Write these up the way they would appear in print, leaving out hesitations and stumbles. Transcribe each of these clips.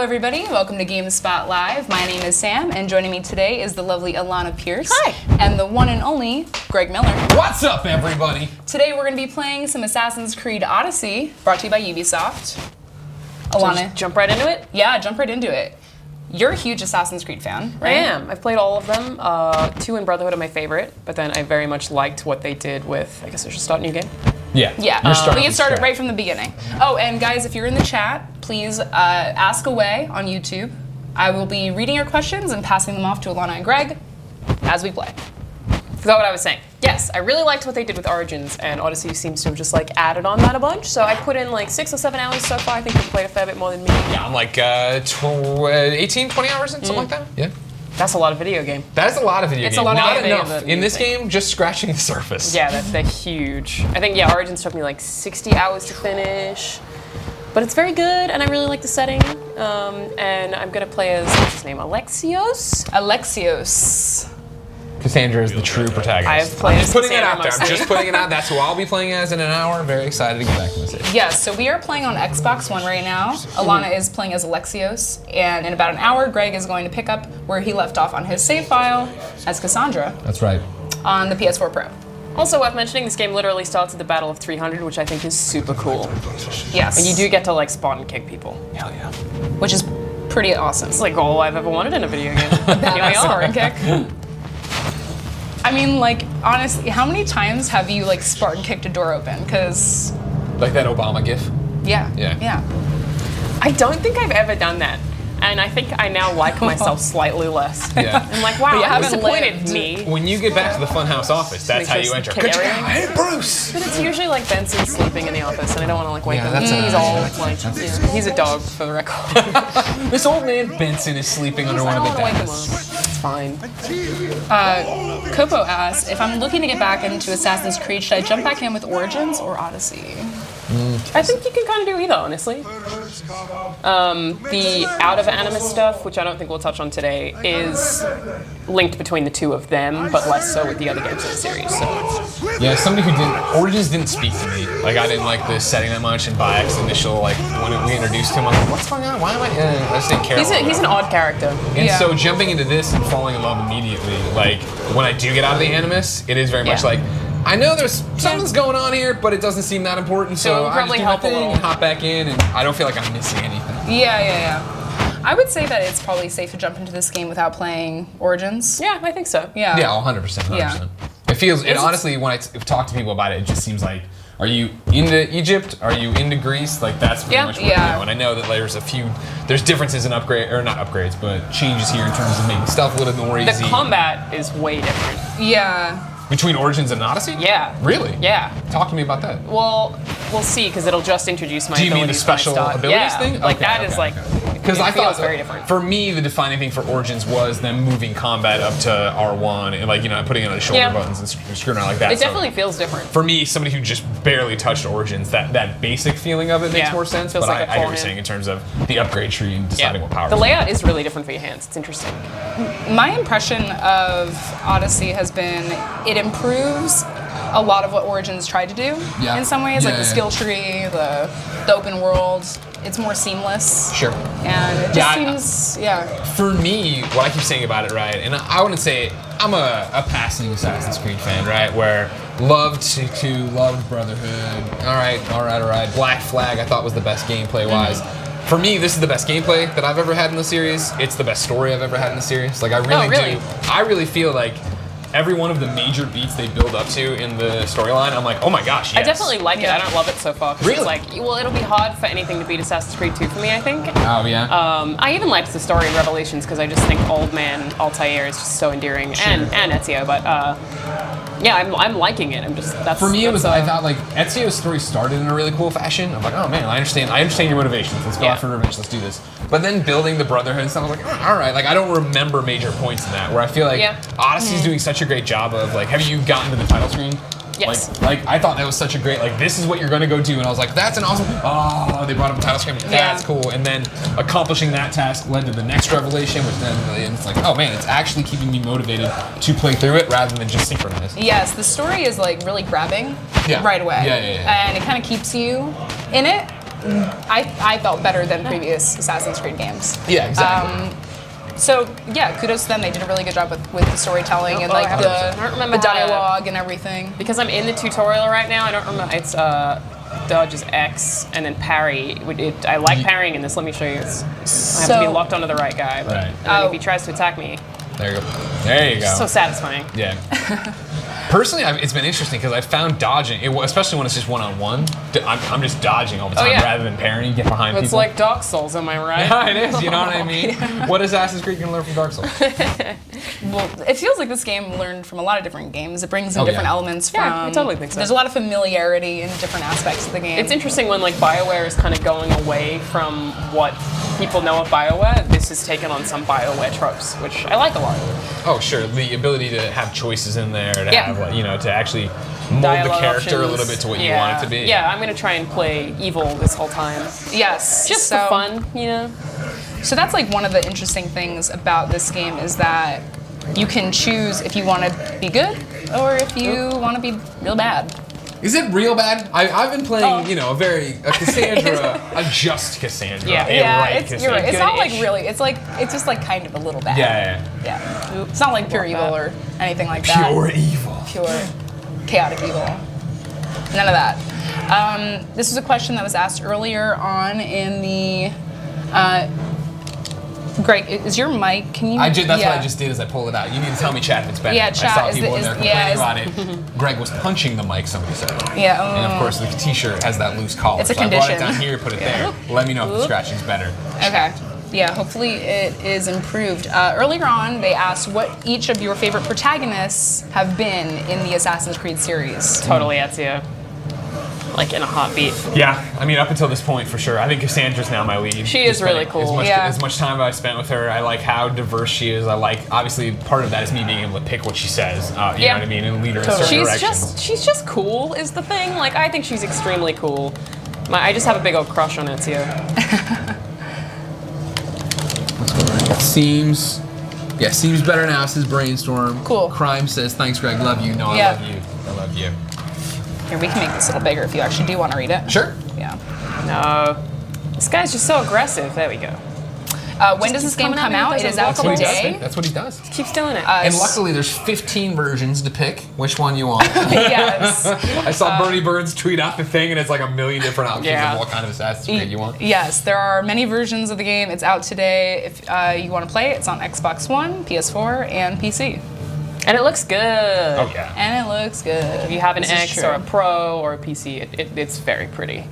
everybody, welcome to GameSpot Live. My name is Sam, and joining me today is the lovely Alanah Pearce. Hi. And the one and only Greg Miller. What's up, everybody? Today we're going to be playing some Assassin's Creed Odyssey, brought to you by Ubisoft. Alanah. Jump right into it? Yeah, jump right into it. You're a huge Assassin's Creed fan, right? I am. I've played all of them. 2 and Brotherhood are my favorite, but then I very much liked what they did with, I guess I should start a new game. Yeah, we can start it right from the beginning. Oh, and guys, if you're in the chat, please ask away on YouTube. I will be reading your questions and passing them off to Alanah and Greg as we play. Forgot what I was saying. Yes, I really liked what they did with Origins, and Odyssey seems to have just like added on that a bunch. So I put in like 6 or 7 hours so far. I think you've played a fair bit more than me. Yeah, I'm like 18, 20 hours in, something like that. Yeah. That's a lot of video game. That is a lot of video game. It's a lot of Not video enough. In this game, just scratching the surface. Yeah, they're huge. I think, yeah, Origins took me like 60 hours to finish. But it's very good, and I really like the setting. And I'm going to play as, what's his name, Alexios? Alexios. Cassandra is the true protagonist. I have played I'm just putting it Cassandra out there. I'm mostly. just putting it out. That's who I'll be playing as in an hour. Very excited to get back to this. Yes, so we are playing on Xbox One right now. Alanah is playing as Alexios, and in about an hour, Greg is going to pick up where he left off on his save file as Cassandra That's right. on the PS4 Pro. Also worth mentioning, this game literally starts at the Battle of 300, which I think is super cool. Yes. And you do get to like Spartan Kick people. Hell yeah. Which is pretty awesome. It's like all I've ever wanted in a video game. Here we Badass are. Spartan Kick. I mean, like, honestly, how many times have you, like, Spartan kicked a door open? Because, Like that Obama gif. yeah. Yeah. I don't think I've ever done that. And I think I now like myself slightly less. Yeah. I'm like, wow, you you haven't disappointed lived. me. When you get back to the Funhouse office, that's how you Just enter. kick Good job. everything. Hey, Bruce. But it's usually like Benson sleeping in the office, and I don't want to like wake Yeah, him. that's He's a- all that's- like, that's- yeah, he's a dog for the record. This old man Benson is sleeping under I one don't of the want to wake him desks. up. It's fine. Kopo asks, if I'm looking to get back into Assassin's Creed, should I jump back in with Origins or Odyssey? I think you can kind of do either, honestly. The out of Animus stuff, which I don't think we'll touch on today, is linked between the two of them, but less so with the other games in the series. So. Yeah, somebody who didn't, Origins didn't speak to me. Like, I didn't like the setting that much, and Bayek's initial, like, when we introduced him, I'm like, what's going on? Why am I just didn't care. He's an odd character. And Yeah. so jumping into this and falling in love immediately, like, when I do get out of the Animus, it is very much Yeah. like, I know there's something's going on here, but it doesn't seem that important, So so it'll I probably just do my help a thing little. and hop back in, and I don't feel like I'm missing anything. Yeah. I would say that it's probably safe to jump into this game without playing Origins. Yeah, I think so. Yeah. Yeah, 100%. Yeah. It feels, Is it- honestly, when I talk to people about it, it just seems like, are you into Egypt? Are you into Greece? Like, that's pretty Yeah. much what Yeah. I know. And I know that there's differences in not upgrades, but changes here in terms of making stuff a little bit more The easy. combat is way different. Yeah. Between Origins and Odyssey? Yeah. Really? Yeah. Talk to me about that. Well, we'll see, because it'll just introduce my Do you mean the abilities when I special start. abilities Yeah, thing? like Okay, that is okay, like, Because it I feels thought, very different. for me, the defining thing for Origins was them moving combat up to R1 and, like, putting it on the shoulder Yeah. buttons and screwing around like that. It So definitely feels different. for me, somebody who just barely touched Origins, that basic feeling of it makes Yeah. more sense. Feels But like a I get what you're forehand. saying in terms of the upgrade tree and deciding what powers. The layout is really different for your hands. It's interesting. My impression of Odyssey has been it improves a lot of what Origins tried to do Yeah. in some ways, like Yeah, the yeah. skill tree, the open world. It's more seamless. Sure. And it just Yeah, seems, yeah. For me, what I keep saying about it, right, and I wouldn't say I'm a passing Assassin's Creed fan, right, where loved loved Brotherhood, all right, Black Flag I thought was the best gameplay-wise. For me, this is the best gameplay that I've ever had in the series. It's the best story I've ever had in the series. Like, I really really? do. I really feel like every one of the major beats they build up to in the storyline, I'm like, oh my gosh, yes. I definitely like it. Yeah. I don't love it so far. 'Cause Really? It's like, well, it'll be hard for anything to beat Assassin's Creed 2 for me, I think. Oh, yeah? I even liked the story in Revelations because I just think old man Altair is just so endearing, and Ezio. But yeah, I'm liking it. I'm just that's For me, it was, that's, I thought, like, Ezio's story started in a really cool fashion. I'm like, oh man, I understand your motivations. Let's go Yeah. out for revenge, let's do this. But then building the Brotherhood and stuff, I was like, oh, all right, like, I don't remember major points in that, where I feel like Yeah. Odyssey's doing such a great job of, like, have you gotten to the title screen? Yes. Like I thought that was such a great, like, this is what you're gonna go do, and I was like, that's an awesome, oh, they brought up a title screen, that's cool. And then accomplishing that task led to the next revelation, which then, and it's like, oh man, it's actually keeping me motivated to play through it rather than just synchronize. Yes, the story is like really grabbing Yeah. right away. Yeah. And it kind of keeps you in it. I felt better than previous Assassin's Creed games. Yeah, exactly. So yeah, kudos to them. They did a really good job with the storytelling and like I don't remember the how to- dialogue and everything. Because I'm in the tutorial right now, I don't remember. It's dodge is X, and then parry. I like parrying in this. Let me show you. I have to be locked onto the right guy. But Right. and then if he tries to attack me, There you go. There you go. so satisfying. Yeah. Personally, it's been interesting because I found dodging, especially when it's just one-on-one, I'm just dodging all the time yeah. rather than parrying, get behind It's people. like Dark Souls, am I right? Yeah, it is, you know what I mean? What is Assassin's Creed going to learn from Dark Souls? Well, it feels like this game learned from a lot of different games. It brings in Oh, different yeah. elements Yeah, from. I totally think so. There's a lot of familiarity in different aspects of the game. It's interesting when like BioWare is kind of going away from what people know of BioWare. This has taken on some BioWare tropes, which I like a lot. Oh, sure. The ability to have choices in there, to Yeah. have, like, to actually mold Dialogue the character a options. little bit to what you Yeah. want it to be. Yeah, I'm gonna try and play evil this whole time, Yes, just so, for fun, So that's like one of the interesting things about this game is that you can choose if you want to be good or if you want to be real bad. Is it real bad? I've been playing, a Cassandra, a just Cassandra. Yeah. a right it's, you're right. It's not like Good-ish. really. It's just like kind of a little bad. Yeah. Yeah. It's not like pure evil or anything like Pure that. evil. Pure chaotic evil. None of that. This was a question that was asked earlier on in the. Greg, is your mic? Can you? That's what I just did is I pulled it out. You need to tell me, chat, if it's better. Yeah, I chat, saw is people the- in there is- yeah, complaining about it. Greg was punching the mic, somebody said. Yeah. And of course, the t-shirt has that loose collar. It's a so I brought it condition. down here, put it there. Let me know if the scratching's better. Okay. Yeah, hopefully it is improved. Earlier on, they asked what each of your favorite protagonists have been in the Assassin's Creed series. Totally Ezio. Like in a heartbeat. Yeah, I mean, up until this point, for sure. I think Cassandra's now my lead. She is really cool. As much time I've spent with her, I like how diverse she is. I like, obviously, part of that is me being able to pick what she says. You know what I mean? And lead her in certain directions. She's just cool is the thing. Like I think she's extremely cool. I just have a big old crush on Ezio. Seems better now, says Brainstorm. Cool. Crime says, thanks, Greg, love you. No, Yeah. I love you. I love you. Here, we can make this a little bigger if you actually do want to read it. Sure. Yeah. No, this guy's just so aggressive. There we go. When does this keeps game coming come at me, out? It doesn't is out walk away. today. That's what he does. Keeps doing it. And luckily, there's 15 versions to pick which one you want. Yes. I saw Bernie Burns tweet out the thing, and it's like a million different options Yeah. of what kind of Assassin's Creed you want. Yes, there are many versions of the game. It's out today. If you want to play it, it's on Xbox One, PS4, and PC. And it looks good. Oh, yeah. And it looks good. If you have an This is X true. or a Pro or a PC, it's very pretty.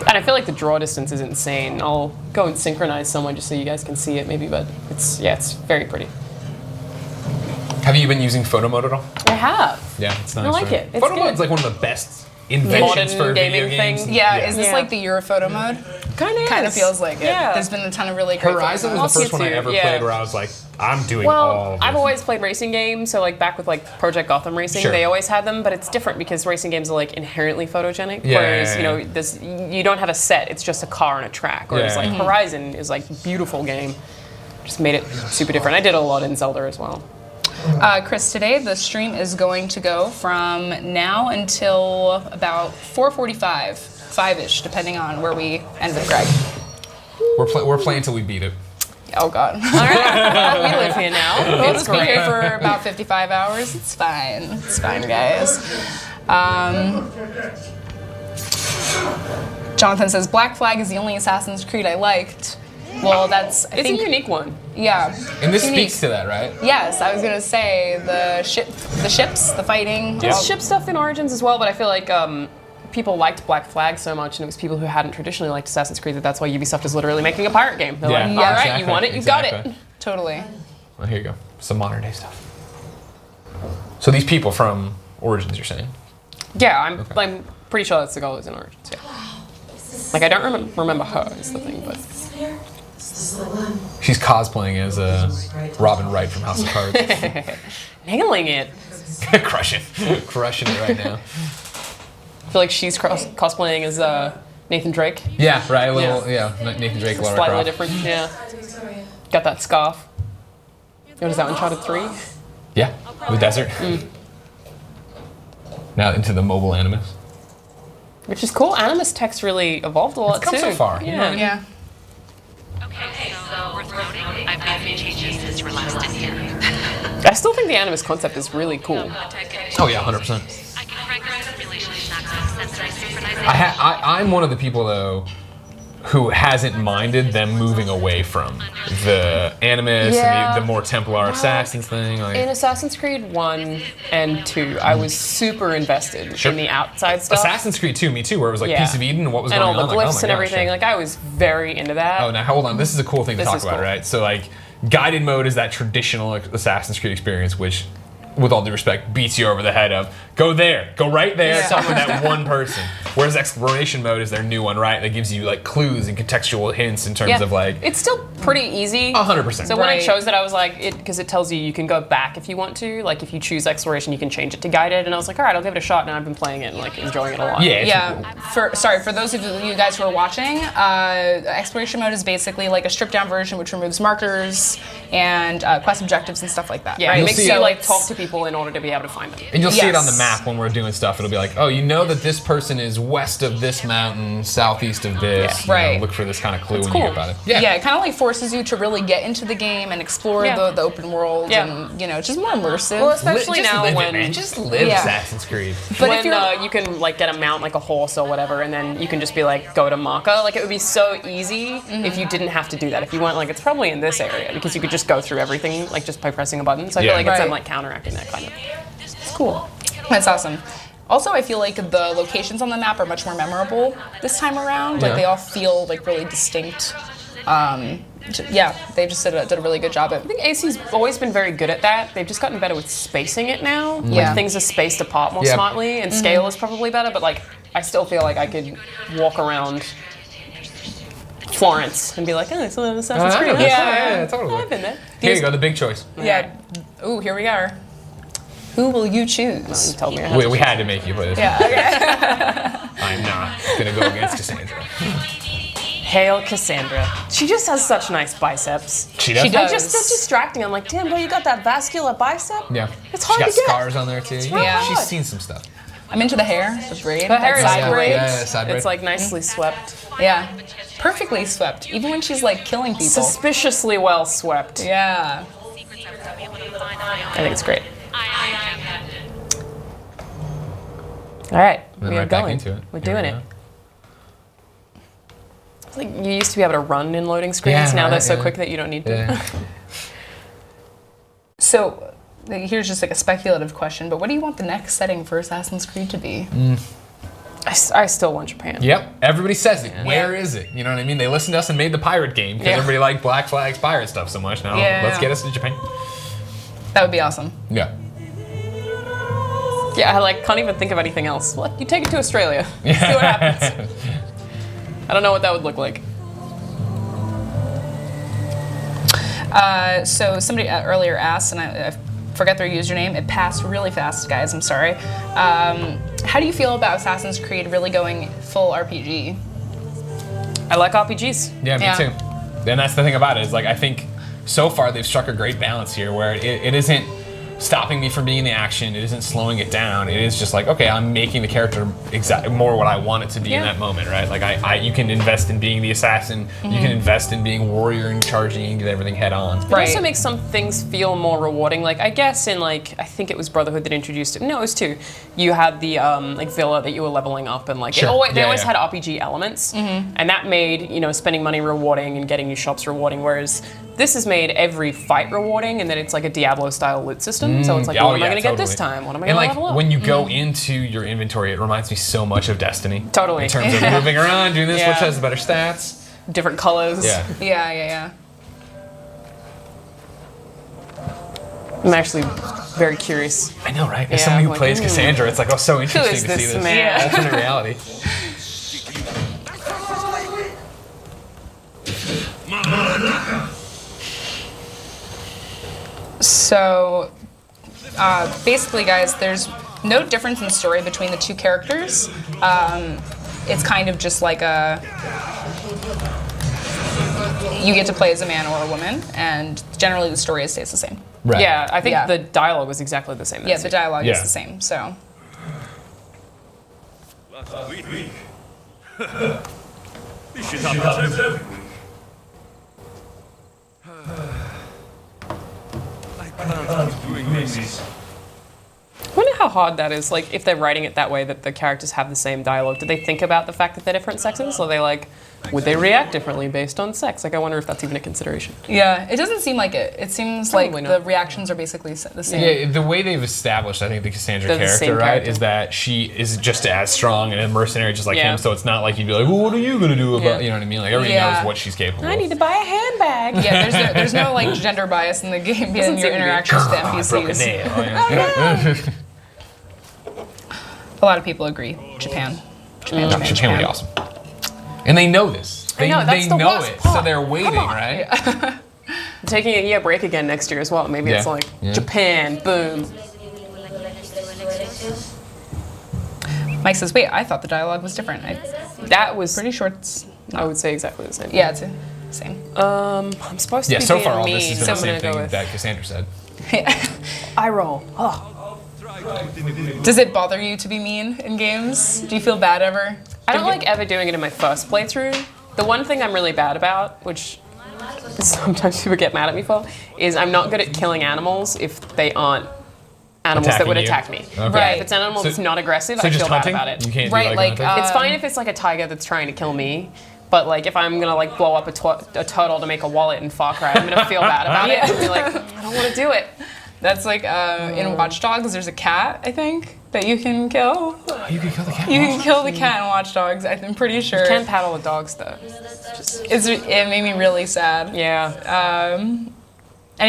And I feel like the draw distance is insane. I'll go and synchronize someone just so you guys can see it maybe, but it's very pretty. Have you been using photo mode at all? I have. Yeah, it's nice. I like right? it. It's Photo good. mode's like one of the best inventions Modern for video gaming games. thing. Yeah, is this Yeah. like the Euro photo mode? Kind of Feels like it. Yeah. There's been a ton of really great Horizon photo was the modes. first one I ever Yeah. played where I was like, I'm doing all Well, of I've this. always played racing games, so like back with like Project Gotham Racing, Sure. they always had them, but it's different because racing games are like inherently photogenic. Yeah, whereas yeah, yeah. you don't have a set; it's just a car and a track. Whereas Yeah. like Horizon is like beautiful game, just made it super different. I did a lot in Zelda as well. Chris, today the stream is going to go from now until about 4:45, 5-ish, depending on where we end with Greg. We're playing till we beat it. Oh God. All right, we live here now. We'll It's just be here great. for about 55 hours. It's fine. It's fine, guys. Jonathan says, Black Flag is the only Assassin's Creed I liked. Well, that's, I It's think, a unique one. yeah. And this Unique. speaks to that, right? Yes, I was gonna say the ships, the fighting. Yeah. There's ship stuff in Origins as well, but I feel like people liked Black Flag so much, and it was people who hadn't traditionally liked Assassin's Creed that's why Ubisoft is literally making a pirate game. They're Yeah. like, Yeah, all right, exactly, you want it, you got exactly. it. Totally. Well, here you go. Some modern day stuff. So these people from Origins, you're saying? Yeah, I'm pretty sure that's the goal is in Origins. Yeah. Like I don't remember her is the thing, but She's cosplaying as Robin Wright from House of Cards. nailing it. Crushing it right now. I feel like she's cosplaying as Nathan Drake. Yeah, right. A little, Nathan Drake, Lara Slightly Croft. different, yeah. Got that scarf. What is that, Uncharted 3? Yeah, the desert. Now into the mobile animus. Which is cool. Animus tech's really evolved a lot It's come too. so far, you know what I mean? Yeah. Okay, so worth noting, I've made a few changes since we're last in here. I still think the Animus concept is really cool. Oh yeah, 100%. I can recognize simulation access sensory synchronization. I'm one of the people though who hasn't minded them moving away from the Animus Yeah. and the more Templar Assassins thing. Like, In Assassin's Creed 1 and 2, I was super invested Sure. in the outside stuff. Assassin's Creed 2, me too, where it was like Yeah. Piece of Eden and what was and going all on. the Like, glyphs oh my and gosh, everything. yeah. Like, I was very into that. Oh, now hold on. This is a cool thing to This talk is about, cool. right? So, like, guided mode is that traditional Assassin's Creed experience, which, with all due respect, beats you over the head of go there, go right there, Yeah. talk with that one person. Whereas exploration mode is their new one, right? That gives you like clues and contextual hints in terms of like It's still pretty easy. 100%. So when I Right. chose it, I was like, because it tells you can go back if you want to. Like if you choose exploration, you can change it to guided. And I was like, all right, I'll give it a shot. And I've been playing it and like enjoying it a lot. yeah, it's Yeah, cool. for those of you guys who are watching, exploration mode is basically like a stripped down version which removes markers and quest objectives and stuff like that. Yeah, right? it You'll makes see you it. like talk to people in order to be able to find them. And you'll see it on the Yes. map when we're doing stuff. It'll be like, oh, you know that this person is west of this mountain, southeast of this. Yeah. You know, Right. look for this kind of clue when cool. you hear about it. Yeah, it kind of like forces you to really get into the game and explore Yeah. the open world, Yeah. and it's just more immersive. Well, especially just now live when it, man. Just live Yeah. Assassin's Creed. But if when you're- you can like get a mount like a horse or whatever, and then you can just be like go to marker. Like it would be so easy if you didn't have to do that. If you went like it's probably in this area because you could just go through everything like just by pressing a button. So I Yeah. feel like it's them Right. like counteracting that kind of. It's cool. That's awesome. Also, I feel like the locations on the map are much more memorable this time around. Like Yeah. they all feel like really distinct. Yeah, they just did a really good job at. I think AC's always been very good at that. They've just gotten better with spacing it now. Yeah. Like things are spaced apart more Yeah. smartly, and scale is probably better. But like, I still feel like I could walk around Florence and be like, oh, it's an Assassin's Creed. Yeah, totally. I've been there. Here you go, the big choice. Yeah. Ooh, here we are. Who will you choose? You told me I had We had to make you play this. Yeah. Okay. I'm not gonna go against Cassandra. Hail Cassandra. She just has such nice biceps. She does. She They're does. just so distracting. I'm like, damn, bro, you got that vascular bicep? Yeah. It's hard She got to get. scars on there too. real Yeah. She's hard. seen some stuff. I'm into the hair, the braid. Her hair that is side yeah, braid. yeah, side braid. It's like nicely swept. Yeah. Perfectly swept, even when she's like killing people. Suspiciously well swept. Yeah. I think it's great. All right, Then we are right back going. into it. We're Here doing we it. go. It's like you used to be able to run in loading screens. Yeah, Now they're right, so yeah. quick that you don't need to. Yeah. So, here's just like a speculative question, but what do you want the next setting for Assassin's Creed to be? I still want Japan. Yep. Everybody says it. Where is it? You know what I mean? They listened to us and made the pirate game because Yeah. everybody liked Black Flag's pirate stuff so much. Now Yeah. let's get us to Japan. That would be awesome. Yeah. Yeah, I like can't even think of anything else. What? You take it to Australia. See what happens. I don't know what that would look like. So somebody earlier asked, and I forget their username. It passed really fast, guys. I'm sorry. How do you feel about Assassin's Creed really going full RPG? I like RPGs. Yeah, me Yeah. too. And that's the thing about it is like I think so far they've struck a great balance here where it isn't stopping me from being in the action. It isn't slowing it down. It is just like, okay, I'm making the character more what I want it to be in Yeah. that moment, right? Like you can invest in being the assassin. You can invest in being warrior and charging and get everything head on. It Right. also makes some things feel more rewarding. Like I guess in like I think it was Brotherhood that introduced it. No, it was 2. You had the like villa that you were leveling up, and like Sure. they Yeah, always yeah. had RPG elements, and that made spending money rewarding and getting new shops rewarding. Whereas this has made every fight rewarding, and then it's like a Diablo style loot system. So it's like, what am I going to get this time? What am I And going to like level up? when you go into your inventory, it reminds me so much of Destiny. Totally. In terms of moving around, doing this, Yeah. which has better stats. Different colors. Yeah. Yeah. I'm actually very curious. I know, right? As Yeah, somebody who like, plays Cassandra, it's like, oh, so interesting is to see this this man? alternate reality. So, basically, guys, there's no difference in story between the two characters. It's kind of just like you get to play as a man or a woman, and generally the story stays the same. Right. Yeah, I think Yeah. the dialogue was exactly the same. Yeah, the dialogue is Yeah. the same. So, I wonder how hard that is, like, if they're writing it that way, that the characters have the same dialogue. Do they think about the fact that they're different sexes? Or are they like, would they react differently based on sex? Like, I wonder if that's even a consideration. Yeah, it doesn't seem like it. It seems like Probably the not. reactions are basically the same. Yeah, the way they've established, I think, the Cassandra They're the character, same right, character. is that she is just as strong and a mercenary just like Yeah. him, so it's not like you'd be like, well, what are you gonna do about, Yeah. you know what I mean? Like, everybody Yeah. knows what she's capable I of. need to buy a handbag. Yeah, there's no like gender bias in the game Doesn't in your seem to be. interactions with the I broke a NPCs. nail. Yeah. A lot of people agree. Japan. Japan would be awesome. And they know this. They know, that's they the know worst it, so part. they're waiting, right? I'm taking a year break again next year as well. Maybe it's Yeah. like Yeah. Japan, boom. Mike says, wait, I thought the dialogue was different. That was Pretty sure it's I would say exactly the same. yeah, it's the same. I'm supposed to Yeah, be so being far all mean, this has been so the I'm same gonna go thing with that Cassandra said. eye roll. Oh. Does it bother you to be mean in games? Do you feel bad ever? I don't like ever doing it in my first playthrough. The one thing I'm really bad about, which sometimes people get mad at me for, is I'm not good at killing animals if they aren't animals that would Attacking you. attack me. Okay. Yeah, if it's an animal So- that's not aggressive, So I just feel bad hunting? about it. You can't Right, do like, hunting? It's fine if it's like a tiger that's trying to kill me, but like if I'm gonna like blow up a turtle to make a wallet in Far Cry, I'm gonna feel bad about it. And be like, I don't want to do it. That's like in Watch Dogs, there's a cat, I think, that you can kill. You can kill the cat. You can kill the cat in Watch Dogs, I'm pretty sure. Can't paddle the dogs though. It made me really sad. Yeah.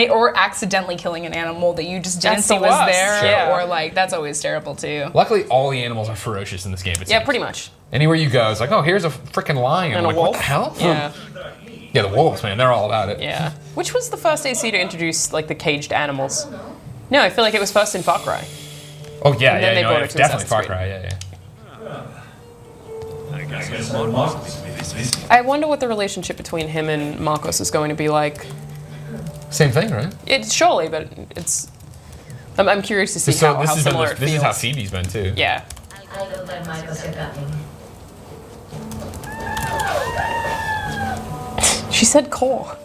Or accidentally killing an animal that you just didn't That's see the was worst. there, Yeah. or like that's always terrible too. Luckily, all the animals are ferocious in this game. It Yeah, seems. pretty much. Anywhere you go, it's like, oh, here's a freaking lion. And I'm a like, wolf. what the hell? Yeah. Yeah, the wolves, man, they're all about it. Yeah. Which was the first AC to introduce like the caged animals? No, I feel like it was first in Far Cry. Oh, yeah, And then they yeah, brought no, it to definitely Far Assassin's Cry, yeah. I wonder what the relationship between him and Marcos is going to be like. Same thing, right? It's surely, but it's. I'm curious to see So how similar it this feels. is how Phoebe's been, too. Yeah. She said core.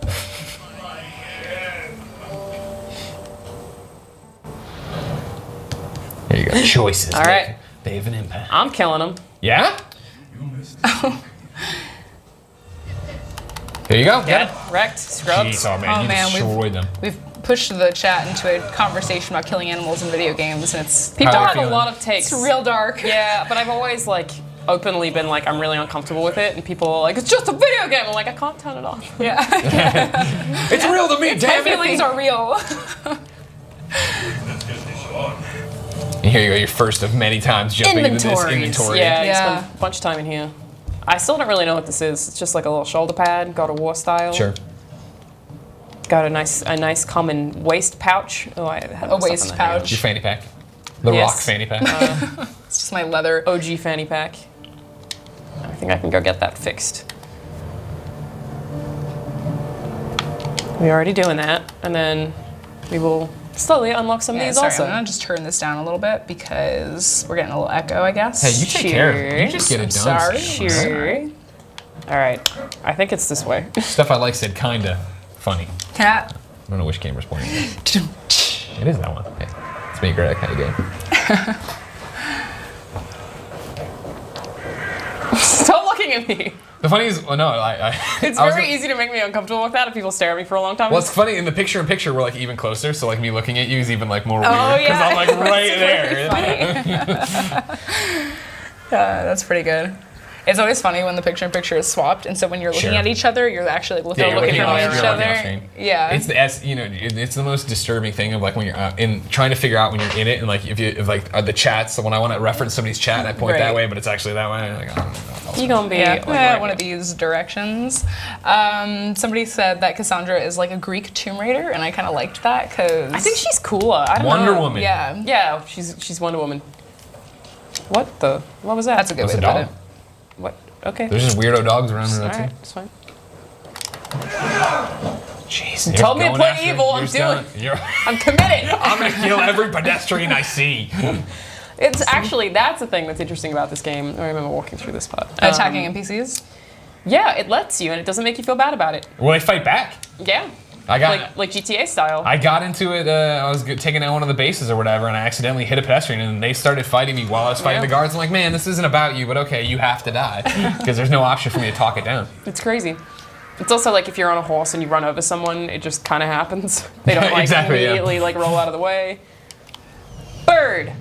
There you go. Choices. All right. They have an impact. I'm killing him. Yeah? Here you go. Dead, wrecked, scrubbed. Jeez, oh man, Oh, you man, destroyed them. We've pushed the chat into a conversation about killing animals in video games, and it's People How are you have a feeling? lot of takes. it's real dark. Yeah, but I've always like openly been like I'm really uncomfortable with it, and people are like it's just a video game. I'm like I can't turn it off. Yeah. It's real to me, My damn feelings it! are real. And here you go, your first of many times jumping into this inventory. Yeah, you Yeah. spend a bunch of time in here. I still don't really know what this is. It's just like a little shoulder pad, God of War style. Sure. Got a nice common waist pouch. Oh, I had A waist pouch. Your fanny pack. The Yes. rock fanny pack. It's just my leather. OG fanny pack. I think I can go get that fixed. We're already doing that, and then we will slowly unlock some of Yeah, these sorry, also. I'm gonna just turn this down a little bit because we're getting a little echo, I guess. Hey, you take care of it. You just get it done. Sorry. Sam. Sure. All right. I think it's this way. Stuff I like said kinda funny. Cat. I don't know which camera's pointing. It is that one. Hey, it's me, Greg, kind of game. Stop looking at me. The funny is, well, no, It's I was very gonna- easy to make me uncomfortable with that if people stare at me for a long time. Well, it's funny, in the picture-in-picture, we're like even closer, so like me looking at you is even like more weird. Oh, Because yeah. I'm like right there. That's pretty good. It's always funny when the picture-in-picture is swapped, and so when you're looking Sure. at each other, you're actually looking, Yeah, you're looking looking at off- each you're looking off other. screen. Yeah. It's it's the most disturbing thing of like when you're in trying to figure out when you're in it and like if like the chats. So when I want to reference somebody's chat, I point that Right. way, but it's actually that way. Like, I don't know. you gonna be Yeah, like, right one here. of these directions. Somebody said that Cassandra is like a Greek Tomb Raider, and I kind of liked that because I think she's cooler. I don't Wonder know. Woman. Yeah, Yeah, she's Wonder Woman. What was that? that's a good That's way a to put dog. it. What? Okay. There's just weirdo dogs around All here right, too. it's fine. Jeez, You told me to play evil, I'm doing it. You're, I'm committed. I'm gonna kill every pedestrian I see. It's actually, that's the thing that's interesting about this game. I remember walking through this part. Attacking NPCs? Yeah, it lets you, and it doesn't make you feel bad about it. Will they fight back? Yeah. I got Like GTA style. I got into it. I was taking out one of the bases or whatever, and I accidentally hit a pedestrian, and they started fighting me while I was fighting the guards. I'm like, man, this isn't about you, but okay, you have to die because there's no option for me to talk it down. It's crazy. It's also like if you're on a horse and you run over someone, it just kind of happens. They don't like immediately like roll out of the way. Bird.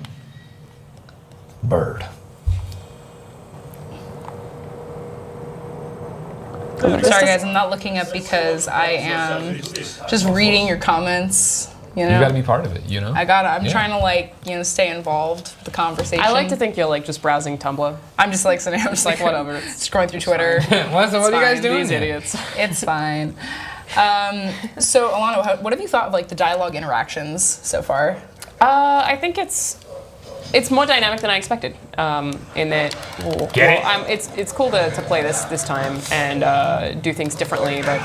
Sorry guys, I'm not looking up because I am just reading your comments. You know, You got to be part of it. You know. I'm trying to like stay involved with the conversation. I like to think you're like just browsing Tumblr. I'm just like sitting. I'm just like whatever. Scrolling through Twitter. what are you guys doing? These idiots. It's fine. So Alanah, what have you thought of like the dialogue interactions so far? I think it's more dynamic than I expected. In that, it's cool to play this time and do things differently. But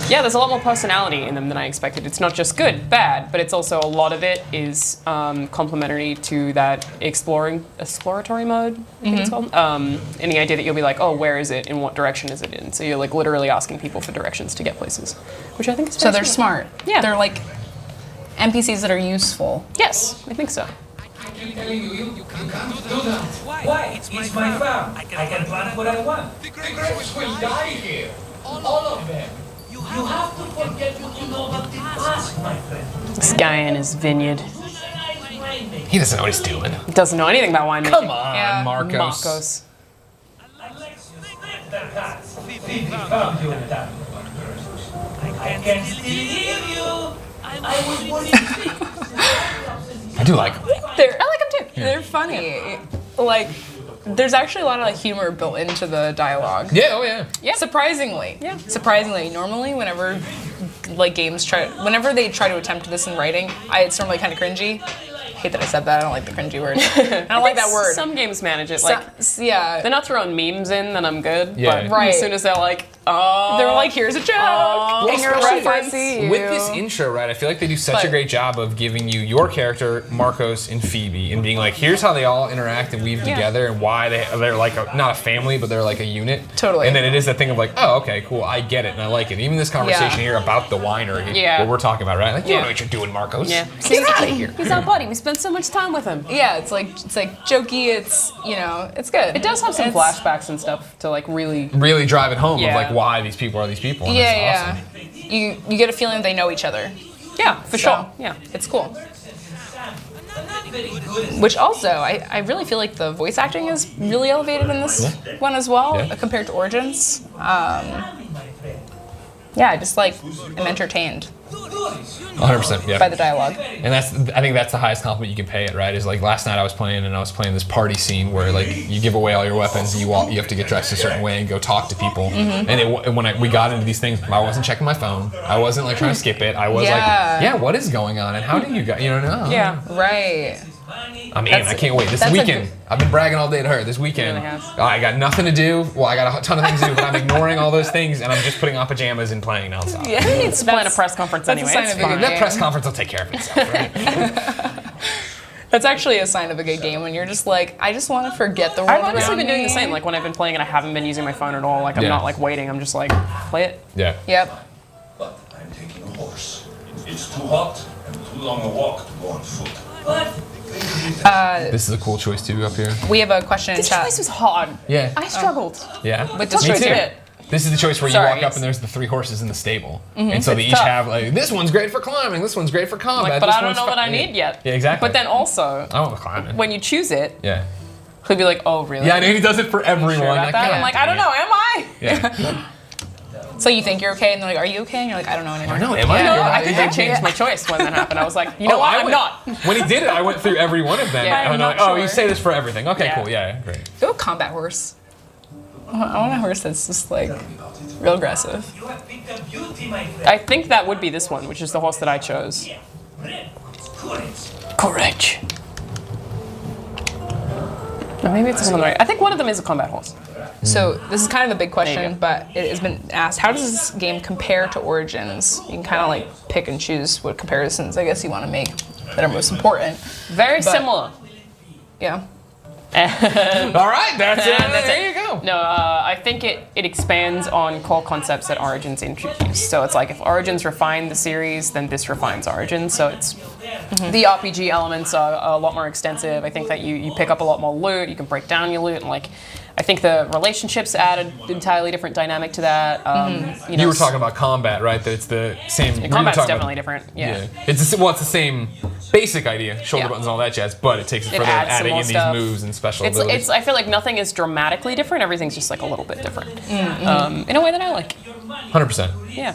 yeah, there's a lot more personality in them than I expected. It's not just good, bad, but it's also a lot of it is complementary to that exploratory mode, I think it's called. And the idea that you'll be like, oh, where is it? In what direction is it in? So you're like literally asking people for directions to get places, which I think is So they're smart. Yeah. They're like NPCs that are useful. Yes, I think so. I'm telling you, you can't do that. Why? It's my farm. I can plant what I want. The grapes will die here. All of them. You have to forget what you know about the past, my friend. This guy in his vineyard He doesn't know what he's doing. doesn't know anything about winemaking. Come on, Yeah. Marcos. Alexios, the cats. We found you in that. I can still hear you. I was I do like him. I like them too. They're funny. Like, there's actually a lot of like humor built into the dialogue. Yeah, oh yeah. Yeah. Surprisingly. Yeah. Surprisingly. Normally, whenever like whenever they try to attempt this in writing, it's normally kind of cringy. I hate that I said that. I don't like the cringy word. I don't like that word. Some games manage it. Like, yeah. they're not throwing memes in, then I'm good. Yeah. But Right. as soon as they're like, oh. They're like, here's a joke. And you're especially referencing. With this intro, right, I feel like they do such a But- great job of giving you your character, Marcos and Phoebe, and being like, here's how they all interact and weave together and why they're like not a family, but they're like a unit. Totally. And then it is that thing of like, oh, okay, cool, I get it and I like it. Even this conversation here about the winery, what we're talking about, right? Like, you don't know what you're doing, Marcos. Yeah. Get out of here. He's our buddy. We spent so much time with him. Yeah, it's like jokey. It's it's good. It does have some flashbacks and stuff to like really. Really drive it home of Yeah. like why these people are these people. And Yeah, it's awesome. You get a feeling they know each other. Yeah, for sure. Yeah. It's cool. not very good. Which also, I really feel like the voice acting is really elevated in this one as well, compared to Origins. Yeah, I just like am entertained 100%, yeah. by the dialogue. And I think that's the highest compliment you can pay it, right? Is like last night I was playing this party scene where like you give away all your weapons and you have to get dressed a certain way and go talk to people. And when we got into these things, I wasn't checking my phone. I wasn't like trying to skip it. I was like, what is going on and how do you guys, Yeah. Right. I'm in. I can't wait. This that's weekend, I've been bragging all day to her. This weekend, really has. I got nothing to do. Well, I got a ton of things to do, but I'm ignoring all those things and I'm just putting on pajamas and playing nonstop. Yeah, Who needs to plan a press conference that's a anyway? sign It's of a good fine. That press conference will take care of itself, right? That's actually a sign of a good game when you're just like, I just want to forget the world I've honestly around been doing me. the same. Like when I've been playing and I haven't been using my phone at all. Like I'm Yeah. not like waiting. I'm just like play it. Yeah. Yep. But I'm taking a horse. It's too hot and too long a walk to go on foot. But This is a cool choice too up here. We have a question in This chat. choice was hard. Yeah. I struggled. Yeah. With this Me choice too. here. This is the choice where you Sorry, walk up yes. and there's the 3 horses in the stable. And so they each tough. have like, this one's great for climbing, this one's great for combat. Like, but this I don't one's know what I yeah. need yet. Yeah, exactly. But then also, I want climbing. when you choose it, Yeah. he'll be like, "Oh, really? Yeah, and he does it for everyone. Sure about that?" God I'm like, "I don't know. Am I?" Yeah. So you think you're okay, and they're like, "Are you okay?" And you're like, "I don't know anymore." I know, am I? No, You're I right. think I changed my choice when that happened. I was like, "You know what? I'm not." When he did it, I went through every one of them. Yeah, and I'm I'm like, not oh, you sure. say this for everything. Okay, Yeah. cool. Yeah, great. Go with combat horse. I want a horse that's just like real aggressive. you have picked a beauty, my friend. I think that would be this one, which is the horse that I chose. Yeah. Red. Courage. Courage. No, maybe it's another. I think one of them is a combat horse. So this is kind of a big There you question, go. but it has been asked: how does this game compare to Origins? You can kind of like pick and choose what comparisons I guess you want to make. that are most important. Very But- similar. Yeah. All right, that's it. That's There it. you go. No, I think it expands on core concepts that Origins introduced. So it's like if Origins refined the series, then this refines Origins. So it's the RPG elements are a lot more extensive. I think that you pick up a lot more loot. You can break down your loot, and like I think the relationships added entirely different dynamic to that. You know, You were talking about combat, right? That it's the same. we were combat's talking definitely about- different. Yeah. It's the same basic idea, shoulder Yeah. buttons and all that jazz, but it takes it It further, adds some adding more in stuff. these moves and special It's abilities. I feel like nothing is dramatically different. Everything's just like a little bit different, in a way that I like. 100%. Yeah.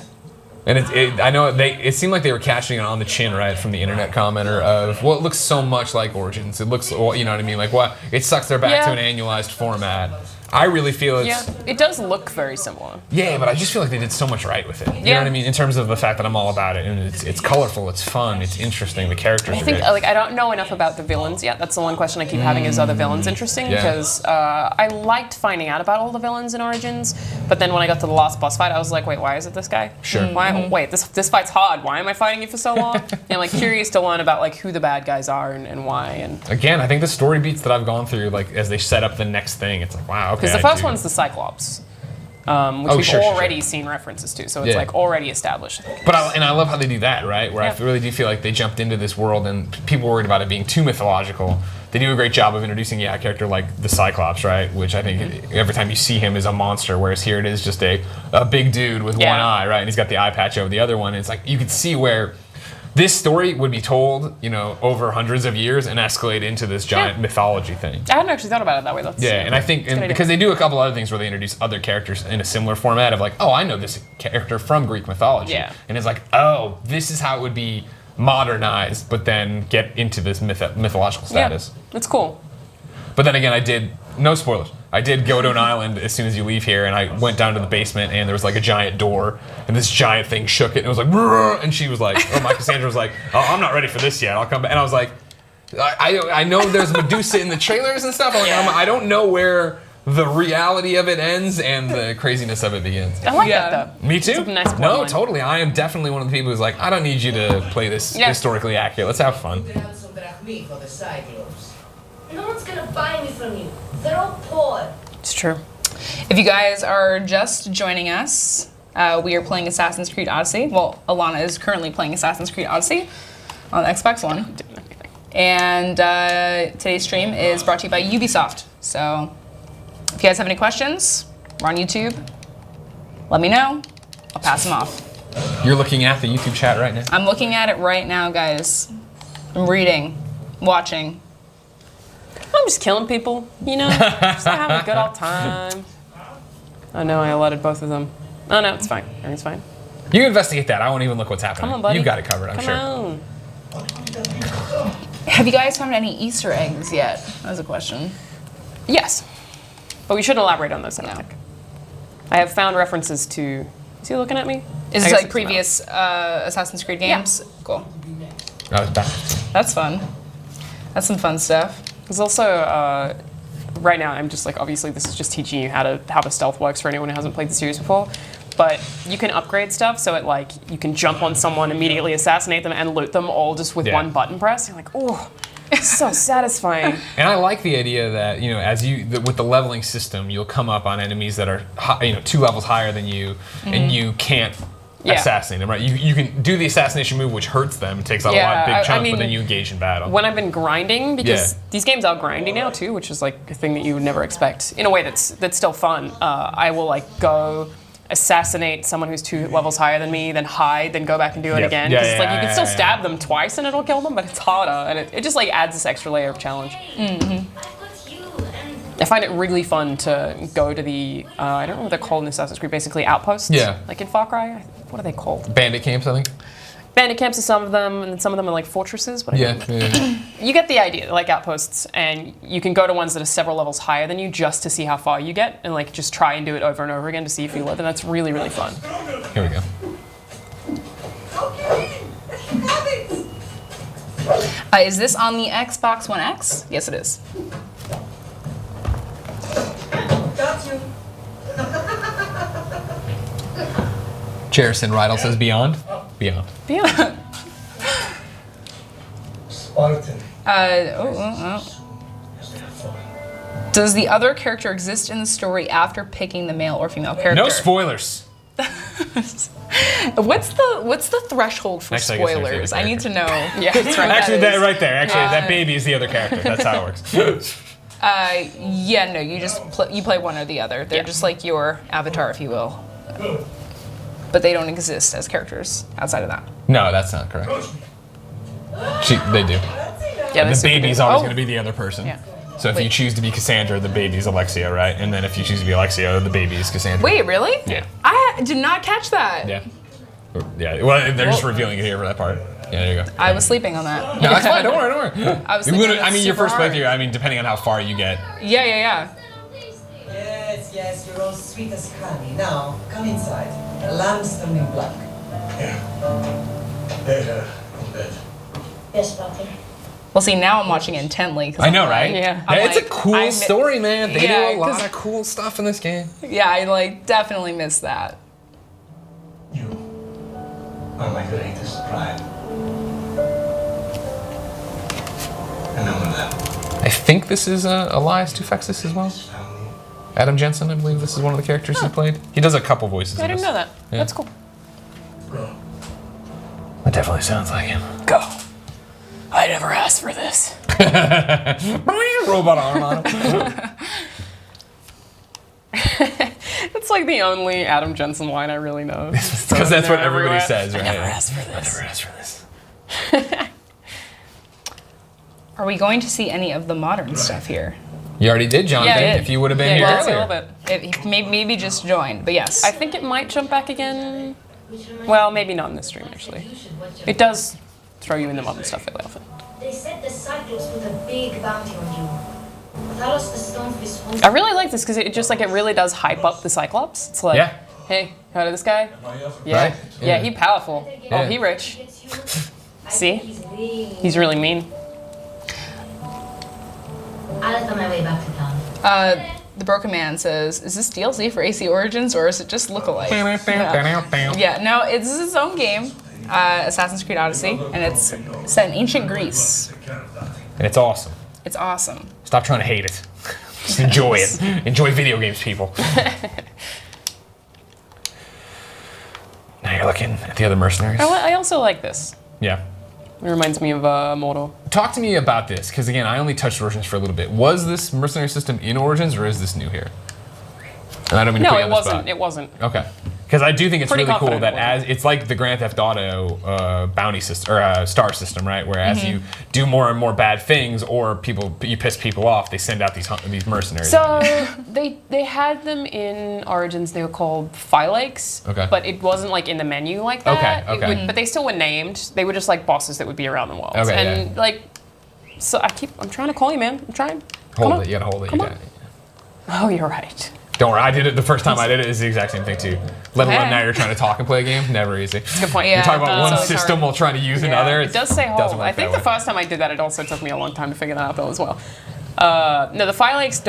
And I know it seemed like they were catching it on the chin, right, from the internet commenter of, well, it looks so much like Origins. It looks, well, you know what I mean? Like, what? It sucks they're back to Yeah. an annualized format. I really feel it's. Yeah, it does look very similar. Yeah, but I just feel like they did so much right with it. You know Yeah. what I mean? In terms of the fact that I'm all about it, and it's colorful, it's fun, it's interesting, the characters I are think great. like I don't know enough about the villains yet. That's the one question I keep having is, are the villains interesting? Yeah. Because I liked finding out about all the villains in Origins, but then when I got to the last boss fight, I was like, wait, why is it this guy? Sure. Why? Wait, this fight's hard. Why am I fighting you for so long? And I'm like curious to learn about like who the bad guys are and why. And Again, I think the story beats that I've gone through, like as they set up the next thing, it's like, wow, okay. because the I first do. one's the Cyclops, which Oh, we've sure. already seen references to, so it's Yeah. like already established. But I love how they do that, right? Where Yeah. I really do feel like they jumped into this world and people were worried about it being too mythological. They do a great job of introducing, a character like the Cyclops, right? Which I think every time you see him is a monster, whereas here it is just a big dude with one Yeah. eye, right? And he's got the eye patch over the other one. And it's like you could see where this story would be told, over hundreds of years and escalate into this giant mythology thing. I hadn't actually thought about it that way. That's, Yeah, and I think good idea. because they do a couple other things where they introduce other characters in a similar format of like, oh, I know this character from Greek mythology. Yeah. And it's like, oh, this is how it would be modernized, but then get into this mythological status. Yeah, it's cool. But then again, no spoilers. I did go to an island as soon as you leave here, and I went down to the basement, and there was like a giant door, and this giant thing shook it, and it was like, "Brrr," and she was like, my Cassandra was like, oh, I'm not ready for this yet. I'll come back. And I was like, I know there's Medusa in the trailers and stuff. I'm like, I don't know where the reality of it ends and the craziness of it begins. I like Yeah. that though. Me too. It's a nice No, plotline. totally. I am definitely one of the people who's like, I don't need you to play this Yeah. historically accurate. Let's have fun. Some drachmi for the Cyclops. No one's gonna buy me from you. They're all poor. It's true. If you guys are just joining us, we are playing Assassin's Creed Odyssey. Well, Alanah is currently playing Assassin's Creed Odyssey on Xbox One. And today's stream is brought to you by Ubisoft. So if you guys have any questions, we're on YouTube. Let me know. I'll pass them off. You're looking at the YouTube chat right now. I'm looking at it right now, guys. I'm reading, watching. I'm just killing people, just having a good old time. Oh no, I alerted both of them. Oh no, it's fine. Everything's fine. You investigate that. I won't even look what's happening. Come on, buddy. You got it covered, I'm Come sure. on. Have you guys found any Easter eggs yet? That was a question. Yes, but we shouldn't elaborate on those. I don't think. I have found references to. Is he looking at me? Is I this guess like it's previous Assassin's Creed games? Cool. I was back. That's fun. That's some fun stuff. There's also right now I'm just like obviously this is just teaching you how the stealth works for anyone who hasn't played the series before. But you can upgrade stuff so it like you can jump on someone, immediately assassinate them, and loot them all just with Yeah. one button press. You're like, oh, it's so satisfying. And I like the idea that as with the leveling system, you'll come up on enemies that are 2 levels higher than you, and you can't Yeah. assassinate them. Right? You can do the assassination move, which hurts them. It takes out a Yeah, big I chunk, mean, but then you engage in battle. When I've been grinding, because Yeah. these games are grindy now too, which is like a thing that you would never expect. In a way that's still fun. I will like go assassinate someone who's 2 levels higher than me, then hide, then go back and do it Yep. again. Yeah, Because it's like yeah, you can yeah, still yeah. stab them twice and it'll kill them, but it's harder, and it just like adds this extra layer of challenge. I've got you and I find it really fun to go to the I don't know what they're called in Assassin's Creed, basically outposts. Yeah. Like in Far Cry, what are they called? Bandit camps, I think. Bandit camps are some of them, and some of them are like fortresses. But I Yeah. don't- You get the idea, like outposts, and you can go to ones that are several levels higher than you just to see how far you get, and like just try and do it over and over again to see if you live, and that's really, really fun. Here we go. Is this on the Xbox One X? Yes, it is. Got you. Jerison Rydell says beyond. Beyond. Beyond. Does the other character exist in the story after picking the male or female character? No spoilers. What's the threshold for Actually, I guess there's the other spoilers? I need to know. Yeah, that's right. Actually, that right there. Actually, that baby is the other character. That's how it works. Yeah, no, you just you play one or the other. They're just like your avatar, if you will. But they don't exist as characters outside of that. No, that's not correct. They do. Yeah, The baby's do. always Oh. going to be the other person. Yeah. So if you choose to be Cassandra, the baby's Alexia, right? And then if you choose to be Alexia, the baby's Cassandra. Wait, really? Yeah. I did not catch that. Yeah. Yeah. Well, they're just revealing it here for that part. Yeah, there you go. I was sleeping on that. No, that's fine. Don't worry. I was You thinking would- I that's mean, your super first hard. playthrough. I mean, depending on how far you get. Yeah. Yes, you're all sweet as honey. Now, come inside. The lamb's turning black. Hey, in bed. Yes, Papi. Well, see, now I'm watching it intently. 'Cause I I'm know, like- right? Yeah. I'm It's a like, cool story, man. They Yeah, do a lot 'cause- of cool stuff in this game. Yeah, I like definitely missed that. You are my greatest pride. And I'm alive. I think this is Elias Tufexis as well. Family. Adam Jensen, I believe this is one of the characters he played. He does a couple voices. I in didn't this. know that. Yeah. That's cool. That definitely sounds like him. Go. I never asked for this. Robot arm on him. It's like the only Adam Jensen line I really know. Because that's what everybody says, right? I never asked for this. I never asked for this. Are we going to see any of the modern stuff here? You already did, Jonathan. Yeah, I did. If you would have been Yeah, here you did a earlier. little bit. It maybe just joined, but yes. I think it might jump back again. Well, maybe not in this stream, actually. It does throw you in the modern stuff fairly often. They said the Cyclops put a big bounty on you. Talos the Stonefish wants I really like this because it just like it really does hype up the Cyclops. It's like, Yeah. hey, heard of this guy? Yeah, Right? yeah, he powerful. Yeah. Oh, he rich. See? He's really mean. I'll on my way back to town. The Broken Man says, is this DLC for AC Origins or is it just lookalike? Yeah, no, it's its own game, Assassin's Creed Odyssey, and it's set in ancient Greece. And it's awesome. It's awesome. Stop trying to hate it. Just enjoy it. Enjoy video games, people. Now you're looking at the other mercenaries. I also like this. Yeah. It reminds me of Mortal. Talk to me about this, because again, I only touched Origins for a little bit. Was this mercenary system in Origins, or is this new here? And I don't mean to No, put you it on the wasn't. spot. It wasn't. Okay. Because I do think it's Pretty really cool confident that it wasn't. as it's like the Grand Theft Auto bounty system or star system, right? Whereas Mm-hmm. you do more and more bad things, or you piss people off, they send out these mercenaries. on you. So they had them in Origins. They were called Phylax. Okay. But it wasn't like in the menu like that. Okay, okay. But they still were named. They were just like bosses that would be around the world. Okay, And like, so I'm trying to call you, man. I'm trying. Come Hold on. it. You gotta hold it. Come You on. got it. Oh, you're right. Don't worry, I did it the first time I did it. It's the exact same thing too. Let alone Okay. now you're trying to talk and play a game. Never easy. Good point. You're talking about one so it's system hard. while trying to use another. It does say doesn't hold. work I think that the way. first time I did that, it also took me a long time to figure that out though as well. No, the Phylax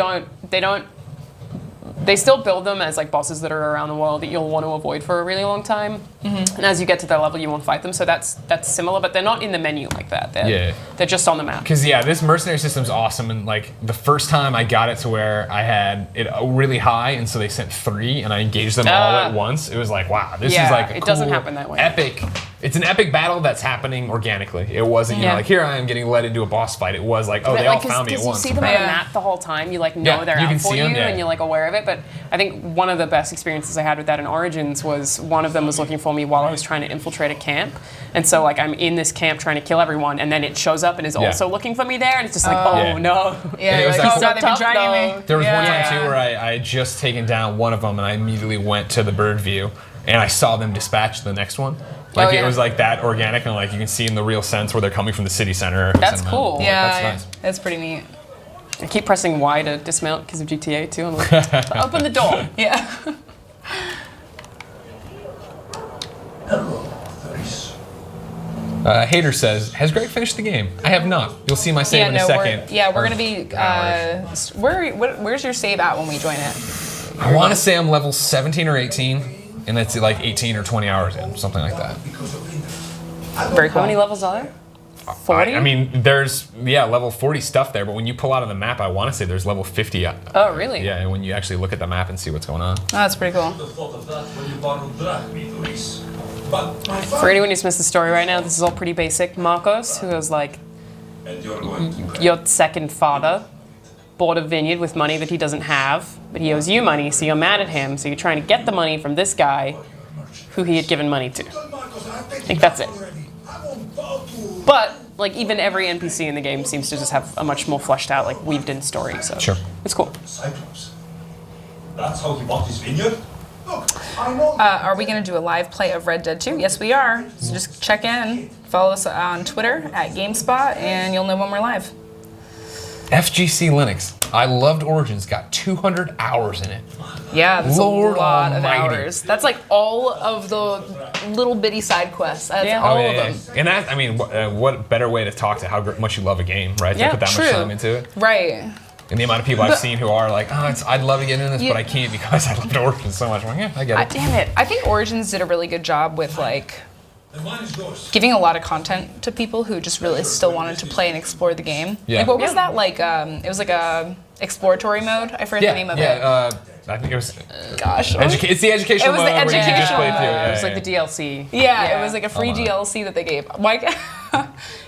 they still build them as like bosses that are around the world that you'll want to avoid for a really long time. Mm-hmm. And as you get to that level, you won't fight them. So that's similar, but they're not in the menu like that. They're just on the map. Because yeah, this mercenary system's awesome, and like the first time I got it to where I had it really high, and so they sent 3, and I engaged them all at once. It was like, wow, this Yeah, is like a it doesn't cool, happen that way. Epic. It's an epic battle that's happening organically. It wasn't, you know, Yeah. like here I am getting led into a boss fight. It was like, oh, they all found me at once. You see them on Yeah. the map the whole time. You like know Yeah, they're you out can for see you, them, yeah. and you're like aware of it. But I think one of the best experiences I had with that in Origins was one of them was looking for me while I was trying to infiltrate a camp, and so like I'm in this camp trying to kill everyone, and then it shows up and is Yeah. also looking for me there, and it's just like, oh Yeah. no. Yeah, it you're was like, that oh cool- god, they've been Tough, dragging though. me. There was one Yeah. time too where I had just taken down one of them, and I immediately went to the bird view, and I saw them dispatch the next one. Like Oh, yeah. it was like that organic, and like you can see in the real sense where they're coming from the city center. That's Send them out. cool. Like, Yeah, that's yeah. nice. That's pretty neat. I keep pressing Y to dismount because of GTA too. I'm like, open the door. Yeah. Hello, Thais. Hater says, has Greg finished the game? I have not. You'll see my save in a second. We're gonna be. Where's your save at when we join it? I want to say I'm level 17 or 18, and it's like 18 or 20 hours in, something like that. Because of Linda. Very cool. How many levels are there? 40? I mean, there's level 40 stuff there, but when you pull out of the map, I want to say there's level 50. Oh, really? Yeah, and when you actually look at the map and see what's going on. Oh, that's pretty cool. The thought of that when you borrowed drachmi, Luis. But my For anyone who's missed the story right now, this is all pretty basic. Marcos, who was like and you're going to your second father, bought a vineyard with money that he doesn't have, but he owes you money, so you're mad at him, so you're trying to get the money from this guy who he had given money to. I think that's it. But, like, even every NPC in the game seems to just have a much more fleshed out, like, weaved in story, so Sure. it's cool. Cyclops. That's how he bought his vineyard? Look, I know. Are we going to do a live play of Red Dead 2? Yes, we are. So just check in. Follow us on Twitter at GameSpot, and you'll know when we're live. FGC Linux. I loved Origins. Got 200 hours in it. Yeah, that's Lord a lot almighty. of hours. That's like all of the little bitty side quests. That's Yeah. all Oh, of yeah, them. yeah. And that, I mean, what better way to talk to how much you love a game, right? Yeah, to put that true. much time into it. Right. And the amount of people I've seen who are like, I'd love to get into this, Yeah. but I can't because I loved Origins so much. I'm like, yeah, I get it. Damn it. I think Origins did a really good job with like The wine is yours. giving a lot of content to people who just really still wanted to play and explore the game. Yeah. Like what was Yeah. that like? It was like a exploratory mode. I forget the name of it. I think it was. Gosh. It's the educational It was the mode where you can just educational play through. mode. Yeah, It was like yeah. the DLC. Yeah, it was like a free Oh, my. DLC that they gave. Like,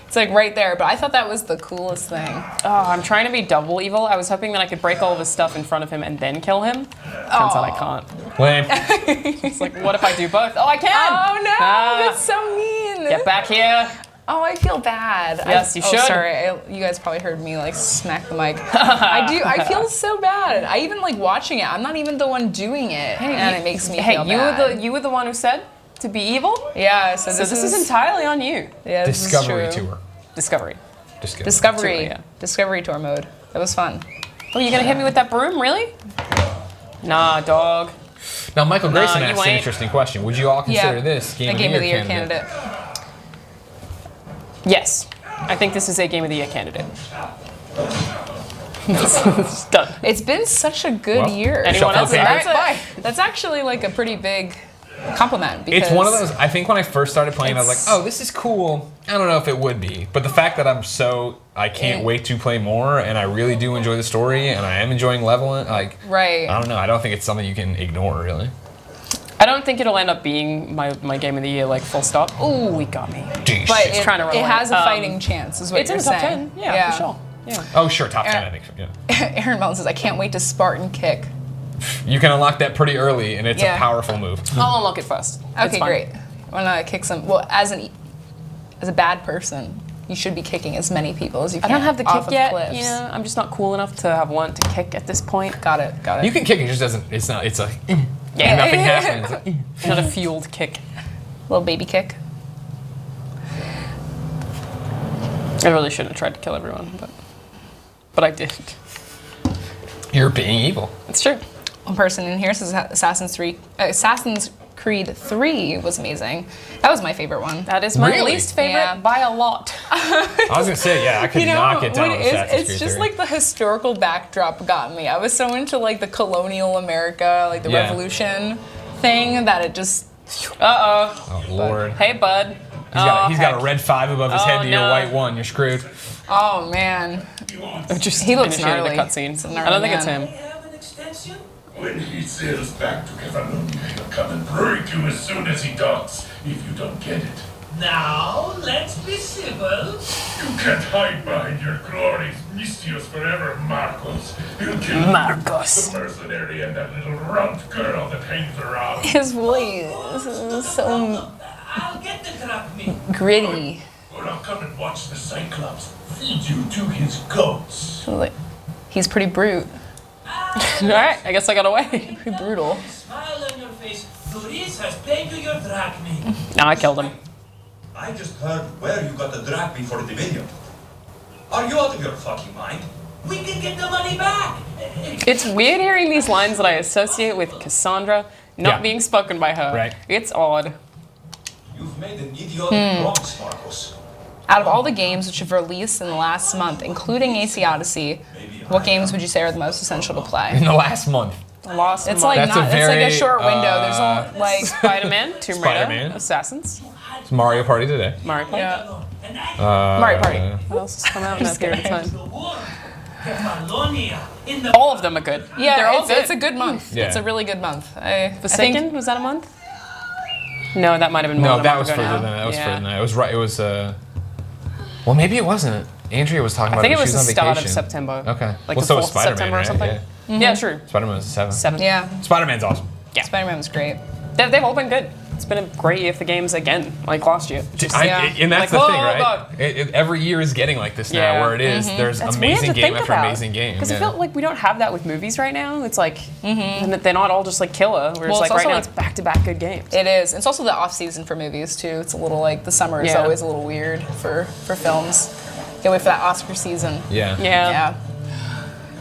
it's like right there, but I thought that was the coolest thing. Oh, I'm trying to be double evil. I was hoping that I could break all of his stuff in front of him and then kill him. Turns out I can't. Lame. It's like, what if I do both? Oh, I can! Oh no, Ah. that's so mean. Get back here! Oh, I feel bad. Yes, you should. Sorry, you guys probably heard me like smack the mic. I do. I feel so bad. I even like watching it. I'm not even the one doing it, and it makes me feel bad. you were the one who said to be evil. Yeah. So So this is entirely on you. yeah, this is Discovery true. tour. Discovery. Discovery. Tour, yeah. Discovery tour mode. That was fun. Oh, you're gonna hit me with that broom, really? Nah, dog. Now, Michael Grayson you asked an ain't. interesting question. Would you all consider Yeah, this a Game of the Year candidate? Yes, I think this is a Game of the Year candidate. It's done. It's been such a good Well, year. Anyone Shuffle else? the paper. That's actually like a pretty big compliment. Because It's one of those. I think when I first started playing, I was like, It's- "Oh, this is cool." I don't know if it would be, but the fact that I can't wait to play more, and I really do enjoy the story, and I am enjoying leveling. Like, Right. I don't know. I don't think it's something you can ignore, really. I don't think it'll end up being my Game of the Year, like full stop. Ooh, he got me. Jeez. But It's trying to run it away. has a fighting chance, is what It's you're in the top saying. 10. Yeah, for sure. Yeah. Oh, sure, top 10, Yeah. I think. Yeah. Aaron Melton says, I can't wait to Spartan Kick. You can unlock that pretty early, and it's Yeah. a powerful move. I'll unlock it first. It's Okay, fine. great. I want to kick some. Well, as a bad person, you should be kicking as many people as you I can. don't have the off kick of yet. cliffs. You know, I'm just not cool enough to have learned to kick at this point. Got it. You can kick it, just doesn't. It's not. It's a. Yeah. Nothing happens. Not a fueled kick. Little baby kick. I really shouldn't have tried to kill everyone, but I did. You're being evil. It's true. One person in here says Assassin's Creed 3 was amazing. That was my favorite one. That is my Really? least favorite Yeah. by a lot. I was gonna say, yeah, I could not get down what with it is, Assassin's it's Creed just 3. like the historical backdrop got me. I was so into like the colonial America, like the Yeah. revolution thing that it just. Uh-oh. Oh Lord. Hey, bud. He's got a red 5 above his head to your no. white 1. You're screwed. Oh man, Just he looks initiated gnarly. the cutscene. He's a I gnarly don't think it's man. him. Have an extension? When he sails back to Catalonia, he'll come and break you as soon as he docks, if you don't get it. Now, let's be civil. You can't hide behind your glories, Mistios forever, Marcos. He'll kill you, Marcos. the mercenary and that little runt girl that hangs around. His voice is so I'll get the drachmi. gritty. Or I'll come and watch the Cyclops feed you to his goats. Like, he's pretty brute. All right, I guess I got away. Pretty brutal. Smile on your face. Doris has paid you your drachmi. Now I killed him. I just heard where you got the drachmi for the vineyard. Are you out of your fucking mind? We can get the money back. It's weird hearing these lines that I associate with Cassandra not Yeah. being spoken by her. Right. It's odd. You've made an idiotic promise, Marcos. Out of all the games which have released in the last month, including AC Odyssey, what games would you say are the most essential to In play? the last month. Lost It's Month. like That's a not. It's like a very, short window. There's only like. Spider-Man, Tomb Raider, Spider-Man. Assassins, It's Mario Party today. Mario Party. Yeah. Mario Party. What else has come out in that period of time? All of them are good. Yeah, They're all it's, good. it's a good month. Yeah. It's a really good month. I Forsaken, think was that a month? No, that might have been more No, than a that month was ago further now. than that. That was Yeah. further than that. It was right. It was. Well, maybe it wasn't. Andrea was talking I about think it. it was She the on start vacation. of September. Okay. Like well, the so was 4th of Spider-Man, September or right? something. Yeah. Yeah, true. Spider-Man was the 7th. 7th. Yeah, Spider-Man's awesome. Spider-Man was great. They've all been good. It's been a great year for games again, like last year. Just, And that's Like, the thing, oh, right? God. Every year is getting like this now, Yeah. where it is, there's that's amazing weird to game think after about. amazing game. Because yeah. I feel like we don't have that with movies right now. It's like, and they're not all just like killer. Whereas Well, it's like right also now like- it's back-to-back good games. It is. It's also the off season for movies too. It's a little like the summer is Yeah. always a little weird for films. Can't wait for that Oscar season. Yeah. Yeah.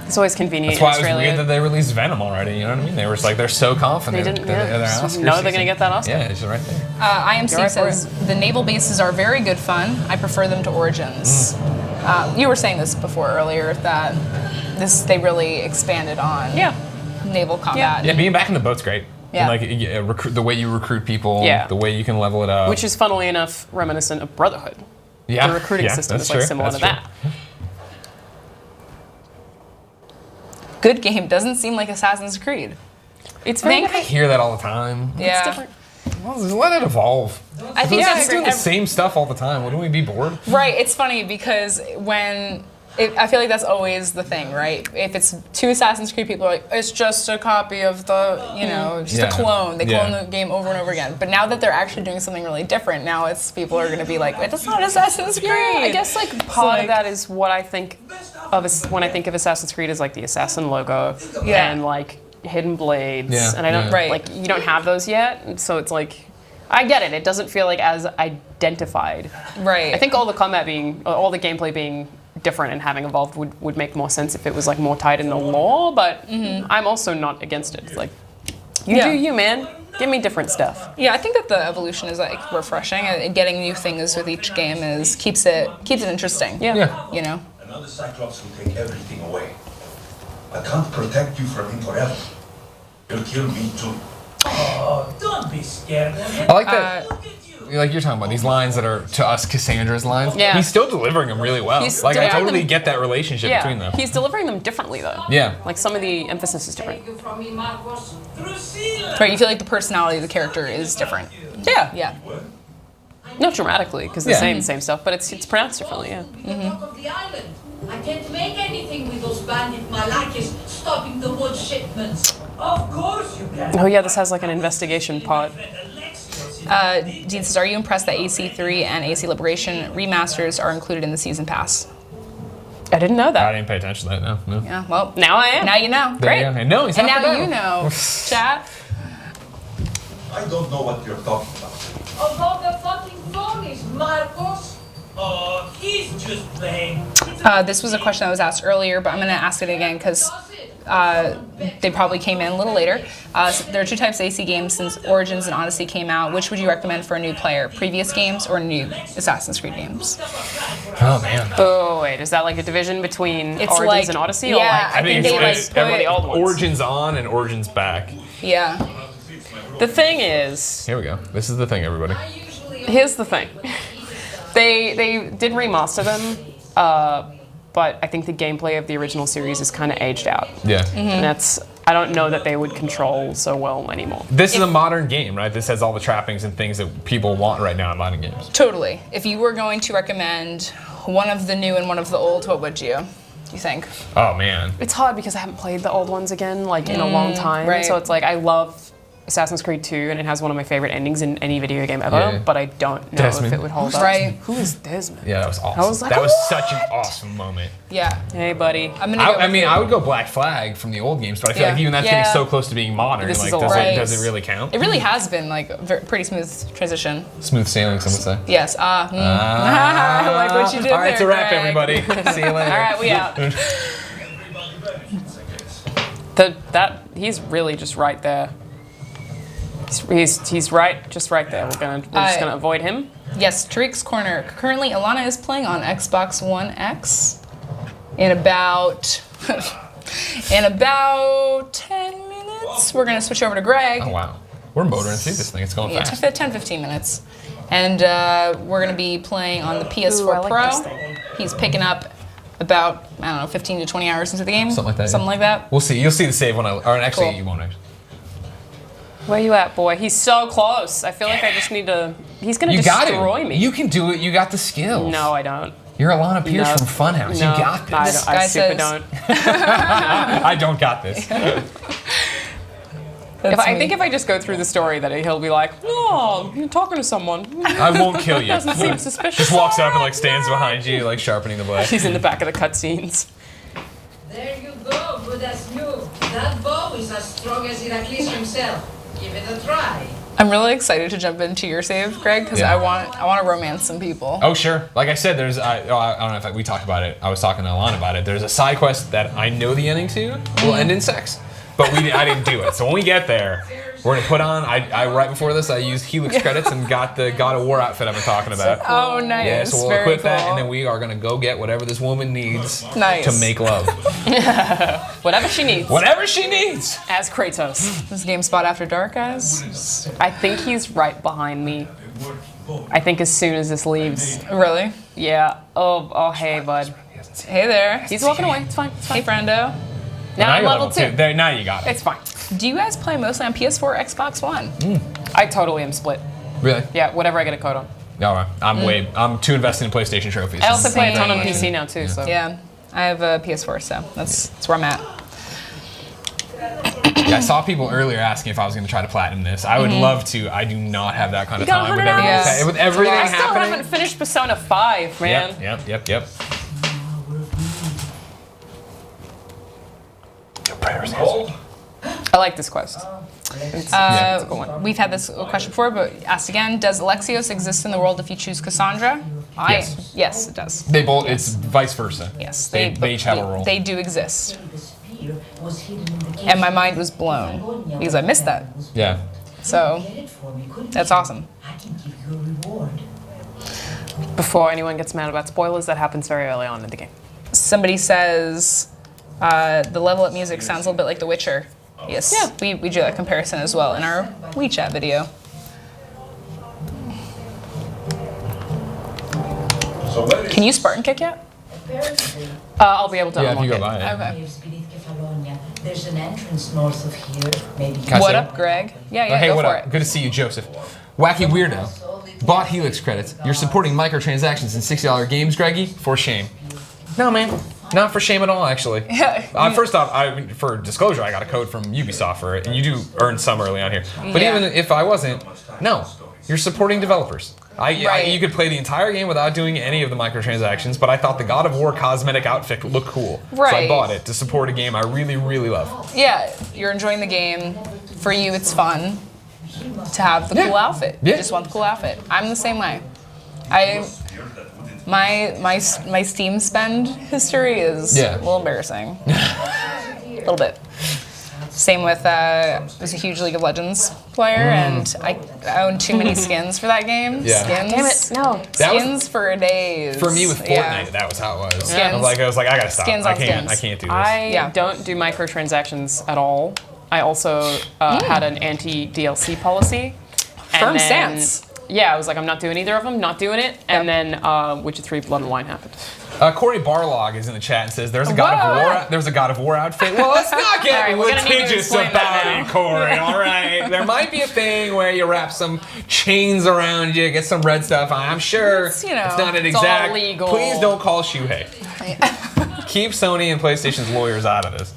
It's always convenient That's why in it was Australia. weird that they released Venom already. You know what I mean? They were just like they're so confident. They didn't- that yeah. their Just Oscar know they're season. gonna get that Oscar. Yeah, it's just right there. IMC You're right for says the naval bases are very good fun. I prefer them to Origins. You were saying this before earlier that they really expanded on Yeah. naval combat. Yeah, being back in the boat's great. Yeah. And like the way you recruit people. Yeah. The way you can level it up. Which is funnily enough reminiscent of Brotherhood. yeah. The recruiting yeah, system that's is like true, similar that's to true. that. Good game doesn't seem like Assassin's Creed. It's very I I hear that all the time. Yeah. It's different. Well, just let it evolve. I think If that's it's doing the same stuff all the time, wouldn't we be bored? right. It's funny because I feel like that's always the thing, right? If it's two Assassin's Creed, people are like, it's just a copy of the, just Yeah. a clone. They clone Yeah. the game over and over again. But now that they're actually doing something really different, now people are going to be like, it's not Assassin's Creed. I guess like part like- of that is what I think of when I think of Assassin's Creed as like the assassin logo Yeah. and like hidden blades. Yeah, And I don't yeah. Right. like you don't have those yet, and so it's like I get it. It doesn't feel like as identified. Right. I think all the gameplay being different and having evolved would make more sense if it was like more tied in the lore, but I'm also not against it. It's like you Yeah. do you, man. Give me different stuff. Yeah, I think that the evolution is like refreshing, and getting new things with each game keeps it interesting. Yeah. Yeah. Another Cyclops will take everything away. I can't protect you from him forever. He'll kill me too. Oh, don't be scared. I like that. Look at you. Like you're talking about these lines that are to us Cassandra's lines. Yeah. He's still delivering them really well. He's Like I delivering totally them- get that relationship between them. He's delivering them differently though. Yeah. Like some of the emphasis is different. Right, you feel like the personality of the character is different. Yeah. Yeah. Not dramatically, because they're Yeah. saying the same stuff, but it's pronounced differently, yeah. Top of the island. I can't make anything with those bandit malakis stopping the wood shipments. Of course you can. Oh yeah, this has like an investigation part. Alexios is Dean says, are you impressed that AC3 and AC Liberation remasters are included in the season pass? I didn't know I that. didn't pay attention to that. No. Yeah, well, Now I am. now you know. There Great. you go. And no, he's And half now the you battle. know, chat. I don't know what you're talking about. Although the fucking phone is Marcos. Oh, he's just playing. This was a question that was asked earlier, but I'm going to ask it again because they probably came in a little later. So there are two types of AC games since Origins and Odyssey came out. Which would you recommend for a new player? Previous games or new Assassin's Creed games? Oh man. Oh wait, is that like a division between It's Origins like- and Odyssey? yeah, or like I think they, like, it's put- everybody the old ones? Origins on and Origins back. Yeah. The thing is, Here we go. This is the thing, everybody. here's the thing. They did remaster them, but I think the gameplay of the original series is kind of aged out. Yeah. And I don't know that they would control so well anymore. This is a modern game, right? This has all the trappings and things that people want right now in modern games. Totally. If you were going to recommend one of the new and one of the old, what would you think? Oh man. It's hard because I haven't played the old ones again, like in a long time. right. So it's like I love Assassin's Creed 2, and it has one of my favorite endings in any video game ever. Yeah. But I don't know Desmond. if it would hold up. Right. Who is Desmond? Yeah, that was awesome. I was like, that was "What?" such an awesome moment. Yeah. Hey, buddy. I'm gonna go I with mean, you. I would go Black Flag from the old games, but I feel Yeah. like even that's Yeah. getting so close to being modern. This Like, is a does, lot. it, does it really count? It really has been like a pretty smooth transition. Smooth sailing, some would say. Yes. I like what you did All right, it's a there, wrap, Greg. everybody. See you later. All right, we out. He's really just right there. He's right, just right there. We're just gonna avoid him. Yes, Tariq's Corner. Currently, Alanah is playing on Xbox One X. In about 10 minutes. minutes, we're going to switch over to Greg. Oh, wow. We're motoring through this thing. It's going Yeah, fast. 10-15 minutes. And we're going to be playing on the PS4 Ooh, I like Pro. this thing. He's picking up about, I don't know, 15 to 20 hours into the game. Something like that. Something like that. We'll see. You'll see the save when or actually, Cool. you won't actually. Where you at, boy? He's so close. I feel like I just need to. He's gonna destroy me. You can do it. You got the skills. No, I don't. You're Alana Pearce No. from Funhouse. No, You got I, this. don't, I guy super says- don't. I don't got this. I think if I just go through the story, that he'll be like, "Oh, you're talking to someone." I won't kill you. Doesn't seem suspicious. Just walks up and like stands behind you, like sharpening the blade. He's in the back of the cutscenes. There you go, good as new. That bow is as strong as Heracles himself. Give it a try. I'm really excited to jump into your save, Greg, because Yeah. I want to romance some people. Oh sure. Like I said, there's I don't know if we talked about it. I was talking to Alana about it. There's a side quest that I know the ending to will end in sex, but I didn't do it. So when we get there, we're gonna put on. I right before this I used Helix credits and got the God of War outfit I've been talking about. Oh, nice. Yeah, so we'll Very equip that, cool. and then we are gonna go get whatever this woman needs Nice. to make love. Whatever she needs. Whatever she needs. As Kratos. This game Spot After Dark, guys. I think he's right behind me. I think as soon as this leaves. Really? Yeah. Oh, hey, bud. Hey there. He's walking away. It's fine. It's Hey, fine. friendo. Now I'm you're level 2. There, now you got it. It's fine. Do you guys play mostly on PS4 or Xbox One? I totally am split. Really? Yeah, whatever I get a code on. All right. I'm too invested in PlayStation trophies. I also play a ton on Same. PC now too. So Yeah, I have a PS4, so that's where I'm at. Yeah, I saw people earlier asking if I was going to try to platinum this. I would love to. I do not have that kind of You got time with 100 everything, hours? with everything I still happening. haven't finished Persona 5, man. Yep. Your prayers answered. I like this quest. It's a good one. We've had this question before, but asked again. Does Alexios exist in the world if you choose Cassandra? Yes. Yes, it does. They both. It's vice versa. Yes, They each have a role. They do exist. The spear was hidden in the cave. And my mind was blown because I missed that. Yeah. So Get it for me, couldn't that's you? awesome. I can give you a reward. Before anyone gets mad about spoilers, that happens very early on in the game. Somebody says the level up music sounds a little bit like The Witcher. Yes, Yeah. we do that comparison as well in our WeChat video. Can you Spartan Kick yet? Apparently, I'll be able to Yeah, if unlock you go it. by it. Okay. caves beneath Kefalonia. There's an entrance north of here. Maybe Can I What say up, Greg? Yeah, hey, go what for up? it. Good to see you, Joseph. Wacky Weirdo. Bought Helix credits. You're supporting microtransactions and $60 games, Greggy? For shame. No, man. Not for shame at all, actually. First off, for disclosure, I got a code from Ubisoft for it, and you do earn some early on here. But Yeah. even if I wasn't, no. You're supporting developers. Right. You could play the entire game without doing any of the microtransactions, but I thought the God of War cosmetic outfit looked cool. So I Right. bought it to support a game I really, really love. Yeah, you're enjoying the game. For you, it's fun to have the cool outfit. You Yeah. just want the cool outfit. I'm the same way. My Steam spend history is Yeah. a little embarrassing. A little bit. Same with I was a huge League of Legends player, and I own too many skins for that game. Yeah. Skins. Damn it, no. That was- Skins for days. For me with Fortnite, Yeah. that was how it was. Skins. I was like, I gotta stop. Skins I on can't skins. do this. I Yeah. don't do microtransactions at all. I also had an anti-DLC policy. And Firm then- stance. Yeah, I was like, I'm not doing either of them, not doing it. And then Witcher 3 Blood and Wine happened. Corey Barlog is in the chat and says there's a God of War. There's a God of War outfit. Well, let's not get All right, we're gonna need to litigious explain that about now. it, Corey. All right, there might be a thing where you wrap some chains around you, get some red stuff. I'm sure It's, you know, it's not an it's all exact. legal. Please don't call Shuhei. Keep Sony and PlayStation's lawyers out of this.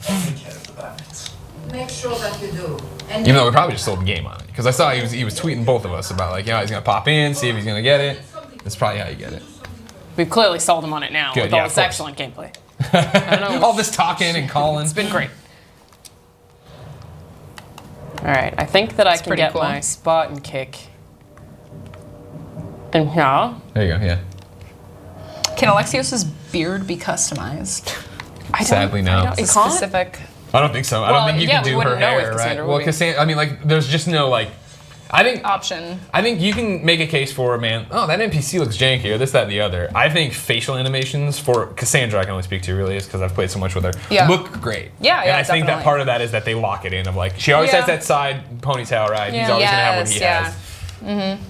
Make sure that you do. And Even though we probably just sold the game on it, because I saw he was tweeting both of us about like, he's gonna pop in, see if he's gonna get it. That's probably how you get it. We've clearly sold them on it now Good, with yeah, all of this course. excellent gameplay. I don't know. All this talking and calling. It's been great. All right, I think that I can pretty get cool. my Spartan Kick. And yeah, There you go. Yeah. Can Alexios' beard be customized? Sadly, no. I don't, it It's can't? specific. I don't think so. I Well, don't think you yeah, can we do her wouldn't know with hair, right? Cassandra, would Well, we? Cassandra, I mean, like, there's just no, like, option. I think you can make a case for, man, oh, that NPC looks janky, or this, that, and the other. I think facial animations for Cassandra, I can only speak to really, is because I've played so much with her, look great. Yeah, and I think that part of that is that they lock it in of like, she always has that side ponytail, right? He's always going to have what he has. Mm-hmm.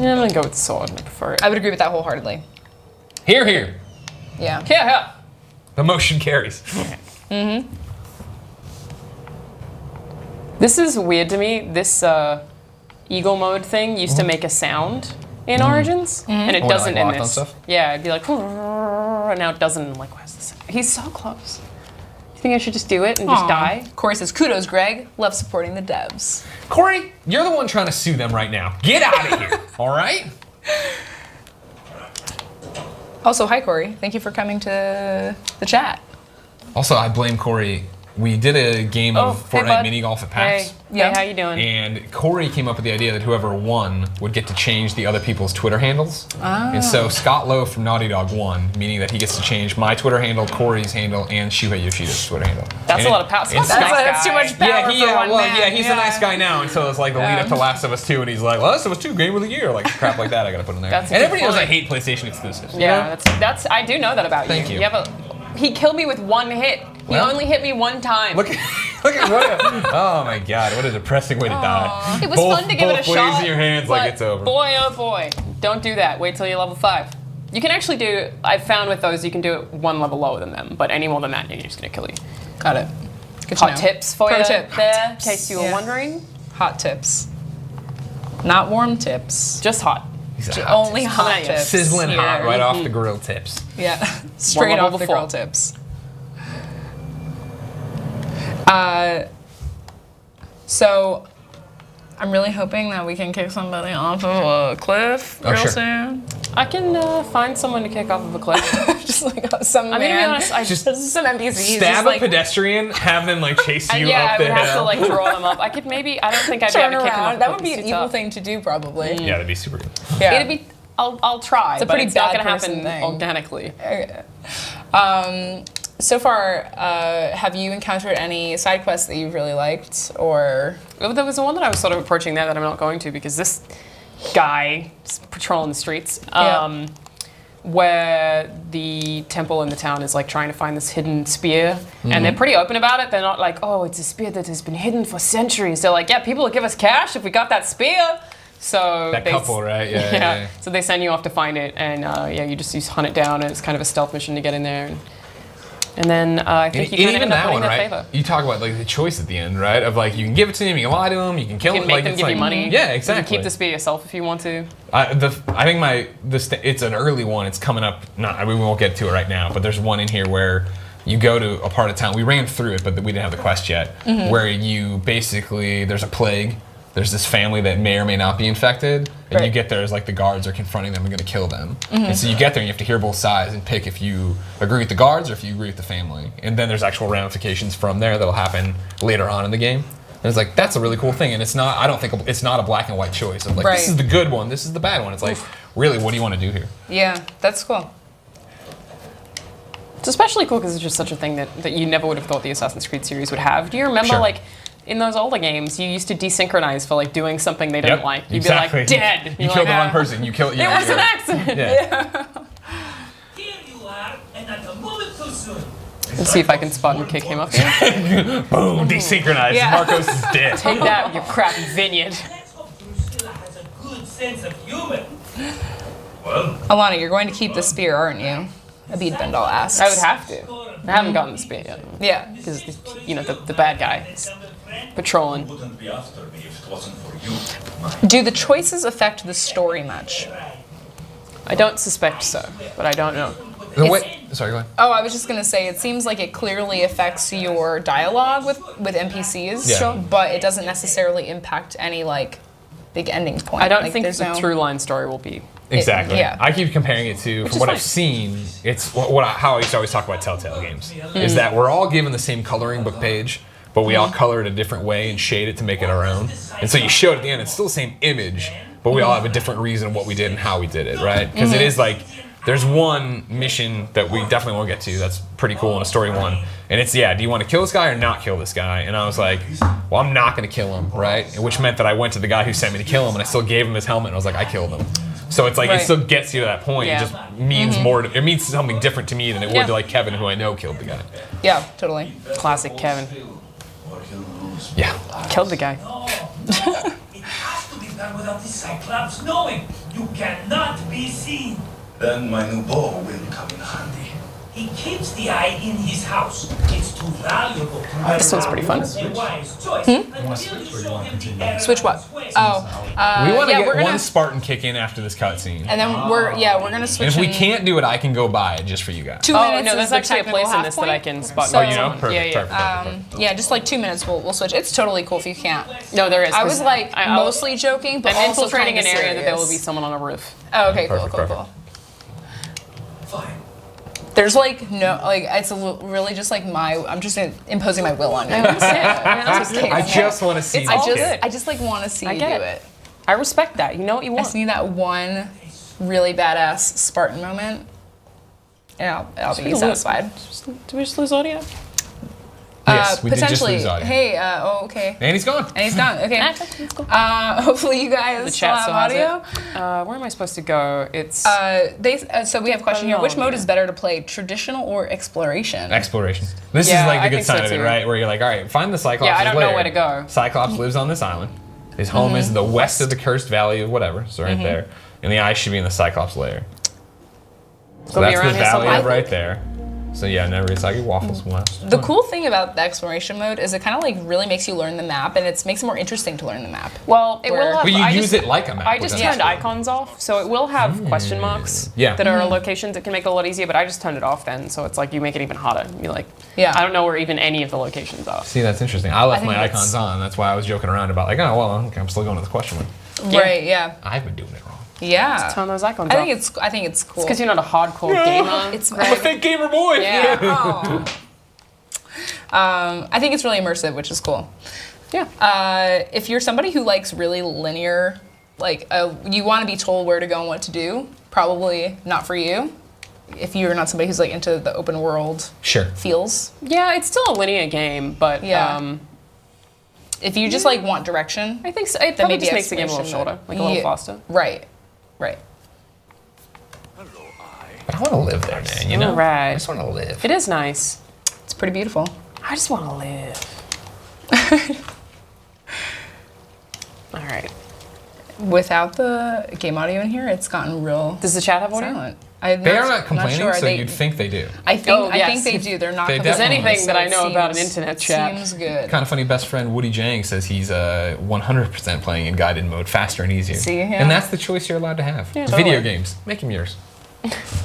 Yeah, I'm going to go with the sword. I prefer it. I would agree with that wholeheartedly. Here. Yeah. Yeah. The motion carries. Mm-hmm. This is weird to me. This eagle mode thing used to make a sound in Origins, and it doesn't in this. Stuff? Yeah, it'd be like, and now it doesn't. I'm like, where's this? He's so close. Do you think I should just do it and just die? Corey says, kudos, Greg. Love supporting the devs. Corey, you're the one trying to sue them right now. Get out of here, all right? Also, hi, Corey. Thank you for coming to the chat. Also, I blame Corey. We did a game of Fortnite mini golf at PAX. Hey, how you doing? And Corey came up with the idea that whoever won would get to change the other people's Twitter handles. And so Scott Lowe from Naughty Dog won, meaning that he gets to change my Twitter handle, Corey's handle, and Shuhei Yoshida's Twitter handle. That's a lot of power. That's too much power for one man. Yeah, he's a nice guy now until it's like the lead up to Last of Us 2, and he's like, Last of Us 2 Game of the Year, like crap like that I gotta put in there. And everybody knows I hate PlayStation exclusives. Yeah, that's I do know that about you. Thank you. He killed me with one hit. He only hit me one time. Look at what oh my god, what a depressing way to die. It was fun to give it a shot. Both in your hands like it's over. Boy, oh boy. Don't do that. Wait till you're level 5. You can actually do, I've found with those, you can do it one level lower than them, but any more than that, you're just going to kill you. Got it. Good to know. Hot tips for Pro you tip. there, in case you were wondering. Hot tips. Not warm tips. Just hot. Only hot tips. Sizzling hot right off the grill tips. Yeah, straight off the grill tips. So, I'm really hoping that we can kick somebody off of a cliff real soon. I can find someone to kick off of a cliff. Just like some man. Be honest, just some NPCs. Stab a pedestrian, have them like chase you up the hill. I would have to like draw them up. I could maybe, I don't think I'd be able to kick them off. That would be an evil thing to do, probably. Yeah, that'd be super good. Yeah. It'd be, I'll try, it's a pretty but it's bad not going to happen thing. organically. Okay. So far, have you encountered any side quests that you've really liked, or? Well, there was the one that I was sort of approaching that I'm not going to because this guy is patrolling the streets, where the temple in the town is like trying to find this hidden spear, and they're pretty open about it. They're not like, oh, it's a spear that has been hidden for centuries. They're like, yeah, people will give us cash if we got that spear. So that couple, right? Yeah. So they send you off to find it, and you hunt it down, and it's kind of a stealth mission to get in there. And then I think you kind of end up winning their favor. You talk about like the choice at the end, right? Of like you can give it to him, you can lie to him, you can kill him. You can make them give you money. Yeah, exactly. You can keep the spear yourself if you want to. I think it's an early one. It's coming up. We won't get to it right now, but there's one in here where you go to a part of town. We ran through it, but we didn't have the quest yet. Where you basically there's a plague. There's this family that may or may not be infected, and you get there as like the guards are confronting them and going to kill them. And so you get there and you have to hear both sides and pick if you agree with the guards or if you agree with the family. And then there's actual ramifications from there that'll happen later on in the game. And it's like, that's a really cool thing. And it's not, I don't think it's not a black and white choice of like, this is the good one, this is the bad one. It's like, really, what do you want to do here? Yeah, that's cool. It's especially cool because it's just such a thing that you never would have thought the Assassin's Creed series would have. Do you remember like, in those older games, you used to desynchronize for like doing something they didn't like. You'd be like, dead. You killed the wrong person. You killed. It was an accident. Here you are, and at the moment too soon. Let's see if I can Spartan Kick him up here. Boom, desynchronized. Yeah. Marcos is dead. Take that, you crappy vineyard. Let's hope Drusilla has a good sense of humor. Well, Alanah, you're going to keep the spear, aren't you? Abid Bendal asks. I would have to. I haven't gotten the spear yet. Yeah. Because, the bad guy is patrolling. Wouldn't be after me if it wasn't for you. Do the choices affect the story much? I don't suspect so, but I don't know. Sorry, go ahead. Oh, I was just going to say, it seems like it clearly affects your dialogue with NPCs, but it doesn't necessarily impact any, like, big ending point. I don't think the through line story will be. Exactly. I keep comparing it to, from what I've seen, it's how I used to always talk about Telltale games, is that we're all given the same coloring book page, but we all color it a different way and shade it to make it our own. And so you show it at the end, it's still the same image, but we all have a different reason what we did and how we did it, right? Because it is like, there's one mission that we definitely won't get to that's pretty cool in a story one, And it's, yeah, do you want to kill this guy or not kill this guy? And I was like, well, I'm not going to kill him, right? Which meant that I went to the guy who sent me to kill him, and I still gave him his helmet, and I was like, I killed him. So it's like, it still gets you to that point. Yeah. It just means more, it means something different to me than it would to like Kevin, who I know killed the guy. Yeah, totally. Classic Kevin. Yeah. Killed the guy. It has to be done without the Cyclops knowing. You cannot be seen. Then my new bow will come in handy. He keeps the eye in his house. It's too valuable. This one's pretty fun. A wise choice. Until you show him the error Switch what? of his ways. Oh, We want to yeah, get we're gonna, one Spartan kick in after this cutscene. and then we're gonna switch. And if we in can't do it, I can go buy it just for you guys. 2 Oh, minutes. no, is there's the actually a technical place in half this point. that I can spot. So- Oh, you know? Perfect, Yeah, yeah. perfect. Yeah, just like 2 minutes, we'll switch. It's totally cool if you can't. No, there is. I was like I'll- mostly joking, but I'm also infiltrating an kinda area that there will be serious. someone on a roof. Oh, okay, cool, Perfect, cool. Fine. There's like no, like it's really just like I'm just imposing my will on you. Just kidding. I just want to see all this good. kid. I just like want to see I you get do it. it. I respect that. You know what you I want. just need that one really badass Spartan moment, and I'll be satisfied. Did we just lose audio? Yes, we did just Potentially. lose audio. Hey, okay. And he's gone. And he's gone. Okay. Let's go. Hopefully you guys The still chat have still has audio. it. Where am I supposed to go? It's So we have a question here. Which mode yeah. is better to play, traditional or exploration? Exploration. This Yeah, is like I the good think so side of it, too. right? Where you're like, all right, find the Cyclops' Yeah, I don't know lair. where to go. Cyclops lives on this island. His home is the west of the cursed valley of whatever, so right there. And the eye should be in the Cyclops lair. So Gonna be that's around the here valley somewhere. right there. So yeah, never it's like waffles west. The cool thing about the exploration mode is it kind of like really makes you learn the map, and it makes it more interesting to learn the map. Well, it will have. But you I use just, it like a map. I which just is turned cool. icons off, so it will have question marks Yeah. that are locations that can make it a lot easier. But I just turned it off then, so it's like you make it even harder. You're like, Yeah. I don't know where even any of the locations are. See, that's interesting. I left think my it's- icons on. That's why I was joking around about like, oh well, I'm still going to the question one. Right? Yeah. I've been doing it wrong. Yeah. Turn those icons I off. think it's cool. because you're not a hardcore gamer. It's I'm a fake gamer boy. Yeah. Oh. I think it's really immersive, which is cool. Yeah. If you're somebody who likes really linear, like you want to be told where to go and what to do, probably not for you. If you're not somebody who's like into the open world Sure. feels. Yeah, it's still a linear game, but Yeah. If you just like want direction, I think so. It then probably maybe just makes the game a little exploration shorter, mode. like a little Yeah. faster. Right. Right. But I want to live there, man. You know. Right. I just want to live. It is nice. It's pretty beautiful. I just want to live. All right. Without the game audio in here, it's gotten real Does the chat have audio? silent. They are not complaining, sure. so you'd think they do. I think Oh, I yes. think they do. They're not. They complaining, definitely- anything that I so know it about an seems- internet chat. Seems good. Kind of funny. Best friend Woody Jang says he's 100% playing in guided mode, faster and easier. See, yeah. And that's the choice you're allowed to have. Yeah, Video totally. games, make them yours.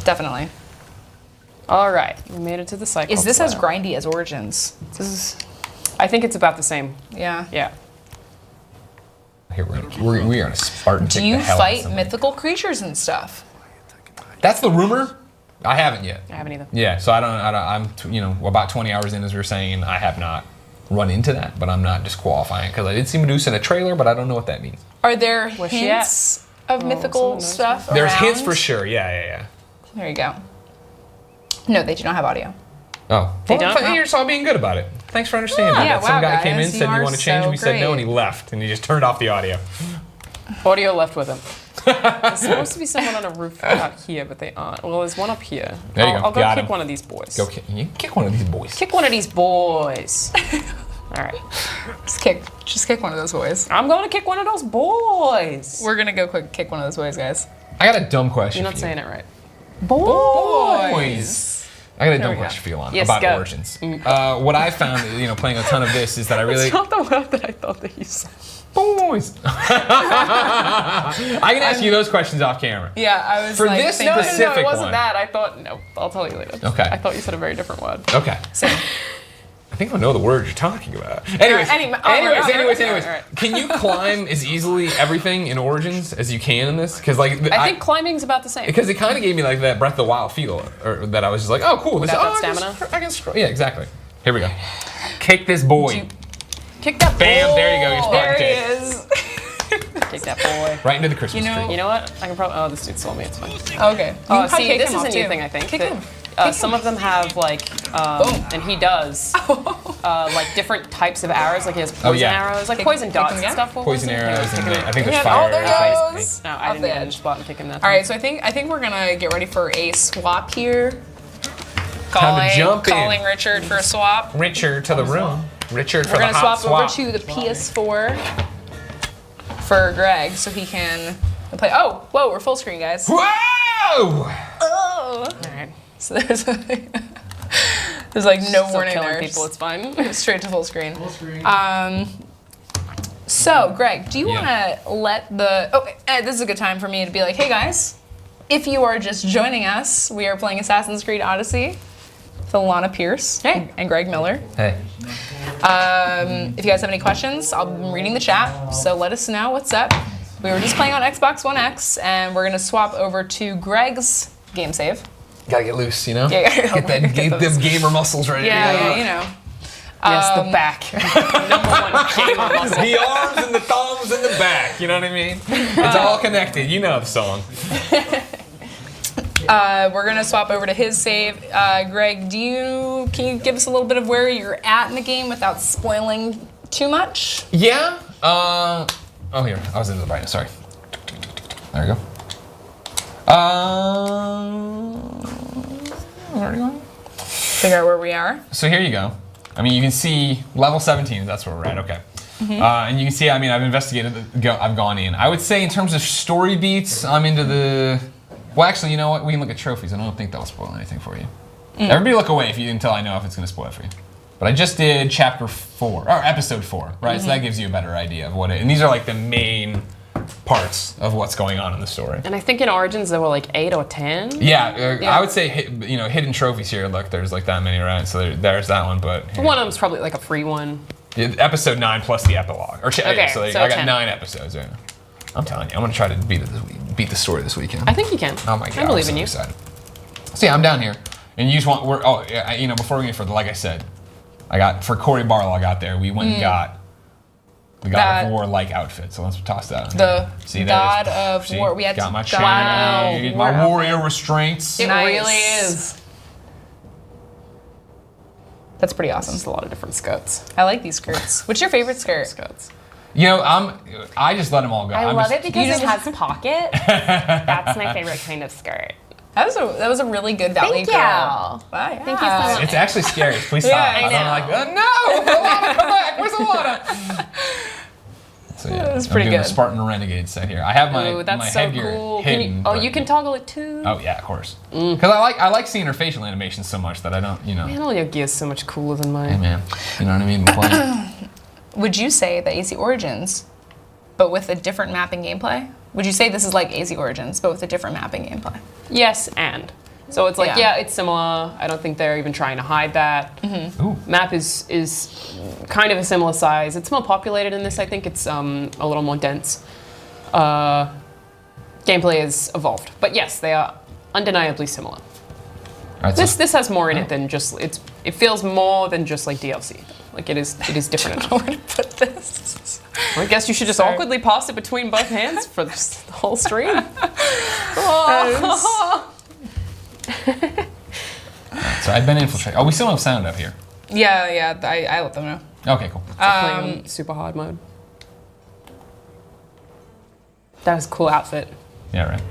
Definitely. All right. We made it to the cycle. Is this as grindy as Origins? This is. I think it's about the same. Yeah. Yeah. Here we are on a Spartan Kick Do you the hell out of fight somebody. mythical creatures and stuff? That's the rumor. I haven't yet. I haven't either. Yeah, so I'm about 20 hours in, as we were saying, and I have not run into that, but I'm not disqualifying because I did see Medusa in a trailer, but I don't know what that means. Are there Where's she hints of mythical someone knows stuff? There's hints around? for sure. Yeah. There you go. No, they do not have audio. Oh, They don't? Well, you're all being good about it. Thanks for understanding. Yeah, Some wow, guy came in, guys, said you you are want to change, so and we said no, and he great. left, and he just turned off the audio. Audio left with him. There's supposed to be someone on a roof out here, but they aren't. Well, there's one up here. There you go. I'll go Got kick him. one of these boys. Go kick one of these boys. Kick one of these boys. All right. Just kick one of those boys. I'm going to kick one of those boys. We're gonna go quick kick one of those boys, guys. I got a dumb question. You're not for saying you. it right. Boys. I got a dumb we go. question for you, Alanah, Yes, about go. Origins. What I found, playing a ton of this, is that I really It's not the word that I thought that you said. boys. I can ask you those questions off camera. Yeah, I was For like, this thinking- specific it wasn't one. that. I thought, no, I'll tell you later. Okay. I thought you said a very different word. Okay. Same. I think I know the word you're talking about. Anyways, Anyways, anyways. all right. Can you climb as easily everything in Origins as you can in this? Because I think climbing's about the same. because it kind of gave me like that Breath of the Wild feel, or that I was just like, oh cool, this Without I that can stamina? I can scroll. Yeah, exactly. Here we go. Kick this boy. Kick that boy. Bam! There you go. Your Spartan There he kick. is. Kick that boy. Right into the Christmas You know- tree. You know what? I can probably. Oh, this dude saw me. It's fine. Okay. Oh, You can see, kick this him is a off, new too. thing, I think. Kick that him. some of them have like, and he does, like different types of arrows. Like he has poison arrows, like poison darts and stuff. Poison arrows, and I think there's fire. Oh, there goes. No, I didn't even spot and pick him that. All right, so I think we're gonna get ready for a swap here. Time to jump in. Calling Richard for a swap. Richard to the room. Richard for We're the gonna hot swap over to the PS4 for Greg, so he can play. Oh, whoa, we're full screen, guys. Whoa! Oh. All right. So there's like no warning there. People, it's fine. Straight to full screen. So Greg, do you want to let the? Oh, this is a good time for me to be like, hey guys, if you are just joining us, we are playing Assassin's Creed Odyssey. With Alanah Pearce and Greg Miller. Hey. If you guys have any questions, I'll be reading the chat, so let us know what's up. We were just playing on Xbox One X, and we're gonna swap over to Greg's game save. Gotta get loose, you know? Yeah, get them gamer muscles ready. Yeah, you know. Yes, the back. Number one gamer muscle. The arms and the thumbs and the back, you know what I mean? It's all connected, you know the song. We're gonna swap over to his save. Greg, can you give us a little bit of where you're at in the game without spoiling too much? Yeah. Oh, here. I was into the brightness. Sorry. There we go. Where are we going? Figure out where we are. So here you go. I mean, you can see level 17. That's where we're at. Okay. And you can see. I mean, I've investigated. I've gone in. I would say in terms of story beats, I'm into the. Well, actually, you know what? We can look at trophies. I don't think that'll spoil anything for you. Everybody look away until I know if it's going to spoil for you. But I just did chapter 4, or episode 4, right? So that gives you a better idea of what it. And these are like the main parts of what's going on in the story. And I think in Origins there were like 8 or 10. Yeah, I would say hidden trophies here. Look, there's like that many, right? So there's that one, but here. One of them's probably like a free one. Yeah, episode 9 plus the epilogue. So I got 10. 9 episodes. Yeah. I'm telling you, I'm gonna try to beat the story this weekend. I think you can. Oh my god! I believe in you. Excited. So yeah, I'm down here, and you just want. Before we get further, like I said, I got for Cory Barlog out there. We went and got the God of War like outfit. So let's toss that. The God of War. We had got my God chain, my warrior restraints. It really is. That's pretty awesome. It's a lot of different skirts. I like these skirts. What's your favorite skirt? Skirts. You know, I just let them all go. I love it because it has pocket. That's my favorite kind of skirt. That was a really good Valley Thank girl. you. Wow, yeah. Thank you so much. It's actually scary. Please stop. Yeah, I I'm like, no, Alanah, come back. Where's Alanah? So yeah, That's pretty I'm doing good. The Spartan Renegade set here. I have my that's so headgear cool. hidden. You can toggle it too. Oh yeah, of course. Because I like seeing her facial animations so much that I don't, Man, all your gear's so much cooler than mine. Hey man, you know what I mean? Would you say that AC Origins, but with a different mapping gameplay? Would you say this is like AC Origins, but with a different mapping gameplay? Yes, and. So it's like, Yeah. it's similar. I don't think they're even trying to hide that. Ooh. Map is kind of a similar size. It's more populated in this. I think it's a little more dense. Gameplay is evolved. But yes, they are undeniably similar. Right, This has more in it than just, it feels more than just like DLC. Like it is different enough. Where to put this? I guess you should just awkwardly pass it between both hands for just the whole stream. So I've been infiltrated. Oh, we still have sound up here. Yeah, I let them know. Okay, cool. Playing on super hard mode. That was a cool outfit. Yeah, right.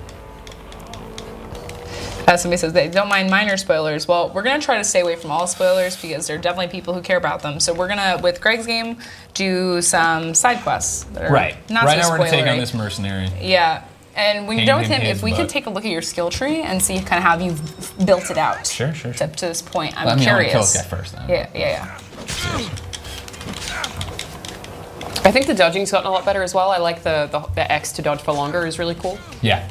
Somebody says they don't mind minor spoilers. Well, we're going to try to stay away from all spoilers because there are definitely people who care about them. So we're going to, with Greg's game, do some side quests that are not right so now we're going to take on spoilery. this mercenary. Yeah. And when you're done with him, his if we could butt. take a look at your skill tree and see kind of how you've built it out. Sure. To this point, I'm I curious. want to kill this guy first then. Yeah. I think the dodging's gotten a lot better as well. I like the X to dodge for longer is really cool. Yeah.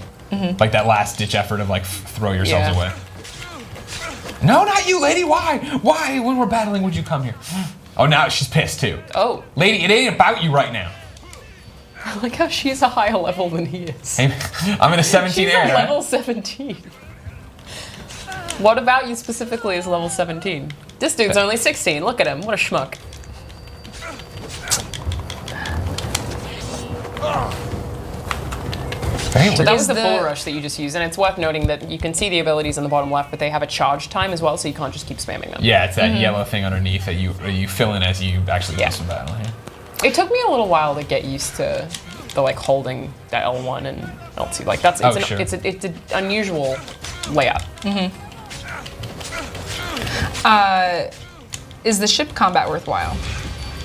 Like that last ditch effort of like throw yourselves Yeah. away. No, not you, lady. Why? Why, when we're battling, would you come here? Oh, now she's pissed too. Oh. Lady, it ain't about you right now. I like how she's a higher level than he is. Hey, I'm in a 17 She's area. a level 17. What about you specifically is level 17? This dude's only 16. Look at him. What a schmuck. Very So that weird. was the bull rush that you just used, and it's worth noting that you can see the abilities in the bottom left, but they have a charge time as well, so you can't just keep spamming them. Yeah, it's that yellow thing underneath that you fill in as you actually do some battle. Yeah. It took me a little while to get used to the like holding the L1 and L2. Like that's it's an unusual layout. Is the ship combat worthwhile?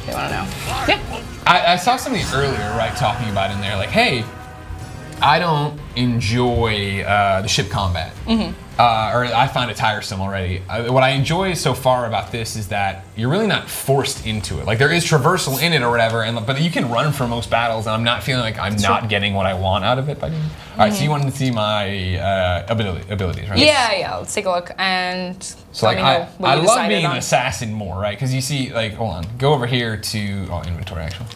They want to know. Yeah. I saw something earlier, right, talking about in there, like, hey, I don't enjoy the ship combat. Or I find it tiresome already. What I enjoy so far about this is that you're really not forced into it. Like, there is traversal in it or whatever, but you can run for most battles, and I'm not feeling like I'm not getting what I want out of it by doing it. All right, so you wanted to see my abilities, right? Yeah, let's take a look. And so, like, I love being an assassin more, right? Because you see, like, hold on, go over here to inventory actually.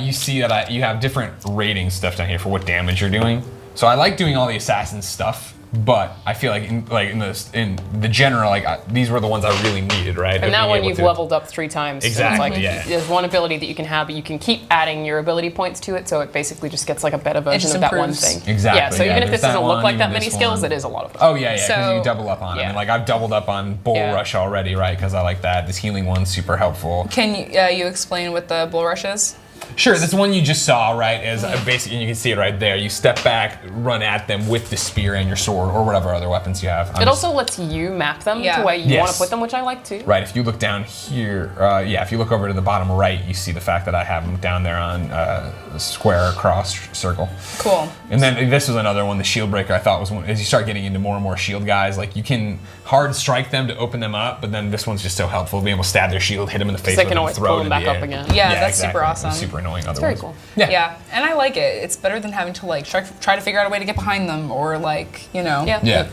You see that you have different rating stuff down here for what damage you're doing. So I like doing all the assassin stuff. But I feel like in the general, like these were the ones I really needed, right? And that one you've leveled up 3 times. Exactly. So it's like there's one ability that you can have, but you can keep adding your ability points to it, so it basically just gets like a better version of that one thing. Exactly. Yeah. So even if this doesn't look like that many skills, it is a lot of them. Oh yeah, because you double up on it. I mean, like I've doubled up on Bull Rush already, right? Because I like that. This healing one's super helpful. Can you explain what the Bull Rush is? Sure, this one you just saw, right, as basically, you can see it right there. You step back, run at them with the spear and your sword, or whatever other weapons you have. It also lets you map them to where you want to put them, which I like too. Right, if you look down here, if you look over to the bottom right, you see the fact that I have them down there on a square, cross, circle. Cool. And then this was another one, the shield breaker, I thought was one, as you start getting into more and more shield guys, like you can hard strike them to open them up, but then this one's just so helpful, being able to stab their shield, hit them in the face, they can always pull them back up again. Yeah, that's super awesome. It's super annoying otherwise. Very cool. Yeah, and I like it. It's better than having to like try to figure out a way to get behind them or like, you know. Yeah.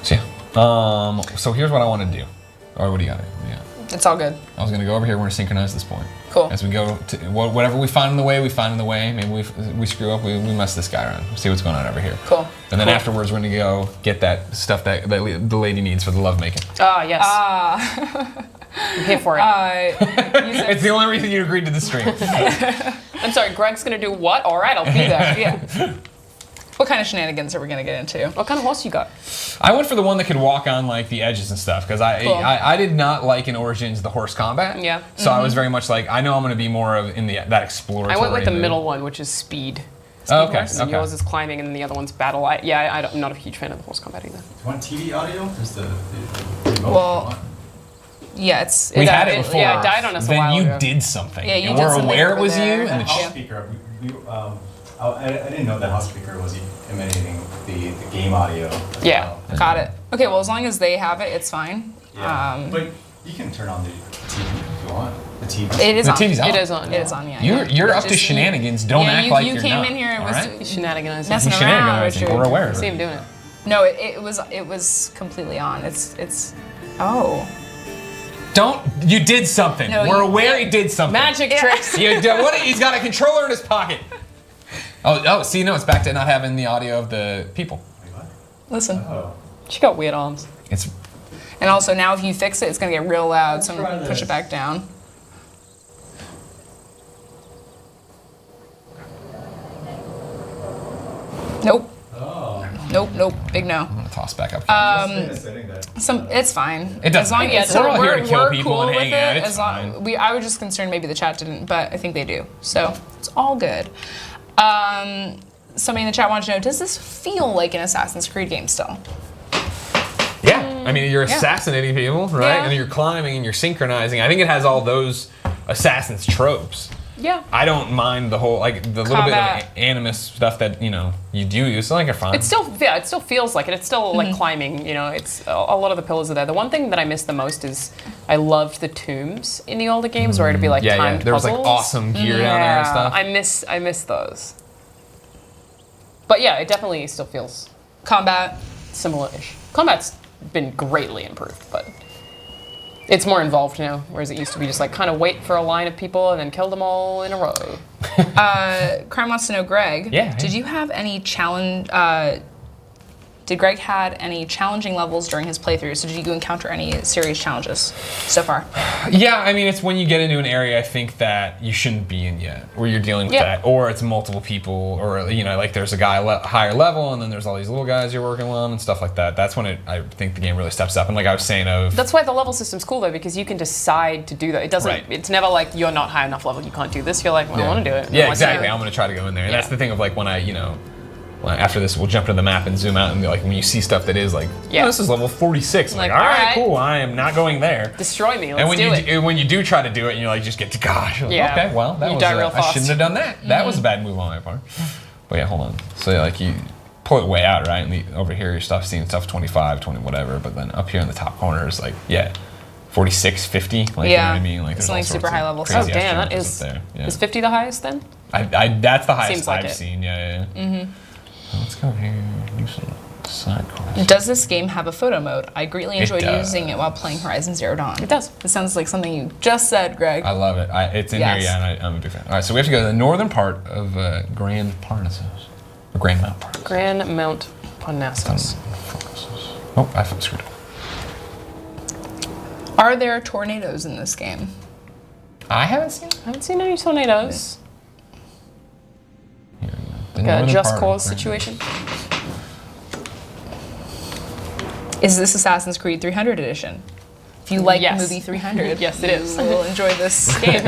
So yeah. So here's what I want to do. Or what do you got? Yeah. It's all good. I was gonna go over here. We're gonna synchronize this point. Cool. As we go to whatever we find in the way, we find in the way. Maybe we screw up. We mess this guy around. See what's going on over here. Cool. And then afterwards, we're gonna go get that stuff that the lady needs for the lovemaking. Ah, yes. I'm here for it. It's the only reason you agreed to the stream. I'm sorry, Greg's gonna do what? All right, I'll be there. Yeah. What kind of shenanigans are we gonna get into? What kind of horse you got? I went for the one that could walk on like the edges and stuff because I did not like in Origins the horse combat. Yeah. So I was very much like I know I'm gonna be more of in that exploratory. I went with the mood. middle one, which is speed. Okay. And yours is climbing, and the other one's battle. I'm not a huge fan of the horse combat either. Do you want TV audio? Just the remote? Well, yeah, we had it before. Yeah, it died on us a while ago. ago. Then you did something. Yeah, you and did we're something aware it over was there. you. And The house speaker. I didn't know that house speaker was emanating the game audio. As well. Got it. Okay, well, as long as they have it, it's fine. Yeah. But you can turn on the TV if you want. The TV. It is The on. TV's on. It is on. It is on. Yeah. You're up to shenanigans. Don't act like you're not. You came in here and was Shenanigans. messing around. Shenanigans. We're aware of See it. him doing it. No, it was completely on. It's. Oh. You did something. No, We're aware he did something. Magic tricks. He's got a controller in his pocket. See, no, it's back to not having the audio of the people. Listen. Oh. She got weird arms. And also now if you fix it, it's gonna get real loud. So I'm gonna push it back down. Nope. Oh. Nope. Big no. I'm gonna toss back up. It's fine. It doesn't as long matter. as We're all here to kill we're people cool and with hang out. it. It's fine. I was just concerned maybe the chat didn't, but I think they do. So it's all good. Somebody in the chat wanted to know: does this feel like an Assassin's Creed game still? Yeah, I mean you're assassinating people, right? Yeah. And you're climbing and you're synchronizing. I think it has all those Assassin's tropes. Yeah. I don't mind the whole little bit of animus stuff that you do use. So I think you're fine. It still feels like it. It's still like climbing. It's a lot of the pillars are there. The one thing that I miss the most is I loved the tombs in the older games where it'd be like timed there was puzzles. like awesome gear down there and stuff. I miss those. But yeah, it definitely still feels Combat. similar-ish. Combat's been greatly improved, but it's more involved now, whereas it used to be just like kind of wait for a line of people and then kill them all in a row. Crime wants to know, Greg. Yeah. Did you have any challenge? did Greg had any challenging levels during his playthrough? So did you encounter any serious challenges so far? Yeah, I mean, it's when you get into an area I think that you shouldn't be in yet, where you're dealing with that, or it's multiple people, or like there's a guy higher level, and then there's all these little guys you're working on and stuff like that. That's when I think the game really steps up. And like I was saying, that's why the level system's cool though, because you can decide to do that. It doesn't. Right. It's never like you're not high enough level, you can't do this. You're like, well, I want to do it. Yeah, exactly. I'm gonna try to go in there, and that's the thing of like when I after this, we'll jump to the map and zoom out, and like when you see stuff that is like, this is level 46. I'm like, all right, cool. I am not going there. Destroy me. Let's do it. And when you do try to do it, and you like just get to gosh. Like, okay, well that was I shouldn't have done that. That was a bad move on my part. But yeah, hold on. So like you pull it way out, right? And over here, your seeing stuff 25, 20, whatever. But then up here in the top corner is like 46, 50. Like, you know what I mean? Like it's like super high level stuff. Oh damn, that is. Is 50 the highest then? That's the highest like I've seen. Yeah. Mm-hmm. Let's go here. Do some side quests. Does this game have a photo mode? I greatly enjoyed using it while playing Horizon Zero Dawn. It does. It sounds like something you just said, Greg. I love it. It's in here, and I'm a big fan. All right, so we have to go to the northern part of Grand Parnassus. Or Grand Mount Parnassus. Grand Mount Parnassus. Oh, I screwed up. Are there tornadoes in this game? I haven't seen any tornadoes. Like a Just Cause situation. Is this Assassin's Creed 300 edition? If you like the movie 300, yes, it is. You will enjoy this game.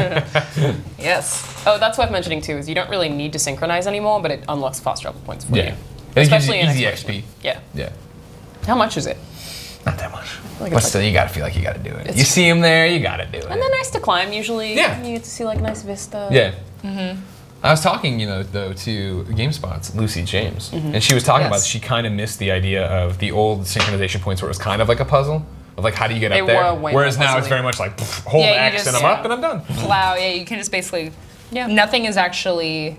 Yes. Oh, that's worth mentioning too. Is you don't really need to synchronize anymore, but it unlocks fast travel points for you. Especially in easy XP. Yeah. Yeah. How much is it? Not that much. But still, you gotta feel like you gotta do it. You see them there, you gotta do it. And they're nice to climb usually. Yeah. You get to see like a nice vista. Yeah. Mm-hmm. I was talking, though, to GameSpot's Lucy James, and she was talking about she kind of missed the idea of the old synchronization points where it was kind of like a puzzle of like how do you get up there. Whereas now it's very much like hold X and I'm up and I'm done. Wow, yeah, you can just basically nothing is actually.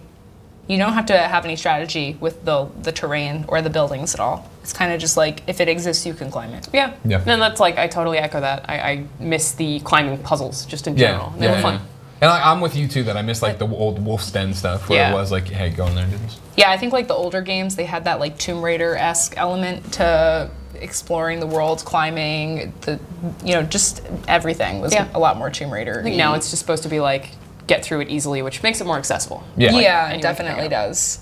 You don't have to have any strategy with the terrain or the buildings at all. It's kind of just like if it exists, you can climb it. Yeah. And that's like I totally echo that. I miss the climbing puzzles just in general. They were fun. And I'm with you too that I miss like the old Wolf's Den stuff where it was like, hey, go in there and do this. Yeah, I think like the older games, they had that like Tomb Raider-esque element to exploring the world, climbing, just everything was a lot more Tomb Raider. I think now it's just supposed to be like get through it easily, which makes it more accessible. Yeah, it definitely does.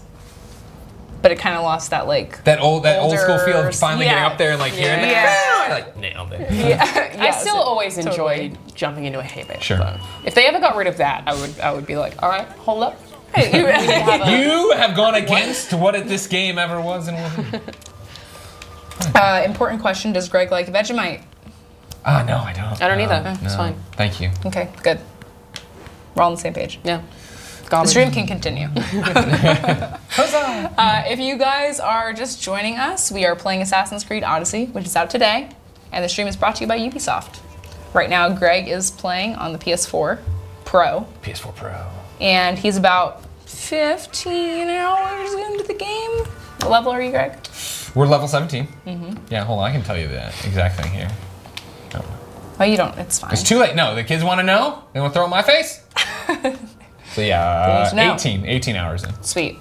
But it kind of lost that like that old school feel of finally getting up there and like hearing it. Like nailed it. I still always enjoy jumping into a hay bale. Sure. So if they ever got rid of that, I would be like, all right, hold up. Hey, you have gone against what this game ever was and wasn't. Important question: does Greg like Vegemite? No, I don't. I don't either. It's fine. Thank you. Okay, good. We're all on the same page. Yeah. The stream can continue. If you guys are just joining us, we are playing Assassin's Creed Odyssey, which is out today, and the stream is brought to you by Ubisoft. Right now, Greg is playing on the PS4 Pro. PS4 Pro. And he's about 15 hours into the game. What level are you, Greg? We're level 17. Mm-hmm. Yeah, hold on, I can tell you the exact thing here. Oh, you don't, it's fine. It's too late. No, the kids want to know. They want to throw it in my face. So yeah, 18 hours in. Sweet.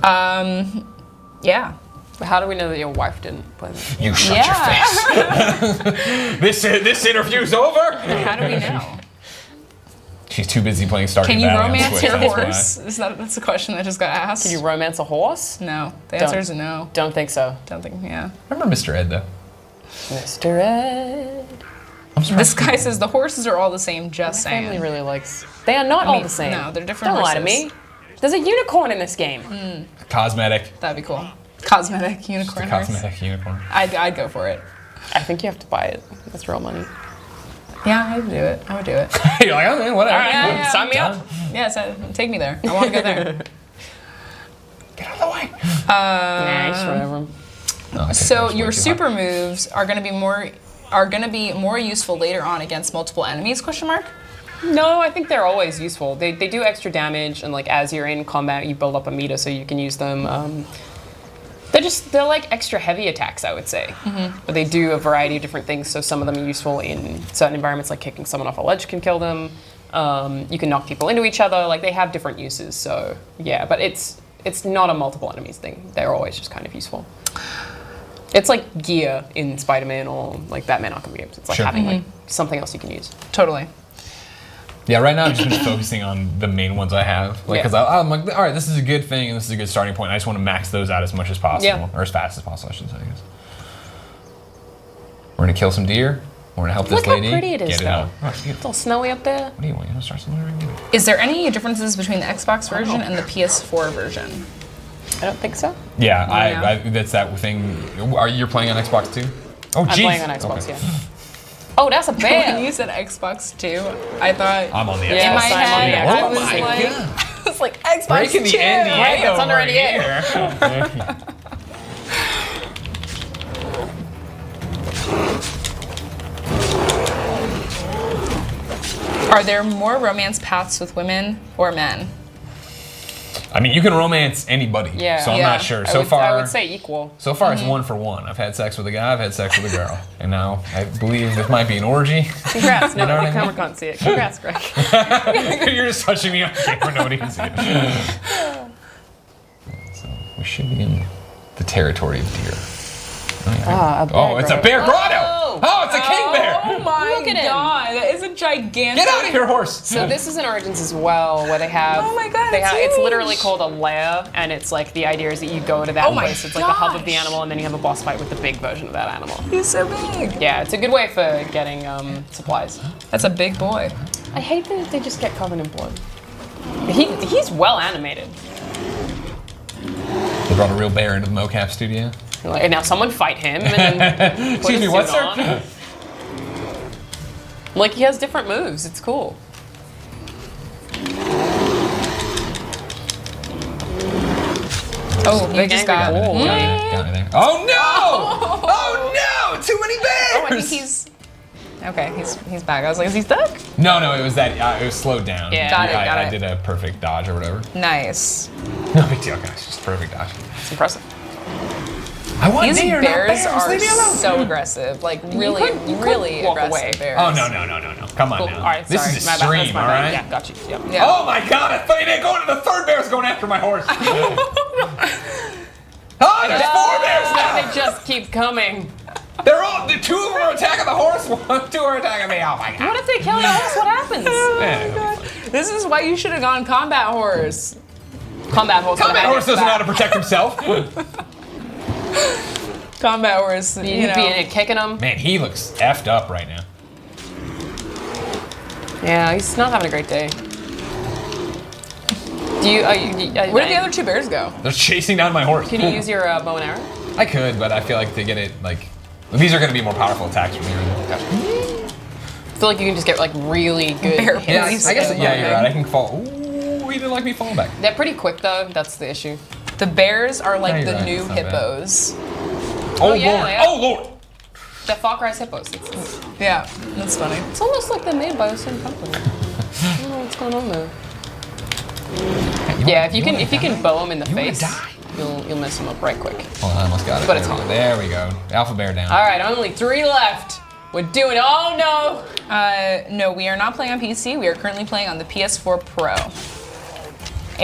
Yeah. But how do we know that your wife didn't play this? You shut your face. This interview's over. How do we know? She's too busy playing Stardew Can you Valley romance your horse? That's a question that just got asked. Can you romance a horse? No. The answer is no. Don't think so. Don't think, yeah. Remember Mr. Ed, though? Mr. Ed. This guy says the horses are all the same, just saying. My family really likes... They are not all the same. No, they're different Don't horses. lie to me. There's a unicorn in this game. Cosmetic. That'd be cool. Cosmetic unicorn horse. Cosmetic unicorn. I'd go for it. I think you have to buy it. That's real money. Yeah, I would do it. I would do it. You're like, oh, whatever. All right, sign me up. Yeah, take me there. I want to go there. Get out of the way. Nice, whatever. No, so your super moves are going to be more useful later on against multiple enemies? Question mark. No, I think they're always useful. They do extra damage, and like as you're in combat, you build up a meter so you can use them. They're like extra heavy attacks, I would say. But they do a variety of different things. So some of them are useful in certain environments, like kicking someone off a ledge can kill them. You can knock people into each other. Like they have different uses. So yeah, but it's not a multiple enemies thing. They're always just kind of useful. It's like gear in Spider-Man or like Batman Arkham games. It's like having like something else you can use. Totally. Yeah, right now I've just been focusing on the main ones I have. Like, because I'm like, all right, this is a good thing and this is a good starting point. I just want to max those out as much as possible, or as fast as possible, I should say. I guess. We're gonna kill some deer. We're gonna help this lady. Look how pretty it is, get it though. out. Oh, it's beautiful. It's all snowy up there. What do you want? You want to start somewhere? Is there any differences between the Xbox version and the PS4 version? I don't think so. Yeah, I that's that thing. Are you playing on Xbox too? Oh, I'm geez. playing on Xbox, yeah. Oh, that's a bear. When you said Xbox 2, I thought I'm on the Xbox. in my head, I Oh was my like, God. I was like Xbox Breaking 2. the NDA Right, it's under over NDA. here. Are there more romance paths with women or men? I mean, you can romance anybody. Yeah. So I'm not sure. So far, I would say equal. So far, it's 1 for 1. I've had sex with a guy. I've had sex with a girl, and now I believe this might be an orgy. Congrats. No, You know what the I camera mean? can't see it. Congrats, Greg. You're just touching me on camera. Nobody can see it. So we should be in the territory of deer. Oh, it's a bear grotto. Oh, it's a king bear. Oh my Look at him. god, that is a gigantic. Get out of here, horse. So this is in Origins as well, where they have. Oh my God, they it's it's huge. literally called a lair, and it's like the idea is that you go to that Oh my place. It's like the hub of the gosh. animal, and then you have a boss fight with the big version of that animal. He's so big. Yeah, it's a good way for getting supplies. That's a big boy. I hate that they just get covered in blood. He's well animated. They brought a real bear into the mocap studio. Like, now someone fight him and then put Excuse a me, suit what's on. there? Like he has different moves. It's cool. Oh, they just got. Angry boy. Got me there. Oh no! Oh no! Too many bears! Oh, I think he's. Okay, he's back. I was like, is he stuck? No, it was that it was slowed down. Yeah. Got it, I did a perfect dodge or whatever. Nice. No big deal, guys. Just perfect dodge. It's impressive. I want These deer, not bears are Leave me alone. so aggressive. Like really, You could really walk aggressive away. bears. Oh no! Come on Cool. now. All right, this sorry. is a My bad. That's stream, my all bad. right? Yeah, got you. Yep. Yeah. Oh my God! I thought they're going to the third bear's going after my horse. Oh, there's 4 bears now. They just keep coming. The 2 of them are attacking the horse. 2 are attacking me. Oh my God! What if they kill your horse? What happens? Yeah. This is why you should have gone combat horse. Combat horse. Combat horse doesn't know how to protect himself. Combat horse. You You'd know. be in it kicking him. Man, he looks effed up right now. Yeah, he's not having a great day. Where did the other 2 bears go? They're chasing down my horse. Can you use your bow and arrow? I could, but I feel like to get it, like, these are going to be more powerful attacks from here. I feel like you can just get like really good Bear hits. Yeah, Please I guess. go, Yeah, you're okay. right. I can fall. Ooh, he didn't like me falling back. They're pretty quick though. That's the issue. The bears are like Yeah, the you're right. new It's not bad. hippos. Oh, yeah, Lord! they are. Oh Lord! They're Far Cry's hippos. It's Yeah, that's funny. almost like they're made by the same company. I don't know what's going on there. Yeah, if you can bow them in the face, you'll mess them up right quick. Hold on, I almost got it. But it's there, hard. there we go. Alpha bear down. All right, only 3 left. We're doing. Oh no! No, we are not playing on PC. We are currently playing on the PS4 Pro.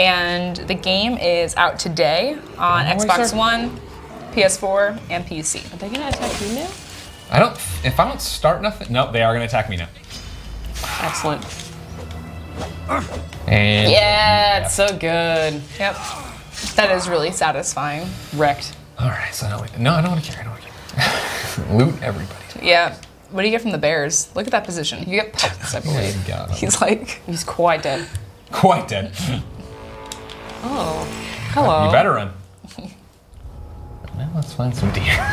And the game is out today on Oh, wait, Xbox sir. One, PS4, and PC. Are they gonna attack you now? If I don't start nothing, no, they are gonna attack me now. Excellent. And Yeah, it's so good. Yep. That is really satisfying. Wrecked. all right, so no, I don't want to carry. Loot everybody. Yeah. What do you get from the bears? Look at that position. You get pets, I believe. Thank God. He's like, He's quite dead. Quite dead. Oh, hello. You better run. Now let's find some deer.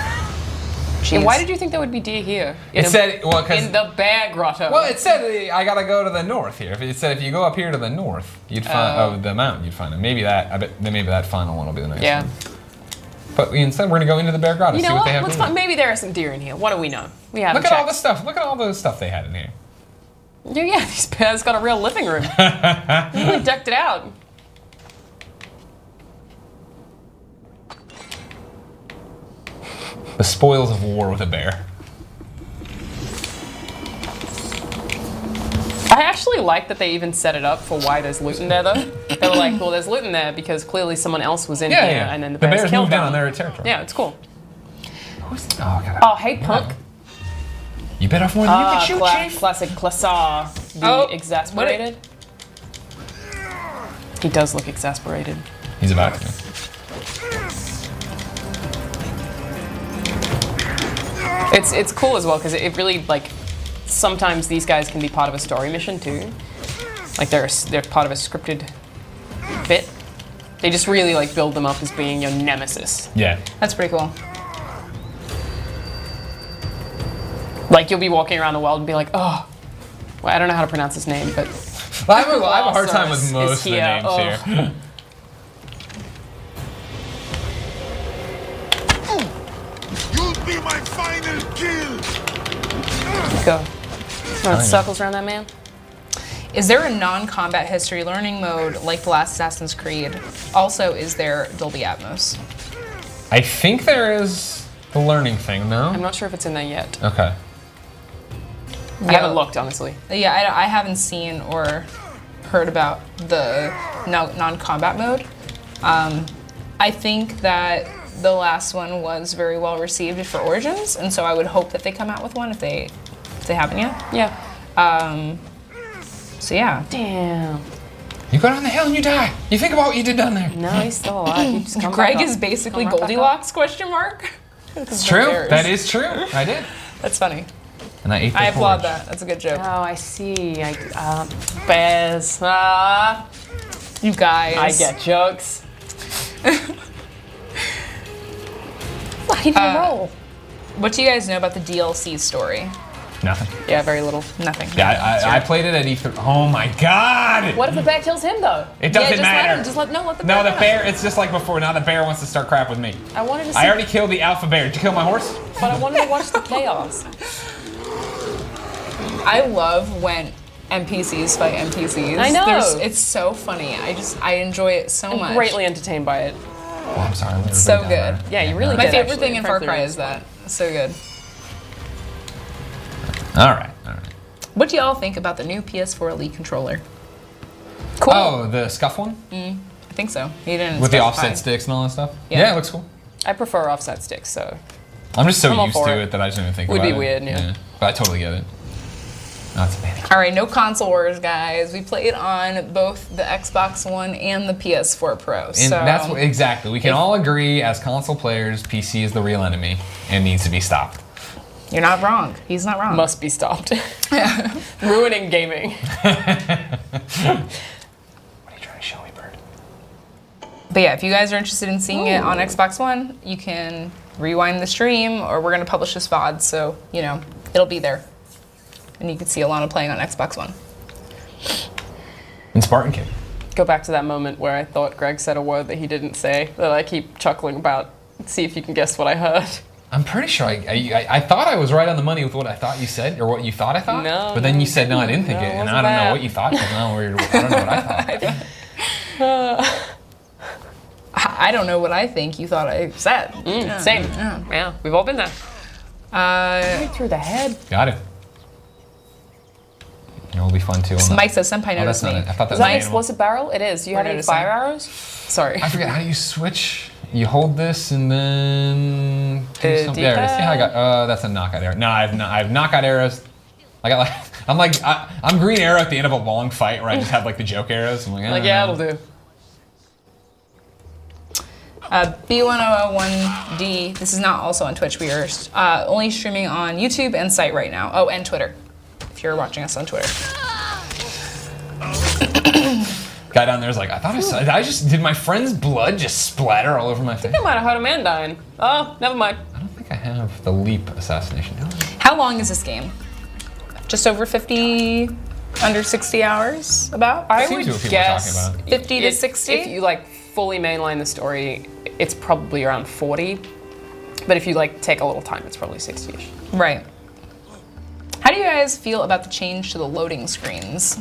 And why did you think there would be deer here? It said, well, because in the bear grotto. well, it said I gotta go to the north here. It said if you go up here to the north, you'd find the mountain. You'd find it. Maybe that. I bet. Then maybe that final one will be the next Yeah. one. But instead, we're gonna go into the bear grotto. You See know what what? they have. Let's in there. find, maybe there are some deer in here. What do we know? We haven't Look at all checked. the stuff. Look at all the stuff they had in here. Yeah, these bears got a real living room. Really decked it out. The spoils of war with a bear. I actually like that they even set it up for why there's loot in there, though. They were like, well, there's loot in there because clearly someone else was in here, and then the bears bears killed moved them. in on their territory. Yeah, it's cool. Who's? Oh god. Oh, hey, punk. You bit off more than you can chew, Chief. Classic Classar, the exasperated. He does look exasperated. He's about to. It's cool as well because it really like sometimes these guys can be part of a story mission too. Like they're part of a scripted bit. They just really like build them up as being your nemesis. Yeah. That's pretty cool. Like you'll be walking around the world and be like, oh, well, I don't know how to pronounce his name, but I have a hard time with most of the here. names here. You'll be my final kill. Go. Run circles around that man. Is there a non-combat history learning mode like the last Assassin's Creed? Also, is there Dolby Atmos? I think there is the learning thing, no? I'm not sure if it's in there yet. Okay. I haven't looked, honestly. Yeah, I haven't seen or heard about the non-combat mode. I think that the last one was very well received for Origins, and so I would hope that they come out with one if they haven't yet. Yeah. So yeah. Damn. You go down the hill and you die. You think about what you did down there. No, he's still alive. He just Greg is basically Goldilocks ? It's true. That is true. I did. That's funny. And I ate the I applaud porridge. that. That's a good joke. Oh, I see. Bears. You guys. I get jokes. Why did you roll? What do you guys know about the DLC story? Nothing. Yeah, very little. Nothing. Yeah, I played it at E3. Oh my god! What if the bear kills him though? It doesn't matter. Let the bear. No, the bear, it's just like before. Now the bear wants to start crap with me. I wanted to see. I already killed the alpha bear. Did you kill my horse? But I wanted to watch the chaos. I love when NPCs fight NPCs. I know. It's so funny. I enjoy it so much. I'm greatly entertained by it. Oh, I'm sorry. It's so good. Yeah, you really My did, favorite actually. thing in Far Cry is that. So good. All right. What do y'all think about the new PS4 Elite controller? Cool. Oh, the scuff one? I think so. He didn't With the specify. offset sticks and all that stuff? Yeah. It looks cool. I prefer offset sticks, so. I'm just so I'm all used for to it. it that I just don't even think Would about it. be weird, yeah. But I totally get it. That's bad. All right, no console wars, guys. We played on both the Xbox One and the PS4 Pro. And So that's what, exactly. We can all agree as console players, PC is the real enemy and needs to be stopped. you're not wrong. He's not wrong. Must be stopped. Ruining gaming. What are you trying to show me, Bird? But yeah, if you guys are interested in seeing it on Xbox One, you can rewind the stream, or we're gonna publish this VOD, so it'll be there, and you can see Alanah playing on Xbox One. And Spartan Kick. Go back to that moment where I thought Greg said a word that he didn't say, that I keep chuckling about. See if you can guess what I heard. I'm pretty sure I thought I was right on the money with what I thought you said, or what you thought I thought. No, but then you said, no, I didn't think no, it. it And wasn't I don't know that. what you thought, because I don't know what I thought. I don't know what I think you thought I said. Same. Yeah, we've all been there. Right through the head. Got it. It'll be fun too. Mike says, Senpai noticed me. I thought that Is was that an an animal. explosive barrel? It is. Do you have any noticing. fire arrows? Sorry. I forget, how do you switch? You hold this and then do something. There it is. See how I got? That's a knockout arrow. No, I have knockout arrows. I got I'm Green Arrow at the end of a long fight where I just have like the joke arrows. I'm like, Yeah, it'll do. B1001D, this is not also on Twitch. We are only streaming on YouTube and site right now. Oh, and Twitter, if you're watching us on Twitter. Guy down there's like, did my friend's blood just splatter all over my face? I might have heard a man dying. Oh, never mind. I don't think I have the leap assassination. No. How long is this game? Just over 50, under 60 hours, about? I Seems would what people are guess talking about. 50 to 60? If you fully mainline the story, it's probably around 40. But if you take a little time, it's probably 60-ish. Right. How do you guys feel about the change to the loading screens?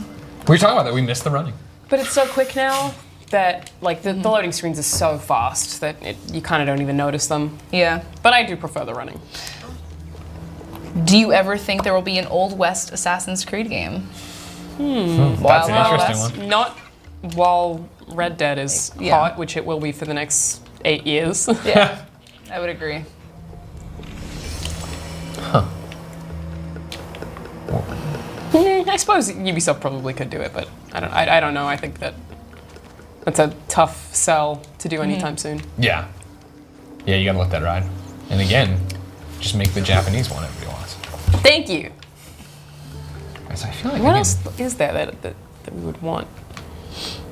We were talking about that. We missed the running. But it's so quick now that the loading screens are so fast that you kind of don't even notice them. Yeah. But I do prefer the running. Do you ever think there will be an Old West Assassin's Creed game? That's an interesting one. Not while Red Dead is Yeah. hot, which it will be for the next 8 years. Yeah, I would agree. I suppose Ubisoft probably could do it, but I don't know. I think that's a tough sell to do anytime soon. Yeah. Yeah, you gotta let that ride. And again, just make the Japanese one everybody wants. Thank you. Guys, I feel like What else is there that we would want?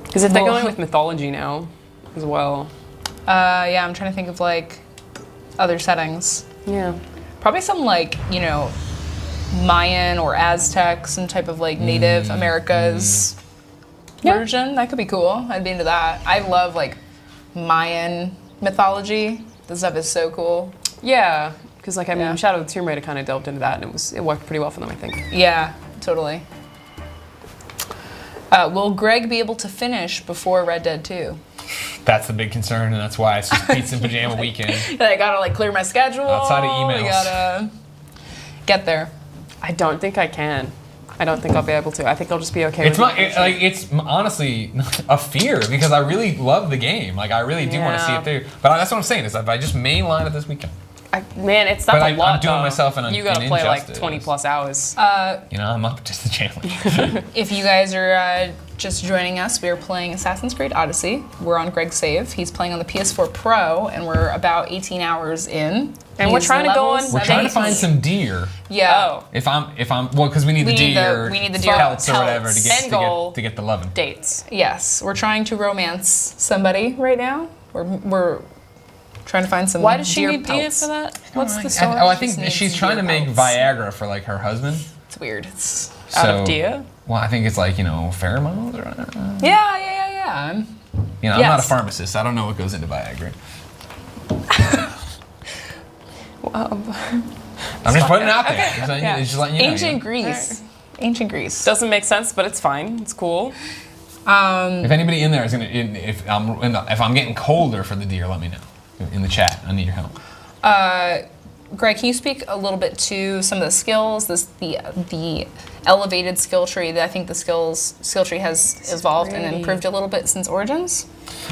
Because if they're going with mythology now, as well. Yeah, I'm trying to think of like other settings. Yeah. Probably some like, you know, Mayan or Aztec, some type of like Native Americas version. That could be cool. I'd be into that. I love like Mayan mythology. This stuff is so cool. Yeah, because like I mean, Shadow of the Tomb Raider kind of delved into that, and it worked pretty well for them, I think. Yeah, totally. Will Greg be able to finish before Red Dead 2? That's the big concern, and that's why it's just pizza and pajama weekend. I gotta like clear my schedule. Outside of emails. I gotta get there. I don't think I can. I don't think I'll be able to. I think I'll just be okay with it. It's honestly a fear because I really love the game. Like I really do want to see it through. But that's what I'm saying is if I just mainline it this weekend. Man, that's a lot. I'm doing myself an You gotta play like 20 plus hours. You know, I'm up to the challenge. If you guys are just joining us, we are playing Assassin's Creed Odyssey. We're on Greg's save. He's playing on the PS4 Pro, and we're about 18 hours in. And we're trying to go on. We're trying to find some deer. Yeah. Oh. If I'm well, because we need the deer. We need the deer pelts or whatever to goal get the lovin'. Dates. Yes, we're trying to romance somebody right now. We're trying to find some. Why does she deer need deer pelts. for that? What's the story? I think she's trying to make Viagra for like her husband. It's weird. It's out of deer. Well, I think it's like pheromones or whatever. Yeah. I'm not a pharmacist. I don't know what goes into Viagra. I'm just putting it out there. Okay. It's just letting you know. Ancient Greece. Ancient Greece. Doesn't make sense, but it's fine. It's cool. If anybody in there is gonna, if I'm getting colder for the deer, let me know in the chat. I need your help. Greg, can you speak a little bit to some of the skills, the elevated skill tree? That I think the skill tree has evolved and improved a little bit since Origins.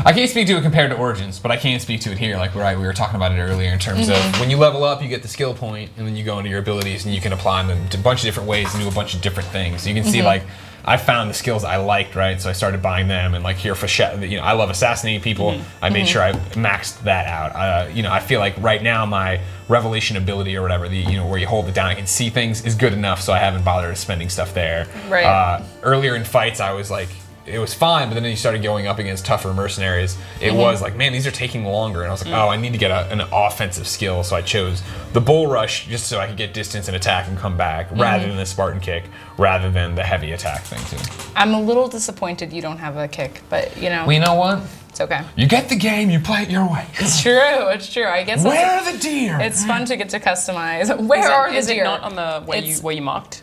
I can't speak to it compared to Origins, but I can speak to it here. Like we were talking about it earlier in terms of when you level up, you get the skill point, and then you go into your abilities, and you can apply them to a bunch of different ways and do a bunch of different things. So you can see like. I found the skills I liked, right? So I started buying them, and like here for I love assassinating people. I made sure I maxed that out. I feel like right now my revelation ability or whatever, where you hold it down, I can see things, is good enough. So I haven't bothered spending stuff there. Right. Earlier in fights, I was like, it was fine, but then you started going up against tougher mercenaries. It was like, man, these are taking longer, and I was like, oh, I need to get an offensive skill. So I chose the bull rush just so I could get distance and attack and come back, rather than the Spartan kick, rather than the heavy attack thing too. I'm a little disappointed you don't have a kick, but Well, you know what? It's okay. You get the game, you play it your way. It's true. It's true. I guess. Where are the deer? It's fun to get to customize. Where are the deer? Is it not on the where you marked?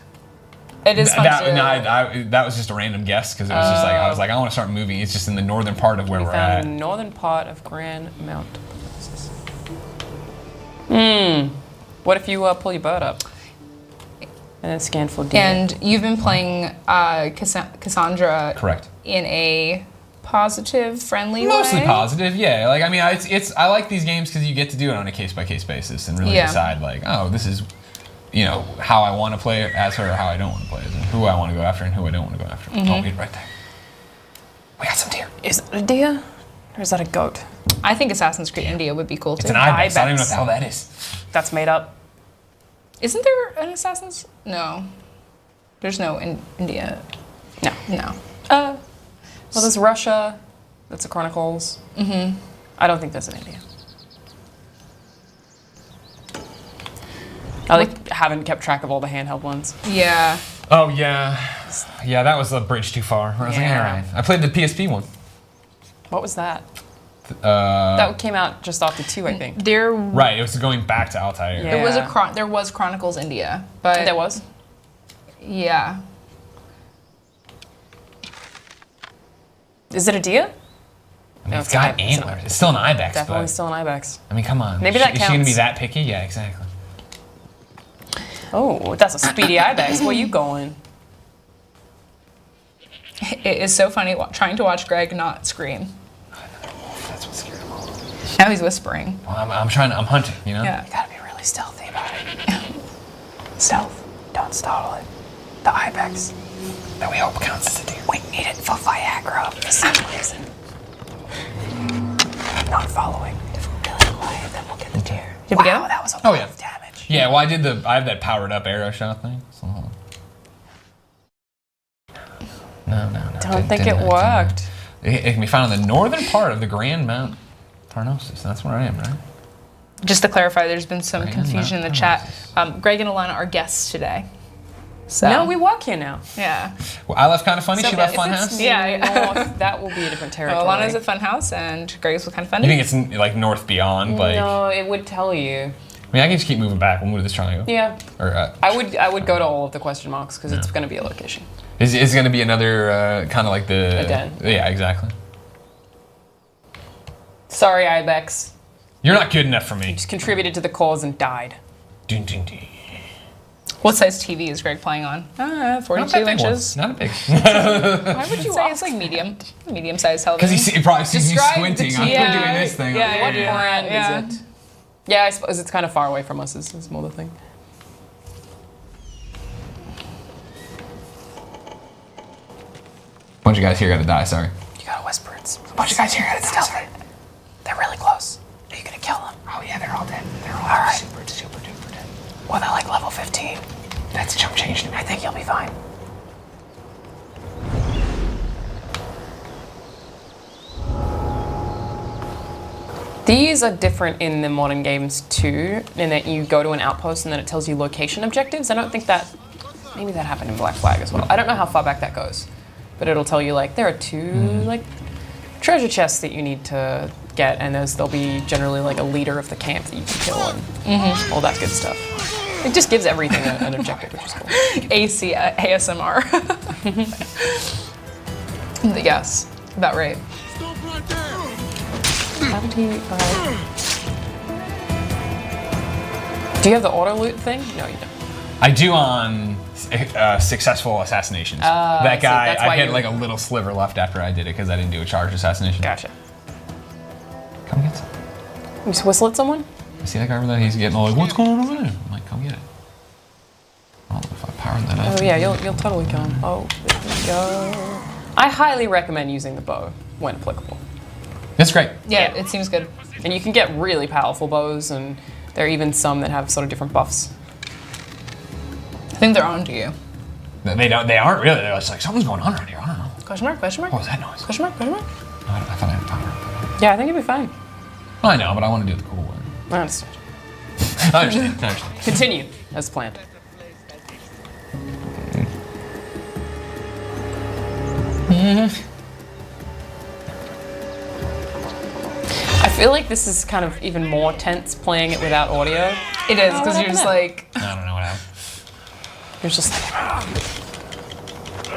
It is fun that was just a random guess because it was just like I was like I want to start moving. It's just in the northern part of where we're at. In the northern part of Grand Mount. What if you pull your bird up and then scan for deer? And you've been playing Cassandra. Correct. In a positive, friendly way. Mostly positive, yeah. Like I mean, I like these games because you get to do it on a case by case basis and really decide like, oh, this is. How I want to play it as her or how I don't want to play it, and who I want to go after and who I don't want to go after. Oh, wait, right there. We got some deer. Is it a deer? Or is that a goat? I think Assassin's Creed India would be cool too. It's an ibex. I don't even know what the hell that is. That's made up. Isn't there an Assassin's? No. There's no in India. No. Well, there's Russia. That's a Chronicles. I don't think there's an India. I haven't kept track of all the handheld ones. Yeah. Oh yeah, that was a bridge too far. I was like, all right. I played the PSP one. What was that? That came out just after 2, I think. Right, it was going back to Altair. Yeah. There was Chronicles India, but there was. Yeah. Is it a deer? I mean, it's got antlers. It's still an ibex. Definitely still an ibex. I mean, come on. Maybe that counts. Is she gonna be that picky? Yeah, exactly. Oh, that's a speedy ibex. Where you going? It is so funny trying to watch Greg not scream. That's what scared him. Now he's whispering. Well, I'm hunting, Yeah. You gotta be really stealthy about it. Stealth. Don't startle it. The ibex. That we hope counts as a deer. We need it for Viagra for some reason. Not following. If we're really quiet, then we'll get the deer. Did we get him? That was a lot of damage. Yeah, well, I have that powered up arrow shot thing. So. No. Don't think it worked. It can be found in the northern part of the Grand Mount Tarnosis. That's where I am, right? Just to clarify, there's been some confusion in the chat. Greg and Alanah are guests today. So. No, we work here now. Yeah. Well, I left Kind of Funny. So she left Funhouse. Yeah. That will be a different territory. Well, Alana's at Funhouse and Greg's with Kind of Funny. You think it's like north beyond? Like, no, it would tell you. I mean, I can just keep moving back. We'll move this triangle. Yeah. Or I would go to all of the question marks because it's going to be a location. It's going to be another kind of like the... A den. Yeah, exactly. Sorry, Ibex. You're not good enough for me. Just contributed to the cause and died. Ding, ding, ding. What size TV is Greg playing on? 42 inches. Not a big. Why would you say it's like medium-sized television? Because he probably sees you squinting. I'm Yeah. doing this thing. Yeah, what brand is it? Yeah, I suppose it's kind of far away from us is more the thing. A bunch of guys here gotta die, sorry. You gotta whisper it. A bunch of guys here gotta die. They're really close. Are you gonna kill them? Oh yeah, they're all dead. They're all super duper dead. Well, they're like level 15. That's jump change to me. I think you'll be fine. These are different in the modern games too, in that you go to an outpost and then it tells you location objectives. I don't think that, maybe that happened in Black Flag as well. I don't know how far back that goes, but it'll tell you like there are two like treasure chests that you need to get, and there'll be generally like a leader of the camp that you can kill and all that good stuff. It just gives everything an objective, which is cool. ASMR. Yes, about right. 75. Do you have the auto loot thing? No, you don't. I do on successful assassinations. That guy, I had like a little sliver left after I did it because I didn't do a charged assassination. Gotcha. Come get some. You just whistle at someone? I see that guy over there? He's getting all like, what's going on over there? I'm like, come get it. I don't know if I powered that up. Oh yeah, you'll totally come. Oh, there we go. I highly recommend using the bow when applicable. That's great. Yeah, it seems good. And you can get really powerful bows, and there are even some that have sort of different buffs. I think they're on to you. They aren't really. They're just like, something's going on around here. I don't know. Question mark? Question mark? What was that noise? Question mark? Question mark? No, I thought I had power. Yeah, I think you'll be fine. I know, but I want to do the cool way. I understand. I understand. Continue as planned. I feel like this is kind of even more tense playing it without audio. It is, because you're just like... I don't know what happened. You're just like...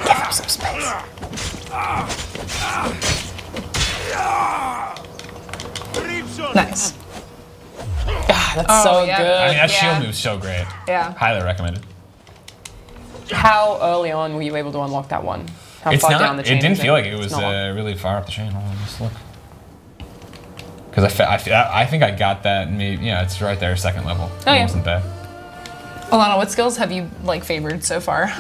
Give him some space. Nice. That's so good. I mean, that shield move's so great. Yeah. Highly recommended. How early on were you able to unlock that one? How It's far not. down the chain? It didn't is feel like it was It's not long. really far up the chain. Hold on, just look. Because I think I got that. Maybe it's right there, second level. Oh, It yeah. wasn't bad. Alanah, what skills have you favored so far?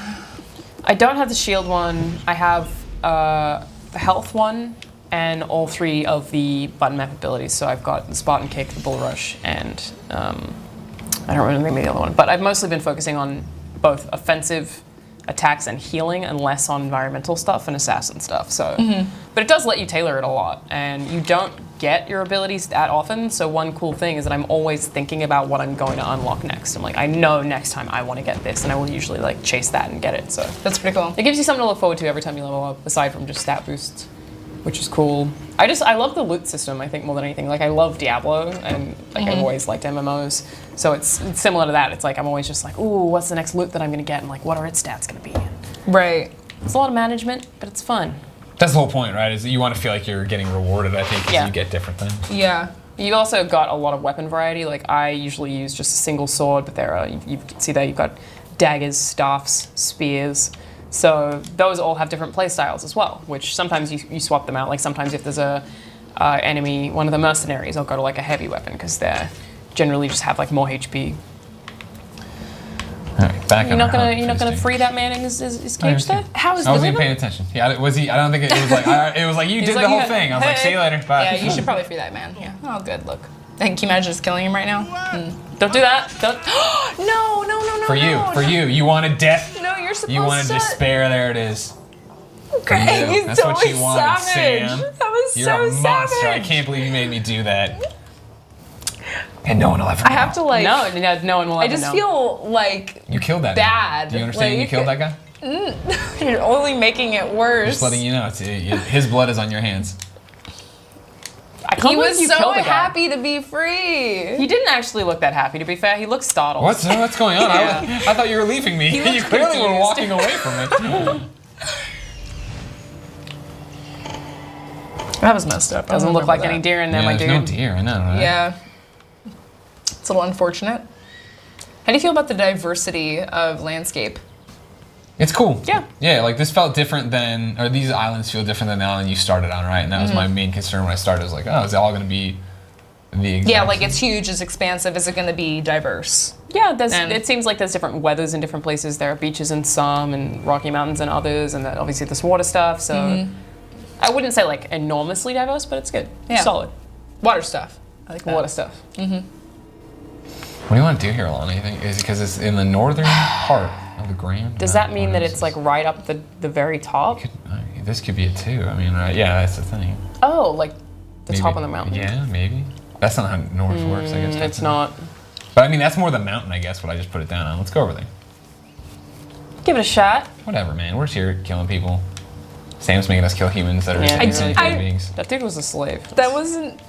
I don't have the shield one. I have the health one and all three of the button map abilities. So I've got the Spartan Kick, the Bull Rush, and I don't remember the name of the other one. But I've mostly been focusing on both offensive attacks and healing, and less on environmental stuff and assassin stuff. So, but it does let you tailor it a lot, and you don't get your abilities that often. So one cool thing is that I'm always thinking about what I'm going to unlock next. I'm like, I know next time I want to get this, and I will usually like chase that and get it. So That's pretty cool. it gives you something to look forward to every time you level up, aside from just stat boosts, which is cool. I love the loot system, I think, more than anything. Like, I love Diablo, and like I've always liked MMOs. So it's similar to that. It's like I'm always just like, ooh, what's the next loot that I'm gonna get, and like, what are its stats gonna be? Right. It's a lot of management, but it's fun. That's the whole point, right? Is that you want to feel like you're getting rewarded, I think, as you get different things. Yeah. You've also got a lot of weapon variety. Like, I usually use just a single sword, but there are, you can see there, you've got daggers, staffs, spears. So those all have different play styles as well, which sometimes you swap them out. Like, sometimes if there's a enemy, one of the mercenaries, I'll go to like a heavy weapon because they generally just have like more HP. All right, back. You're not gonna free that man in his cage there? How is I the wasn't even paying attention. Yeah, was he? I don't think it was like. It was like you did like, the whole yeah, thing. I was like, see you later. Bye. Yeah, you should probably free that man. Yeah. Oh, good. Look. Can you imagine just killing him right now? Don't do that. Don't. No. For you. You wanted death. No, you're supposed You wanted to. despair. There it is. Greg, You. he's That's what totally you wanted, savage. Sam. That was You're so a monster. I savage. can't believe you made me do that. And no one will ever. I have to like. No one will ever I just know. feel like You killed that. bad. Do you understand? Like, You killed that guy. You're only making it worse. Just letting you know, his blood is on your hands. I can't He believe was you so killed the guy. happy to be free. He didn't actually look that happy, to be fair. He looked startled. What's going on? Yeah. I thought you were leaving me. looked You clearly were confused. walking away from it. That was messed up. I Doesn't don't look like remember any that. deer in there, Yeah, my there's dude. no deer. I know, right? Yeah. It's a little unfortunate. How do you feel about the diversity of landscape? It's cool. Yeah. Yeah, like this felt different than, or these islands feel different than the island you started on, right? And that was my main concern when I started. I was like, oh, is it all going to be the exact Yeah, like same? it's huge, it's expansive. Is it going to be diverse? Yeah, And- it seems like there's different weathers in different places. There are beaches in some, and Rocky Mountains in others, and then obviously this water stuff. So I wouldn't say like enormously diverse, but it's good. Yeah. Solid. Water stuff. I like that. Water stuff. What do you want to do here, Alanah? You think? Is it because it's in the northern part of the Grand? Does that mean that it's like right up the very top? This could be it too. I mean, yeah, that's the thing. Oh, like the Maybe. top of the mountain? Yeah, maybe. That's not how north works, I guess. It's not. But I mean, that's more the mountain, I guess, what I just put it down on. Let's go over there. Give it a shot. Whatever, man. We're just here killing people. Sam's making us kill humans that are Yeah, innocent I- human beings. That dude was a slave. That wasn't.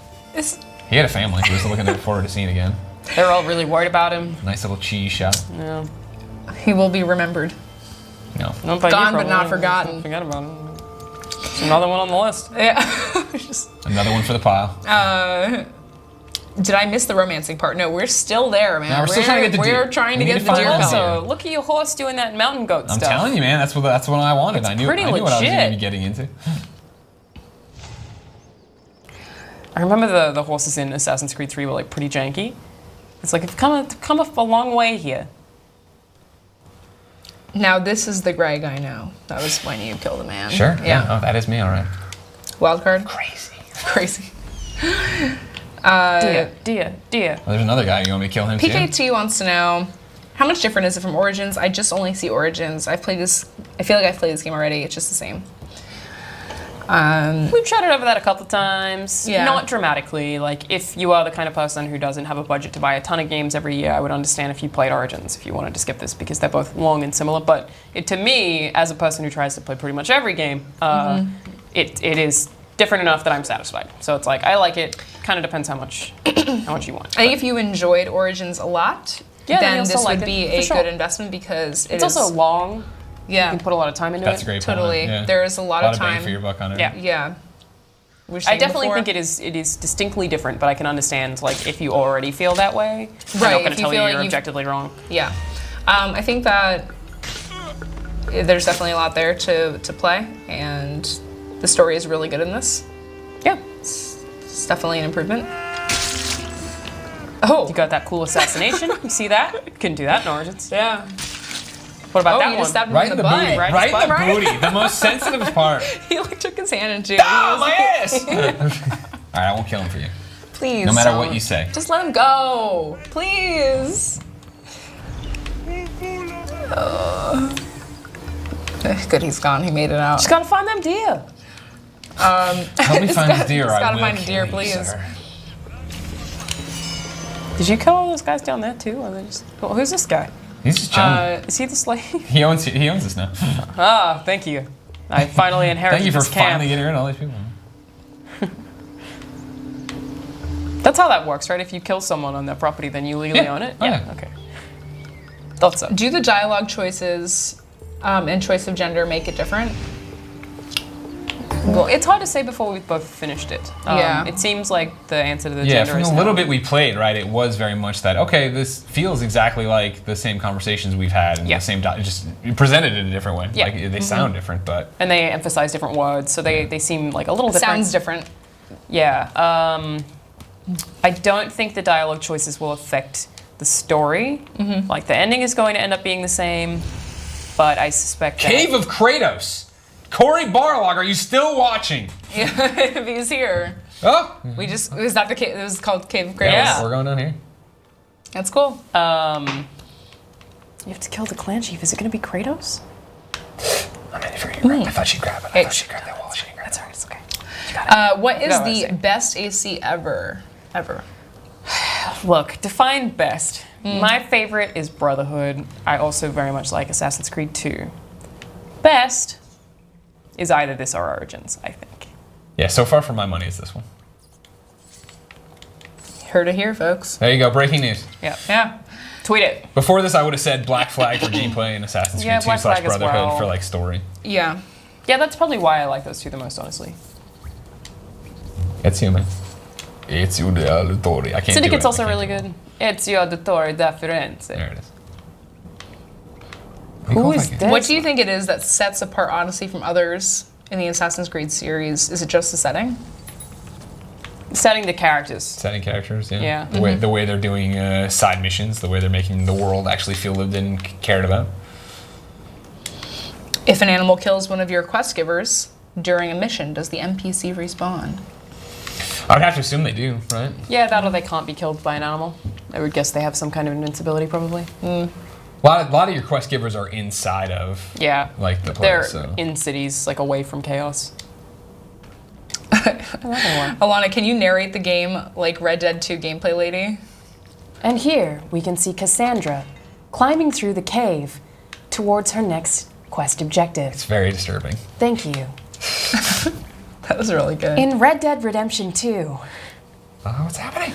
He had a family. He was looking forward to seeing again. They were all really worried about him. Nice little cheese shot. Yeah. He will be remembered. No. Not by you, Gone but probably. not forgotten. Forget about him. It's another one on the list. Yeah. Another one for the pile. Did I miss the romancing part? No, we're still there, man. No, we're still trying to get the deer. We're trying We to need get to the find deer the pelt. Also, look at your horse doing that mountain goat I'm stuff. telling you, man. That's what I wanted. It's I knew pretty what I was going to legit. be getting into. I remember the horses in Assassin's Creed 3 were like pretty janky. It's like, you've come a long way here. Now this is the Greg I know. That was when you killed a man. Sure. Yeah. Oh, that is me. All right. Wild card. Crazy. Crazy. Dear. Well, there's another guy. You want me to kill him too? PKT wants to know, how much different is it from Origins? I just only see Origins. I feel like I've played this game already. It's just the same. We've chatted over that a couple of times. Yeah. Not dramatically. Like, if you are the kind of person who doesn't have a budget to buy a ton of games every year, I would understand if you played Origins, if you wanted to skip this, because they're both long and similar. But to me, as a person who tries to play pretty much every game, it is different enough that I'm satisfied. So it's like, I like it. Kind of depends how much you want. I think if you enjoyed Origins a lot, Yeah, then then you'll this still like would it, be for a sure. good investment because It's also long. yeah, You can put a lot of time into That's it. a great totally. point. Yeah. There is a lot of bang time. for your buck on it. Yeah. Yeah. We were I saying definitely before- think it is distinctly different, but I can understand like if you already feel that way. I'm Right, not going if to you tell you feel you're like you've- objectively wrong. Yeah. I think that there's definitely a lot there to play, and the story is really good in this. Yeah. It's definitely an improvement. Oh, You got that cool assassination. You see that? Couldn't do that in Origins. yeah. What about Oh, that you one? just stabbed him Right in in the the butt. booty. Right Right in the Right. booty. The most sensitive part. He like took his hand into. Ah, my ass! All right, I won't kill him for you. Please. No matter don't. what you say. Just let him go, please. Good, he's gone. He made it out. Just gotta find them deer. Help me find this deer. Just I gotta will find a deer, kill you, please. sir. Did you kill all those guys down there too? Or they just, well, who's this guy? He's just chilling. Is he the slave? He owns this now. Ah, thank you. I finally inherited Thank you for this camp. finally getting rid of all these people. That's how that works, right? If you kill someone on their property, then you legally Yeah. own it? Oh, Yeah, yeah. okay. Thought so. Do the dialogue choices and choice of gender make it different? Well, it's hard to say before we've both finished it. Yeah. It seems like the answer to the Yeah, gender from is the no. little bit we played, right, it was very much that, okay, this feels exactly like the same conversations we've had and Yeah. the same, just presented in a different way. Yeah. Like, they sound different, but And they emphasize different words, so they seem like a little different. Sounds different. Yeah. I don't think the dialogue choices will affect the story. Like the ending is going to end up being the same, but I suspect Cave of Kratos. Corey Barlog, are you still watching? Yeah, if he's here. Oh, is that the cave? It was called Cave of Kratos. Yeah. we're going down here. That's cool. You have to kill the clan chief. Is it going to be Kratos? I'm ready for you. I thought she'd grab it. I thought she'd grab that wall. That's alright. It's okay. What is No, I see. the best AC ever? Look, define best. My favorite is Brotherhood. I also very much like Assassin's Creed 2. Best is either this or Origins, I think. Yeah, so far for my money, it's this one. Heard it here, folks. There you go, breaking news. Yeah. Tweet it. Before this, I would have said Black Flag for gameplay and Assassin's Yeah, Creed 2 Black slash Flag as Brotherhood well. for like story. Yeah. Yeah, that's probably why I like those two the most, honestly. It's human. It's your auditory. I can't Syndicate's do it. also really good. It's your auditory difference. There it is. Who is this? What do you think it is that sets apart Odyssey from others in the Assassin's Creed series? Is it just the setting? Setting the characters. Setting characters, yeah. Yeah. The way they're doing side missions, the way they're making the world actually feel lived in and cared about. If an animal kills one of your quest givers during a mission, does the NPC respawn? I would have to assume they do, right? Yeah, that or they can't be killed by an animal. I would guess they have some kind of invincibility, probably. A lot of your quest givers are inside of Yeah. like the They're place. So. in cities, like away from chaos. Alanah, can you narrate the game like Red Dead 2 gameplay lady? And here we can see Cassandra climbing through the cave towards her next quest objective. It's very disturbing. Thank you. That was really good. In Red Dead Redemption 2, What's happening?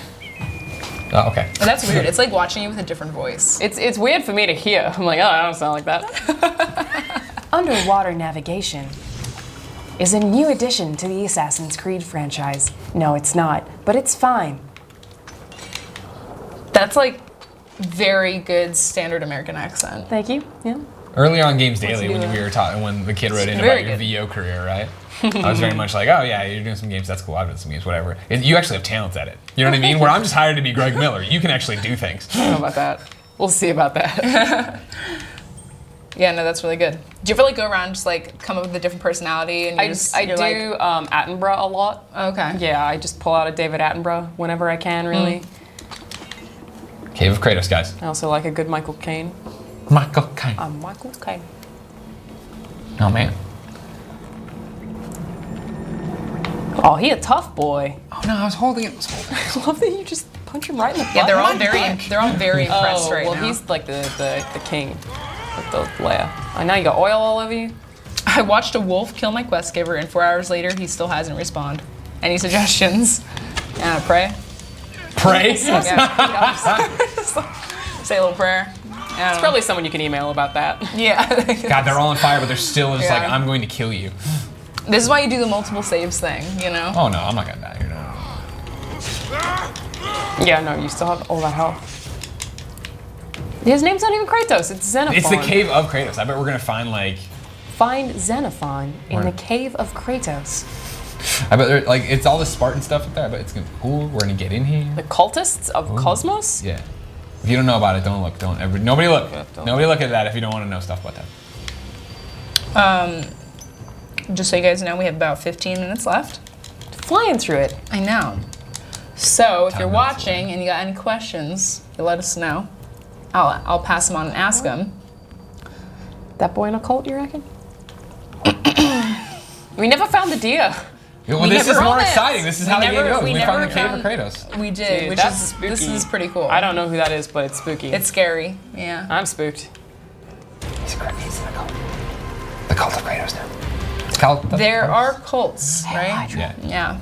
Oh, okay. That's weird. It's like watching you with a different voice. It's weird for me to hear. I'm like, oh, I don't sound like that. underwater navigation is a new addition to the Assassin's Creed franchise. No, it's not, but it's fine. That's like very good standard American accent. Thank you. Yeah. Early on Games Daily, when we were talking, when the kid wrote in Very about your good. VO career, right? I was very much like, oh yeah, you're doing some games, that's cool, I've done some games, whatever. You actually have talents at it. You know what I mean? Where I'm just hired to be Greg Miller. You can actually do things. I don't know about that. We'll see about that. Yeah, no, that's really good. Do you ever like go around just like come up with a different personality and I do Attenborough a lot. Okay. Yeah, I just pull out a David Attenborough whenever I can, really. Cave of Kratos, guys. I also like a good Michael Caine. Michael Caine. I'm Michael Caine. Oh man. Oh, he a tough boy. Oh no, I was holding it. I love that you just punch him right in the butt. Yeah, they're all very impressed right well, now. he's like the king with the layer. Oh, now you got oil all over you. I watched a wolf kill my quest giver, and 4 hours later, he still hasn't responded. Any suggestions? Pray? Pray? Yeah. Say a little prayer. It's probably someone you can email about that. Yeah. God, they're all on fire, but they're still just like, Yeah. I'm going to kill you. This is why you do the multiple saves thing, you know? Oh no, I'm not gonna die here. No. Yeah, no, you still have all that health. His name's not even Kratos, it's Xenophon. It's the Cave of Kratos. I bet we're gonna find like. Find Xenophon in Where? the Cave of Kratos. I bet they're like it's all the Spartan stuff up there. I bet it's gonna be cool. We're gonna get in here. The cultists of Cosmos? Yeah. If you don't know about it, don't look. Don't ever. Nobody look. Yeah, don't. Nobody look at that if you don't want to know stuff about that. Just so you guys know, we have about 15 minutes left. Flying through it. I know. So if Time you're is watching and you got any questions, you let us know. I'll pass them on and ask them. That boy in a cult, you reckon? We never found the deer. Well, We this never is more found it. exciting. This is how the game goes. We found the Cave found- of Kratos. We did, Dude, which that's is spooky. this is pretty cool. I don't know who that is, but it's spooky. It's scary. Yeah. I'm spooked. He's in the cult. The cult of Kratos now. It's called. There are cults, right? Yeah. Yeah.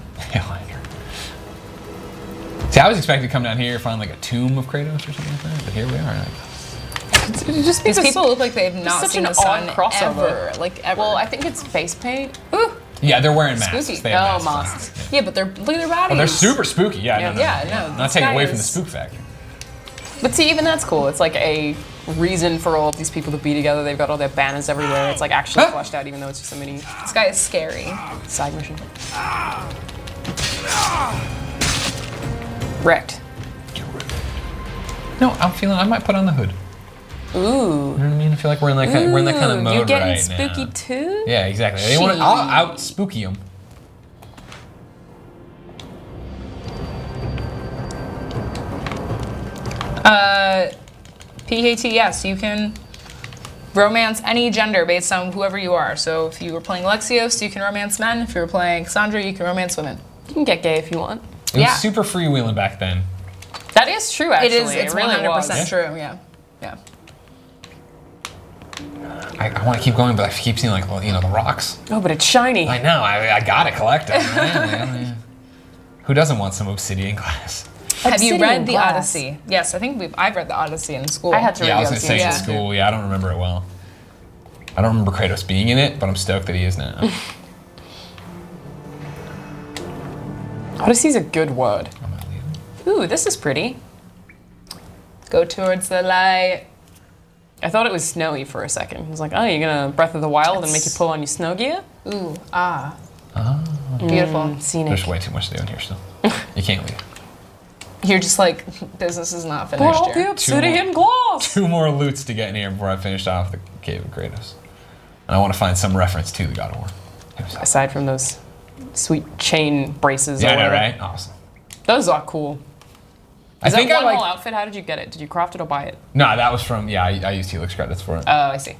See, I was expecting to come down here, find like a tomb of Kratos or something like that, but here we are. Just These people look like they've not such seen an the sun odd crossover. ever. Like ever. Well, I think it's face paint. Ooh. Yeah, they're wearing masks. Spooky. They have Oh, masks. masks. Yeah, but look at their bodies. Oh, they're super spooky. Yeah, no. Yeah, no, Not this taking guy away from the is- spook factor. But see, even that's cool. It's like a reason for all of these people to be together. They've got all their banners everywhere. It's like actually fleshed out, even though it's just a mini This guy is scary. side mission. Wrecked. No, I'm feeling I might put on the hood. Ooh. You know what I mean? I feel like we're in that kind of mode You getting right spooky now. too? Yeah, exactly. I'll out spooky them. PKT, yes, you can romance any gender based on whoever you are. So if you were playing Alexios, you can romance men. If you were playing Cassandra, you can romance women. You can get gay if you want. It was super freewheeling back then. That is true, actually. It's really 100% true, yeah. I want to keep going, but I keep seeing like, well, you know, the rocks. Oh, but it's shiny. I know. I gotta collect them. Right? Who doesn't want some obsidian glass? Have you read the glass. Odyssey? Yes, I think I've read the Odyssey in school. I had to read Yeah, I was the gonna say Odyssey. in school. Yeah, I don't remember it well. I don't remember Kratos being in it, but I'm stoked that he is now. Odyssey's a good word. I'm gonna leave it. Ooh, this is pretty. Go towards the light. I thought it was snowy for a second. I was like, oh, you're gonna Breath of the Wild and make you pull on your snow gear? Ooh, beautiful. Scenic. There's way too much to do in here still. You can't leave. You're just like, business is not finished Pull the here. obsidian glass! 2 more loots to get in here before I finish off the Cave of Kratos. And I want to find some reference to the God of War himself. Aside from those sweet chain braces. Yeah, or I know, whatever. right? Awesome. Those are cool. I think that I one like. whole outfit? How did you get it? Did you craft it or buy it? No, that was from. Yeah, I used Helix credits for it. Oh, I see.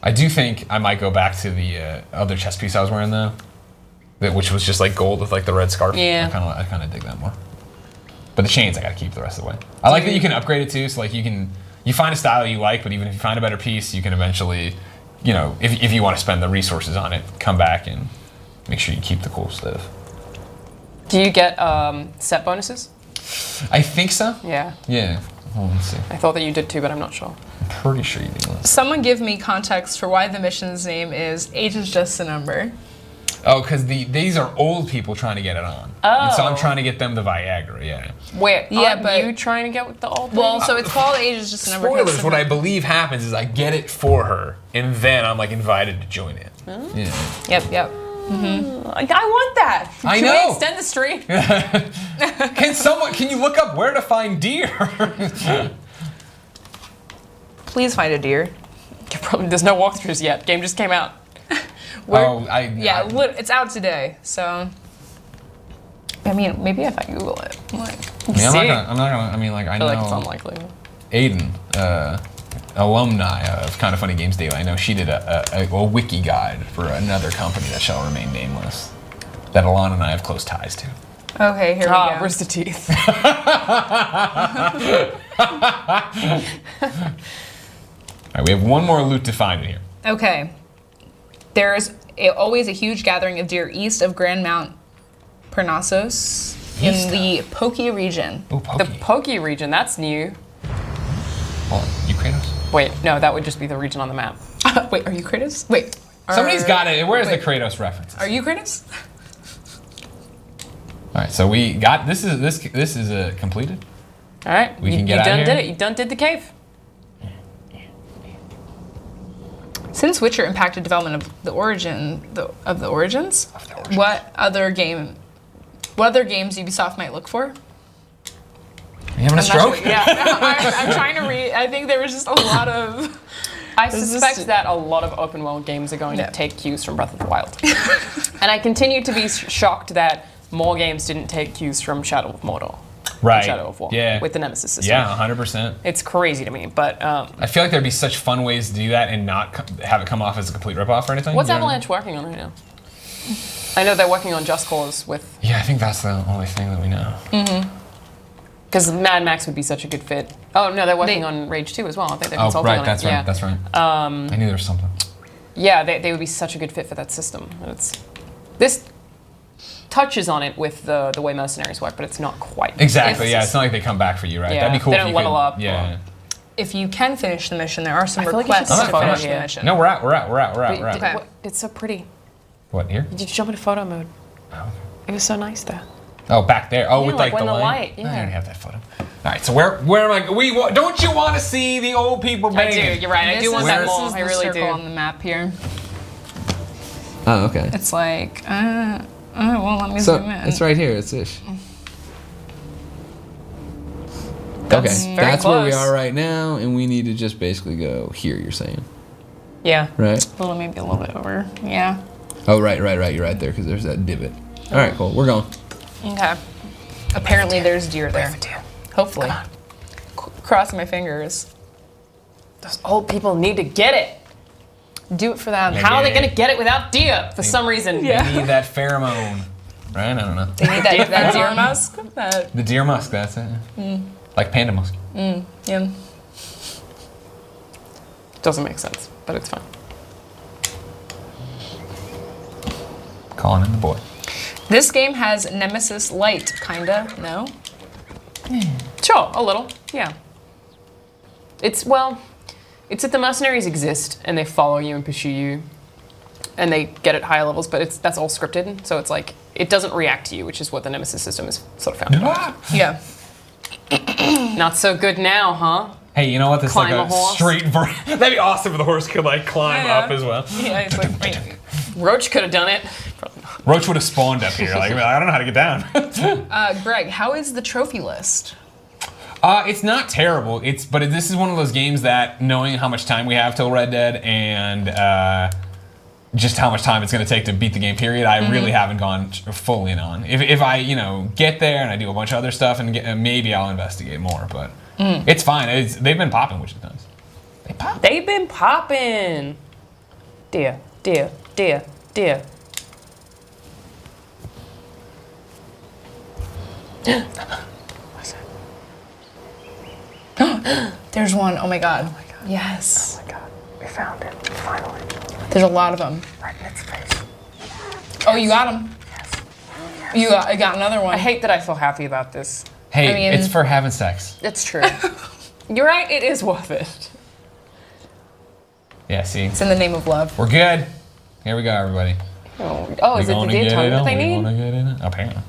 I do think I might go back to the other chest piece I was wearing though, which was just like gold with like the red scarf. Yeah. I kind of dig that more. But the chains I gotta keep the rest of the way. I like that you can upgrade it too. So like you find a style you like, but even if you find a better piece, you can eventually, you know, if you want to spend the resources on it, come back and make sure you keep the cool stuff. Do you get set bonuses? I think so. Yeah. Yeah. Hold on, let's see. I thought that you did too, but I'm not sure. I'm pretty sure you do. Someone give me context for why the mission's name is Age is Just a Number. Oh, because these are old people trying to get it on. And so I'm trying to get them the Viagra, yeah. Wait, Yeah, but you trying to get with the old well, lady? so it's called Age is Just a Number. Spoilers, what I believe happens is I get it for her, and then I'm like invited to join it. Yeah. Yep. I want that. I Can know. we extend the stream? Can you look up where to find deer? Please find a deer. There's no walkthroughs yet. Game just came out. It's out today. So, I mean, maybe if I Google it, like, I'm not gonna. I mean, like I feel know. like it's unlikely. Aiden, alumni of Kind of Funny Games Daily. I know she did a wiki guide for another company that shall remain nameless, that Alanah and I have close ties to. Okay, here we go. Where's the teeth? All right, we have one more loot to find in here. Okay. There's always a huge gathering of deer east of Grand Mount Parnassus in the Poki region. Oh, Poki. The Poki region, that's new. Hold on, you Kratos? Wait, no, that would just be the region on the map. Wait, are you Kratos? Wait. Somebody's got it. Where's the Kratos references? Are you Kratos? All right, so we got this is completed. All right, We you can get out done of did here? it. You done did the cave. Since Witcher impacted development of the origins, what other games Ubisoft might look for? You having a stroke? Yeah, I'm trying to read. I think there was just a lot of. I suspect that a lot of open world games are going to take cues from Breath of the Wild. And I continue to be shocked that more games didn't take cues from Shadow of Mordor. Right. Shadow of War. Yeah. With the Nemesis system. Yeah, 100%. It's crazy to me, but... I feel like there'd be such fun ways to do that and not have it come off as a complete ripoff or anything. what's You know what I Avalanche working on right now? I know they're working on Just Cause with... mean? Yeah, I think that's the only thing that we know. Because Mad Max would be such a good fit. Oh, no, they're working on Rage 2 as well. I think they're consulting on it. That's right, Yeah. that's right. I knew there was something. Yeah, they would be such a good fit for that system. This touches on it with the way Mercenaries work, but it's not quite. Exactly, yeah, it's not like they come back for you, right? Yeah, That'd be cool they if don't you level could, up, Yeah. If you can finish the mission, there are some I feel like you should requests take to a photo finish here. the mission. No, we're out. Wait, Okay. it's so pretty. What, here? Did you jump into photo mode? Oh. It was so nice there. Oh, back there. Oh, Yeah, with like like when the the light. light, yeah. I already have that photo. All right, so where am I? Don't you want to see the old people I banging? do, you're right. I do want that more. This is I the really circle do. on the map here. Oh, okay. It's like, well, let me zoom in. It's right here. It's ish. That's where we close. are right now, and we need to just basically go here, you're saying. Yeah. Right? Maybe a little bit over. Yeah. Oh, right. You're right there, because there's that divot. All right, cool. We're going. Okay. Apparently there's deer there. Hopefully. Crossing my fingers. Those old people need to get it. Do it for them. How are they going to get it without deer for some reason? They need that pheromone. Right? I don't know. They need that deer musk. The deer musk, that's it. Like panda musk. Yeah. Doesn't make sense, but it's fine. Calling in the boy. This game has Nemesis Light, kinda. No? Sure, a little, yeah. It's that the mercenaries exist and they follow you and pursue you and they get at higher levels, but that's all scripted, so it's like, it doesn't react to you, which is what the Nemesis system is sort of founded on. Yeah. Not so good now, huh? Hey, you know what? This is like Climb a a horse. straight That'd be awesome if the horse could like climb up as well. Yeah, it's like, wait. Roach could have done it. Roach would have spawned up here. Like, I don't know how to get down. Greg, how is the trophy list? It's not terrible. But this is one of those games that, knowing how much time we have till Red Dead and just how much time it's going to take to beat the game, period, I really haven't gone full in on. If I, get there and I do a bunch of other stuff and maybe I'll investigate more. But it's fine. They've been popping, which it does. They've been popping. Dear. There's one. Oh my god. Yes. Oh my god. We found it. Finally. There's a lot of them. Right in its face. Oh, you got them. You got another one. I hate that I feel happy about this. Hey, it's for having sex. It's true. You're right, it is worth it. Yeah, see? It's in the name of love. We're good. Here we go, everybody. Oh, is it the deer tongue that they need? Want to get in it? Apparently.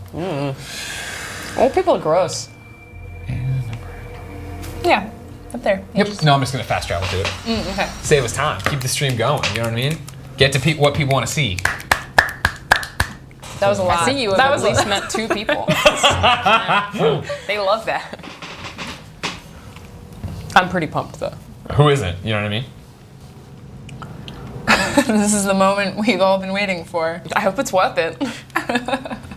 Old people are gross. Yeah, up there. Yep. No, I'm just going to fast travel to it. Okay. Save us time. Keep the stream going. You know what I mean? Get to what people want to see. That was a lot. I see you have at least met 2 people. They love that. I'm pretty pumped, though. Who isn't? You know what I mean? This is the moment we've all been waiting for. I hope it's worth it.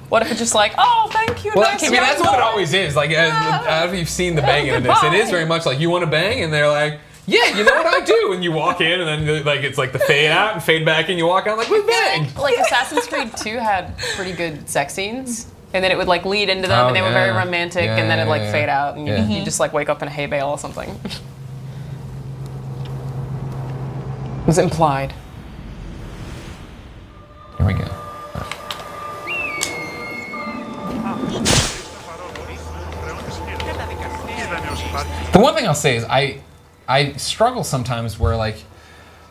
What if it's just like, oh, thank you. Well, nice that's what it always is. Like, if you've seen the banging of this, it is very much like, you want to bang? And they're like, yeah, you know what I do? And you walk in, and then like it's like the fade out and fade back, and you walk out like, we bang. Like Assassin's Creed 2 had pretty good sex scenes. And then it would like lead into them, and they were very romantic, and then it'd like fade out, and you just like wake up in a hay bale or something. It was implied. Here we go. The one thing I'll say is I struggle sometimes where like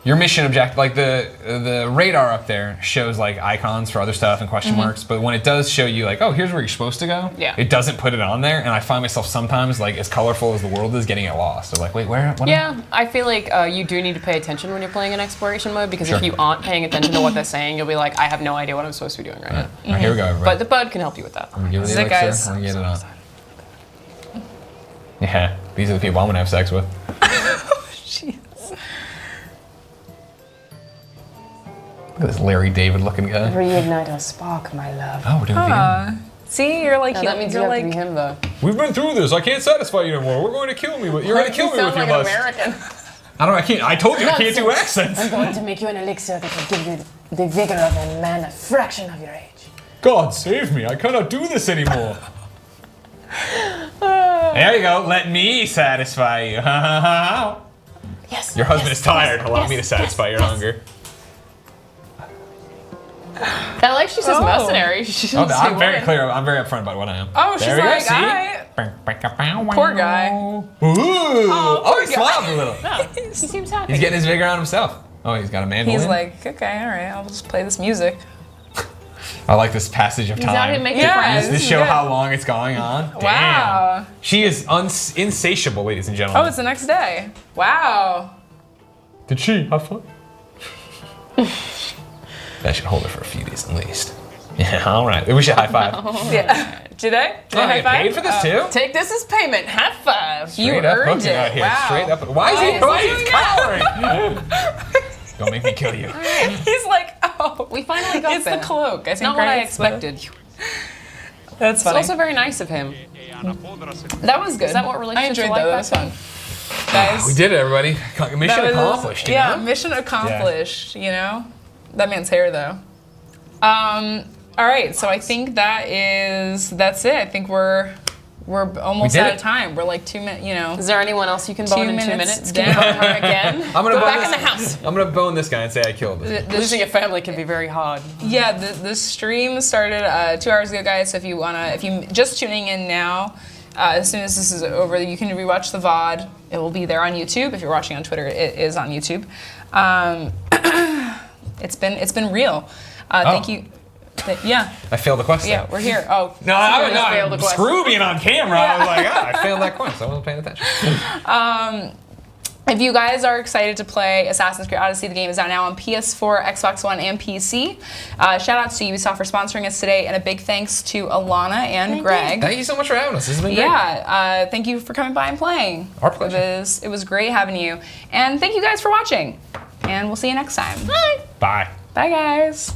your mission objective, like the radar up there shows like icons for other stuff and question marks, but when it does show you like, oh, here's where you're supposed to go, it doesn't put it on there, and I find myself sometimes like, as colorful as the world is, getting it lost. Or like, wait, where? What I feel like you do need to pay attention when you're playing in exploration mode, because if you aren't paying attention to what they're saying, you'll be like, I have no idea what I'm supposed to be doing right now. All right, here we go, everybody. But the bird can help you with that. I'm gonna give it the elixir. I'm gonna get it on. Yeah, these are the people I'm gonna have sex with. Jeez. Look at this Larry David looking guy. Reignite our spark, my love. Oh, we're doing it. See, you're like, that means you have to be him, though. We've been through this. I can't satisfy you anymore. We're going to kill me. You're going to kill me with your like lust. an American. I don't know. I can't. I told you I can't do accents. I'm going to make you an elixir that will give you the vigor of a man a fraction of your age. God save me. I cannot do this anymore. There you go. Let me satisfy you. Yes. Your husband is tired. Allow me to satisfy your hunger. I like she says mercenary. She Oh, I'm very clear. I'm very upfront about what I am. Oh, she's like, poor guy. Ooh. Oh, he slobbed a little. He seems happy. He's getting his vigor on himself. Oh, he's got a mandolin. He's like, okay, all right, I'll just play this music. I like this passage of time. He's out here making friends. To show how long it's going on. Damn. Wow. She is insatiable, ladies and gentlemen. Oh, it's the next day. Wow. Did she have fun? That should hold her for a few days at least. Yeah, all right. We should high five. Yeah. Do they? Do they Oh, high you five? paid for this too? Take this as payment. High five. Straight up earned hooking it. out here. Wow. Straight up. Why is he cowering? Don't make me kill you. He's like, oh, We finally got it's there. the cloak. I think Not what I right? It's the- expected. That's It's funny. also very nice of him. That was good. Is that what I relationships enjoyed are like that. That was back fun. Guys, We did it, everybody. Mission that was- accomplished. You Yeah, know? mission accomplished. You know, that man's hair though. All right, so I think that's it. I think we're almost We did out it. of time. We're like 2 minutes. You know, Is there anyone else you can bone in 2 minutes? Can you down. bone her again? I'm gonna Go bone back this, in the house. I'm gonna bone this guy and say I killed him. Losing a family can be very hard. Yeah, the stream started 2 hours ago, guys. So if you just tuning in now, as soon as this is over, you can rewatch the VOD. It will be there on YouTube. If you're watching on Twitter, it is on YouTube. It's been real. Thank you. Yeah. I failed the quest. Yeah, we're here. Oh. No, failed the quest. screw being on camera. I was like, I failed that quest. I wasn't paying attention. If you guys are excited to play Assassin's Creed Odyssey, the game is out now on PS4, Xbox One, and PC. Shout outs to Ubisoft for sponsoring us today, and a big thanks to Alanah and Greg. Thank you so much for having us. This has been great. Yeah, thank you for coming by and playing. Our pleasure. It was great having you. And thank you guys for watching. And we'll see you next time. Bye. Bye. Bye, guys.